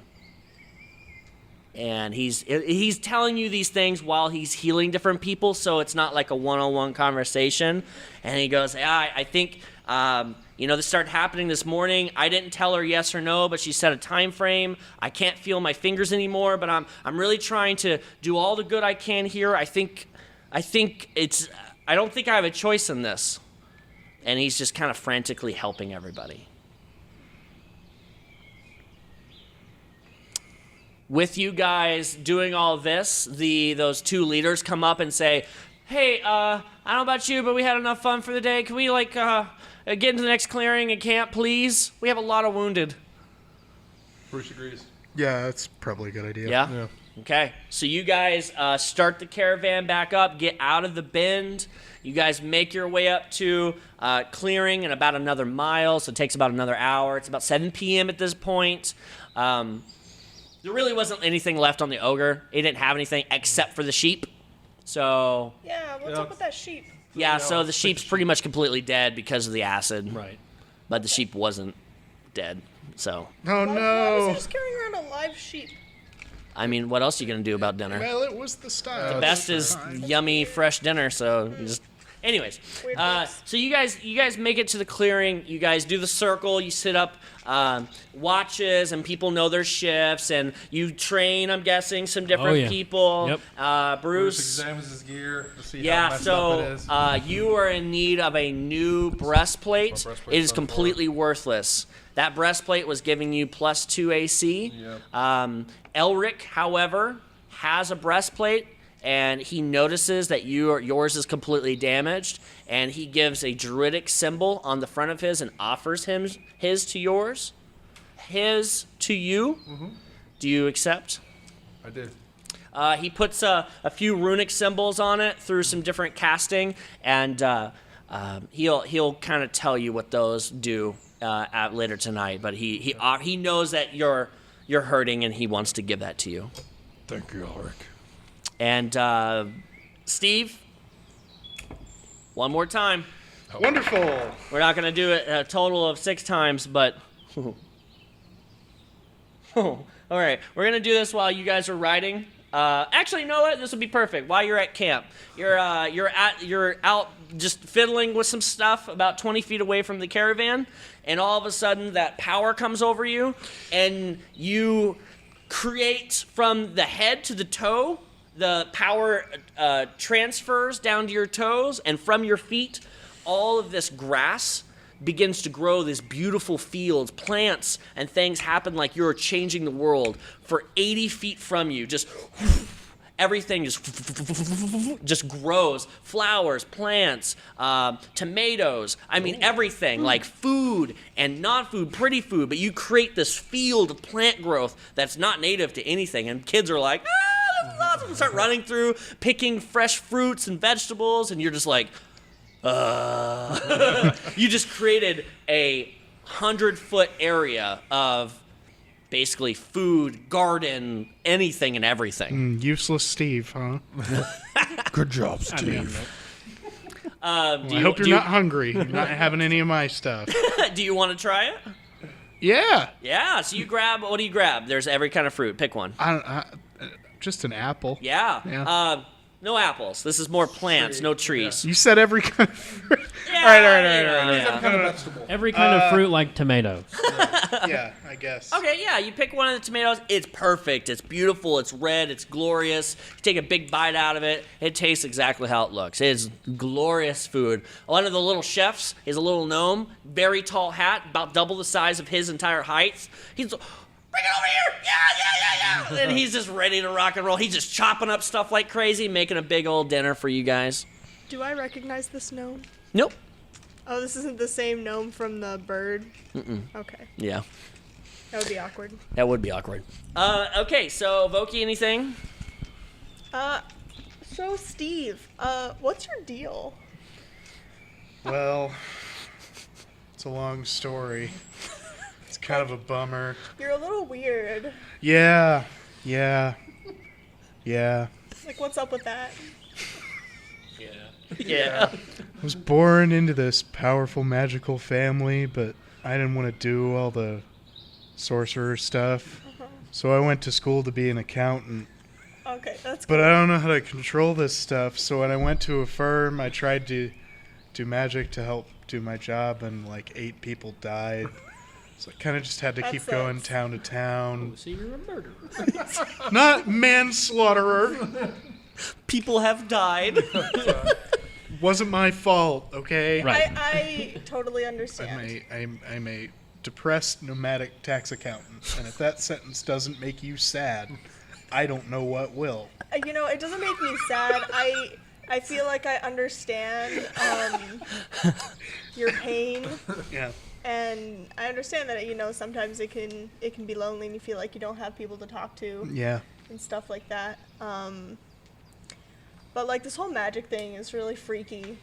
A: And he's telling you these things while he's healing different people, so it's not like a one-on-one conversation. And he goes, I think, this started happening this morning. I didn't tell her yes or no, but she set a time frame. I can't feel my fingers anymore, but I'm really trying to do all the good I can here. I don't think I have a choice in this. And he's just kind of frantically helping everybody. With you guys doing all this, those 2 leaders come up and say, hey, I don't know about you, but we had enough fun for the day. Can we, get into the next clearing and camp, please? We have a lot of wounded.
C: Bruce agrees.
D: Yeah, that's probably a good idea.
A: Yeah? Okay. So you guys start the caravan back up, get out of the bend. You guys make your way up to clearing in about another mile, so it takes about another hour. It's about 7 p.m. at this point. There really wasn't anything left on the ogre. He didn't have anything except for the sheep. So
B: Yeah, what's up with that sheep?
A: Yeah, so the sheep's pretty much completely dead because of the acid.
E: Right.
A: But the sheep wasn't dead. So,
D: Oh
B: Why was
D: no.
B: he just carrying around a live sheep?
A: I mean, what else are you going to do about dinner?
D: Well, it was the style.
A: The best is yummy, fresh dinner, so you just... Anyways,
B: Weird books.
A: so you guys make it to the clearing. You guys do the circle. You sit up watches, and people know their shifts, and you train. I'm guessing some different
E: yeah.
A: people.
E: Yep.
C: Bruce
A: Bruce.
C: examines his gear to see how
A: Yeah,
C: messed up it
A: so
C: is.
A: you are in need of a new breastplate.
C: My breastplate's
A: It is
C: done
A: completely worthless. That breastplate was giving you +2 AC.
C: Yep.
A: Elric, however, has a breastplate, and he notices that yours is completely damaged, and he gives a druidic symbol on the front of his and offers him his to yours. His to you.
C: Mm-hmm.
A: Do you accept?
C: I did.
A: He puts a few runic symbols on it through some different casting, and he'll kind of tell you what those do later tonight. But he knows that you're hurting, and he wants to give that to you.
C: Thank you, Ulrich.
A: And Steve, one more time.
D: Wonderful.
A: We're not gonna do it a total of 6 times, but all right, we're gonna do this while you guys are riding. Actually, you know what? This will be perfect. While you're at camp, you're out just fiddling with some stuff about 20 feet away from the caravan, and all of a sudden that power comes over you, and you create from the head to the toe. The power transfers down to your toes, and from your feet, all of this grass begins to grow, this beautiful fields, plants, and things happen like you're changing the world. For 80 feet from you, just everything just grows. Flowers, plants, tomatoes, I mean everything, like food and non-food, pretty food, but you create this field of plant growth that's not native to anything, and kids are like, this is awesome. Start running through, picking fresh fruits and vegetables, and you're just like, you just created a 100-foot area of basically food, garden, anything and everything.
D: Useless Steve, huh?
C: Good job, Steve.
D: I hope you're not hungry. You're not having any of my stuff.
A: Do you want to try it?
D: Yeah.
A: Yeah, so you grab, what do you grab? There's every kind of fruit. Pick one.
D: Just an apple.
A: Yeah.
D: Yeah.
A: No apples. This is more plants, no trees.
D: You said every kind of fruit.
A: Yeah,
D: All right.
A: yeah.
C: Kind of vegetable.
E: Every kind of fruit like tomatoes.
D: Yeah, I guess.
A: Okay, yeah, you pick one of the tomatoes. It's perfect. It's beautiful. It's red. It's glorious. You take a big bite out of it. It tastes exactly how it looks. It is glorious food. One of the little chefs is a little gnome, very tall hat, about double the size of his entire height. He's bring it over here! Yeah! And he's just ready to rock and roll. He's just chopping up stuff like crazy, making a big old dinner for you guys.
B: Do I recognize this gnome?
A: Nope.
B: Oh, this isn't the same gnome from the bird?
A: Mm-mm.
B: Okay.
A: Yeah,
B: That would be awkward.
A: that would be awkward. Okay, so Voquis, anything?
B: So Steve, what's your deal?
D: Well, it's a long story. It's kind of a bummer.
B: You're a little weird.
D: Yeah.
B: Like, what's up with that?
A: Yeah.
D: I was born into this powerful magical family, but I didn't want to do all the sorcerer stuff. So I went to school to be an accountant.
B: Okay, that's
D: But
B: cool.
D: I don't know how to control this stuff. So when I went to a firm, I tried to do magic to help do my job, and like 8 people died. So I kind of just had to
B: That
D: keep going
B: sucks.
D: town to town.
E: So you're a murderer.
D: Not manslaughterer.
A: People have died.
D: Wasn't my fault, okay?
E: Right.
B: I totally understand.
D: I'm a depressed nomadic tax accountant, and if that sentence doesn't make you sad, I don't know what will.
B: You know, it doesn't make me sad. I feel like I understand your pain,
D: Yeah.
B: and I understand that, you know, sometimes it can be lonely and you feel like you don't have people to talk to
D: Yeah.
B: and stuff like that. But like this whole magic thing is really freaky.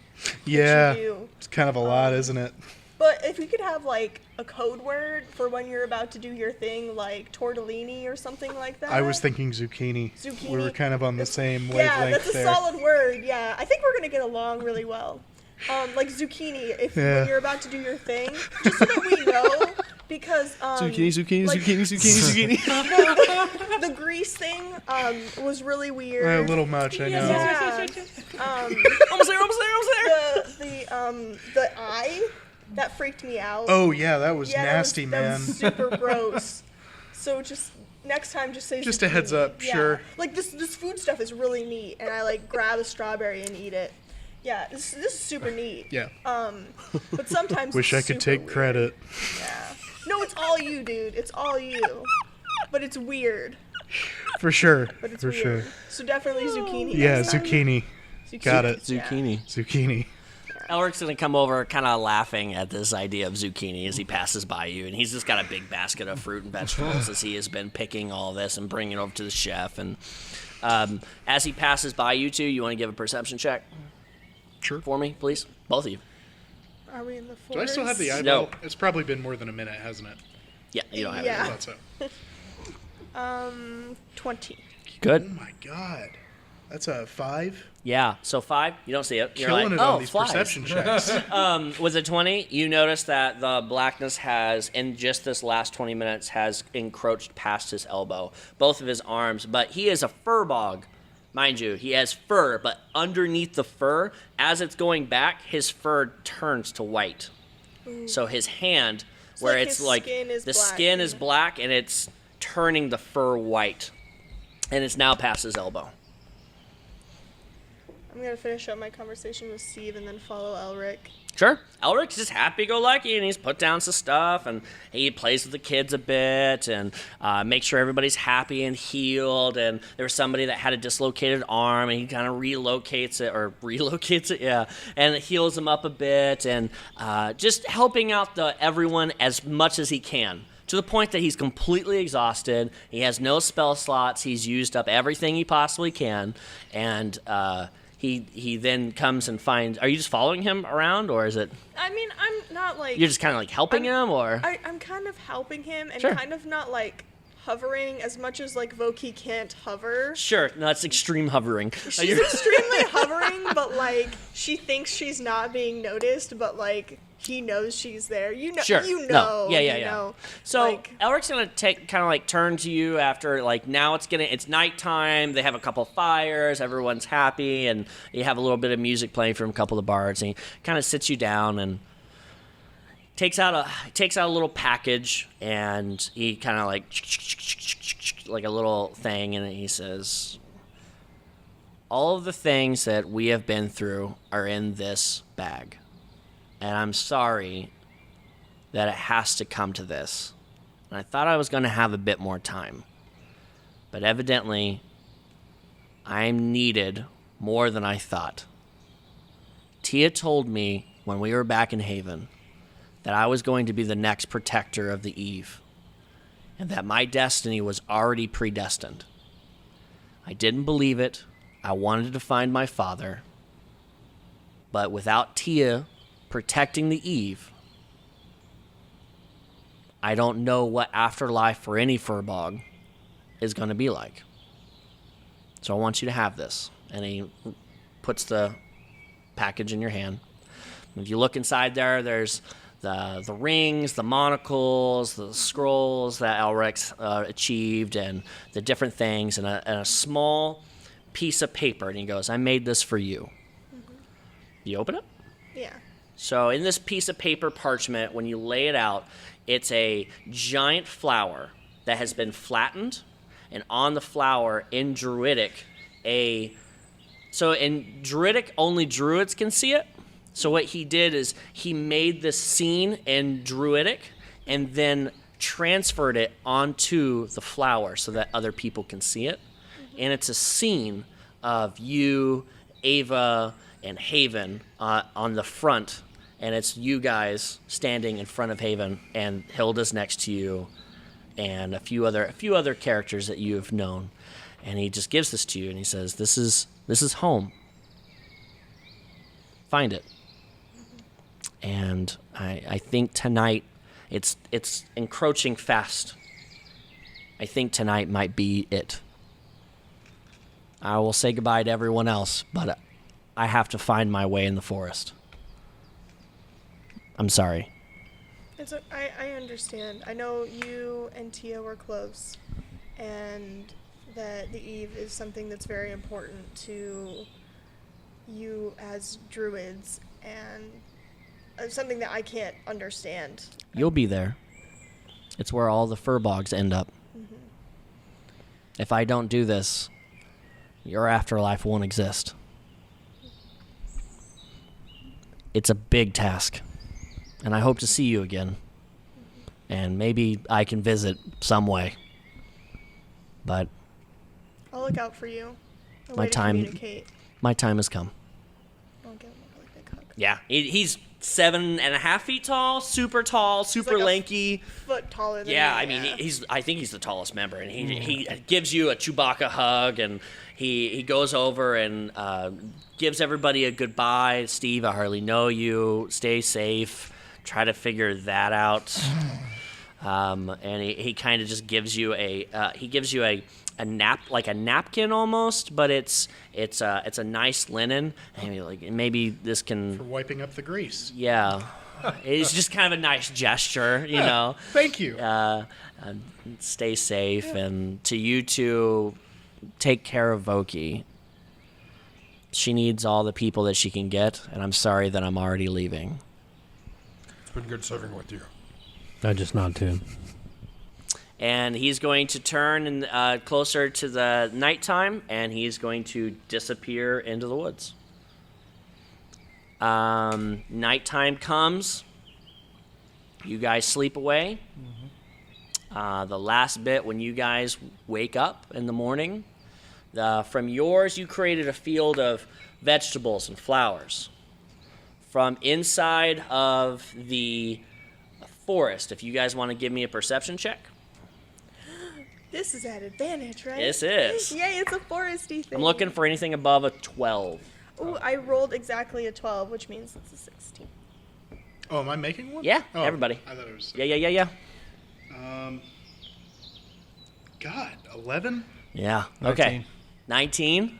D: Yeah.
B: You do.
D: It's kind of a lot, isn't it?
B: But if we could have like a code word for when you're about to do your thing, like tortellini or something like that.
D: I was thinking zucchini.
B: Zucchini.
D: We were kind of on the same
B: Yeah,
D: wavelength
B: that's a
D: there.
B: solid word. Yeah, I think we're gonna get along really well. Like zucchini, when you're about to do your thing, just so that we know, because
G: Zucchini.
B: the grease thing was really
D: A
B: weird.
D: little much, I know.
B: Yeah.
A: Almost there.
B: The eye that freaked me out.
D: Oh yeah, that was
B: Yeah,
D: nasty,
B: that
D: man.
B: was super gross. So just next time, just say
D: Just a
B: zucchini.
D: heads up,
B: Yeah.
D: sure.
B: Like this food stuff is really neat, and I like grab a strawberry and eat it. Yeah, this is super neat.
D: Yeah.
B: But sometimes
D: Wish I
B: it's
D: could
B: super
D: take
B: weird.
D: credit.
B: Yeah. No, it's all you, dude. It's all you. But it's weird.
D: For sure.
B: But it's
D: For
B: weird.
D: sure.
B: So definitely zucchini.
D: Yeah,
B: next time.
D: zucchini. Got it.
G: Zucchini.
D: Zucchini.
A: Elric's gonna come over, kind of laughing at this idea of zucchini as he passes by you, and he's just got a big basket of fruit and vegetables as he has been picking all this and bringing it over to the chef. And as he passes by you two, you want to give a perception check?
D: Sure.
A: For me, please, both of you.
B: Are we in the forest?
D: Do I still have the eyeball?
A: No.
D: It's probably been more than a minute, hasn't it?
A: Yeah, you don't have
B: Yeah.
D: I thought so.
B: 20.
D: Oh
A: Good.
D: my god. That's a 5.
A: Yeah. So 5, you don't see it. You're
D: Killing
A: like,
D: it
A: oh,
D: on these
A: flies.
D: perception checks.
A: With a 20, you notice that the blackness has, in just this last 20 minutes, has encroached past his elbow, both of his arms. But he is a Firbolg, mind you. He has fur, but underneath the fur, as it's going back, his fur turns to white. So his hand, where
B: like
A: it's
B: his
A: like
B: skin is
A: the
B: black.
A: skin is black, and it's turning the fur white, and it's now past his elbow.
B: I'm going to finish up my conversation with Steve and then follow Elric.
A: Sure. Elric's just happy-go-lucky, and he's put down some stuff, and he plays with the kids a bit, and makes sure everybody's happy and healed. And there was somebody that had a dislocated arm, and he kind of relocates it, yeah, and it heals them up a bit, and just helping out everyone as much as he can. To the point that he's completely exhausted. He has no spell slots. He's used up everything he possibly can, and he then comes and finds. Are you just following him around, or is it?
B: I mean, I'm not like...
A: You're just kind of like helping him, or?
B: I'm kind of helping him and
A: Sure.
B: kind of not like hovering as much as like Voquis can't hover.
A: Sure, no, that's extreme hovering.
B: She's extremely hovering, but like she thinks she's not being noticed, but like he knows she's there. You know,
A: Sure.
B: you
A: No.
B: know.
A: Yeah.
B: you know.
A: So
B: like,
A: Elric's gonna turn to you after like now it's nighttime. They have a couple fires. Everyone's happy, and you have a little bit of music playing from a couple of the bards. And he kind of sits you down and takes out a little package, and he kind of like a little thing, and he says, "All of the things that we have been through are in this bag. And I'm sorry that it has to come to this. And I thought I was going to have a bit more time. But evidently, I'm needed more than I thought. Tia told me when we were back in Haven that I was going to be the next protector of the Eve, and that my destiny was already predestined. I didn't believe it. I wanted to find my father. But without Tia protecting the Eve, I don't know what afterlife for any Firbolg is going to be like. So I want you to have this." And he puts the package in your hand. If you look inside there, there's the rings, the monocles, the scrolls that Elric's achieved, and the different things, and a small piece of paper. And he goes, "I made this for you." Mm-hmm. You open it?
B: yeah.
A: So in this piece of paper parchment, when you lay it out, it's a giant flower that has been flattened, and on the flower in Druidic, so in Druidic, only Druids can see it. So what he did is he made this scene in Druidic and then transferred it onto the flower so that other people can see it. Mm-hmm. And it's a scene of you, Ava, and Haven on the front. And it's you guys standing in front of Haven, and Hilda's next to you, and a few other characters that you have known. And he just gives this to you, and he says, "This is home. Find it." And I think tonight it's encroaching fast. I think tonight might be it. I will say goodbye to everyone else, but I have to find my way in the forest. I'm sorry.
B: I understand. I know you and Tia were close, and that the Eve is something that's very important to you as druids, and something that I can't understand.
A: You'll be there. It's where all the Firbolgs end up. Mm-hmm. If I don't do this, your afterlife won't exist. It's a big task, and I hope to see you again. And maybe I can visit some way. But
B: I'll look out for you.
A: my time has come.
B: I'll give him a really big hug.
A: Yeah, he's 7.5 feet tall, super tall, super
B: like
A: lanky.
B: Foot taller than
A: Yeah,
B: me.
A: I mean, I think he's the tallest member, and he gives you a Chewbacca hug, and he goes over and gives everybody a goodbye. Steve, I hardly know you. Stay safe. Try to figure that out. And he kind of just gives you a napkin almost, but it's a nice linen. And maybe this can
D: For wiping up the grease.
A: Yeah, it's just kind of a nice gesture, you know.
D: Thank you.
A: Stay safe, and to you two, take care of Voquis. She needs all the people that she can get, and I'm sorry that I'm already leaving.
C: It's been good serving with you.
E: I just nod to him.
A: And he's going to turn closer to the nighttime, and he's going to disappear into the woods. Nighttime comes. You guys sleep away. Mm-hmm. The last bit, when you guys wake up in the morning, from yours, you created a field of vegetables and flowers. From inside of the forest, if you guys want to give me a perception check.
B: This is at advantage, right?
A: This is.
B: Yay, it's a foresty thing.
A: I'm looking for anything above a 12.
B: Ooh, I rolled exactly a 12, which means it's a 16.
D: Oh, am I making one?
A: Yeah,
D: Oh,
A: everybody.
D: I thought it was.
A: Yeah.
D: God, 11?
A: Yeah. Okay. 19?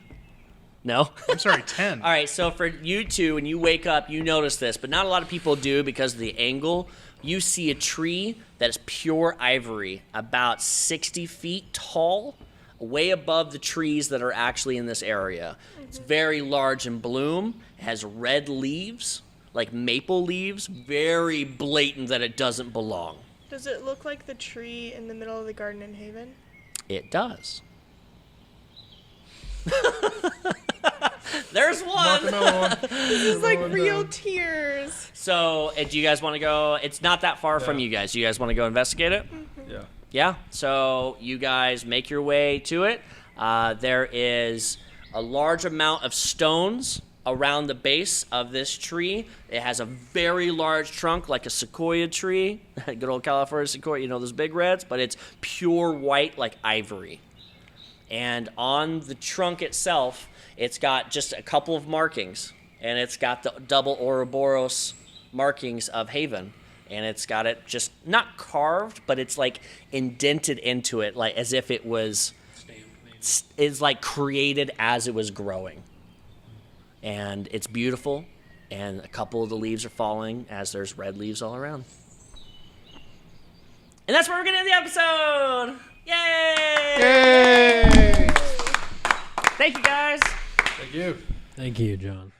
A: No?
D: I'm sorry, 10.
A: All right, so for you two, when you wake up, you notice this, but not a lot of people do because of the angle. You see a tree that is pure ivory, about 60 feet tall, way above the trees that are actually in this area. Mm-hmm. It's very large in bloom. It has red leaves, like maple leaves, very blatant that it doesn't belong.
B: Does it look like the tree in the middle of the garden in Haven?
A: It does. There's one.
B: This is like real tears.
A: So, do you guys want to go? It's not that far from you guys. Do you guys want to go investigate it?
B: Mm-hmm.
C: Yeah.
A: Yeah. So, you guys make your way to it. There is a large amount of stones around the base of this tree. It has a very large trunk, like a sequoia tree. Good old California sequoia, you know, those big reds, but it's pure white like ivory. And on the trunk itself, it's got just a couple of markings, and it's got the double Ouroboros markings of Haven, and it's got it just not carved, but it's like indented into it, like as if it was is like created as it was growing. And it's beautiful, and a couple of the leaves are falling as there's red leaves all around. And that's where we're gonna end the episode. Yay!
C: Yay!
A: Thank you, guys.
C: Thank you.
E: Thank you, John.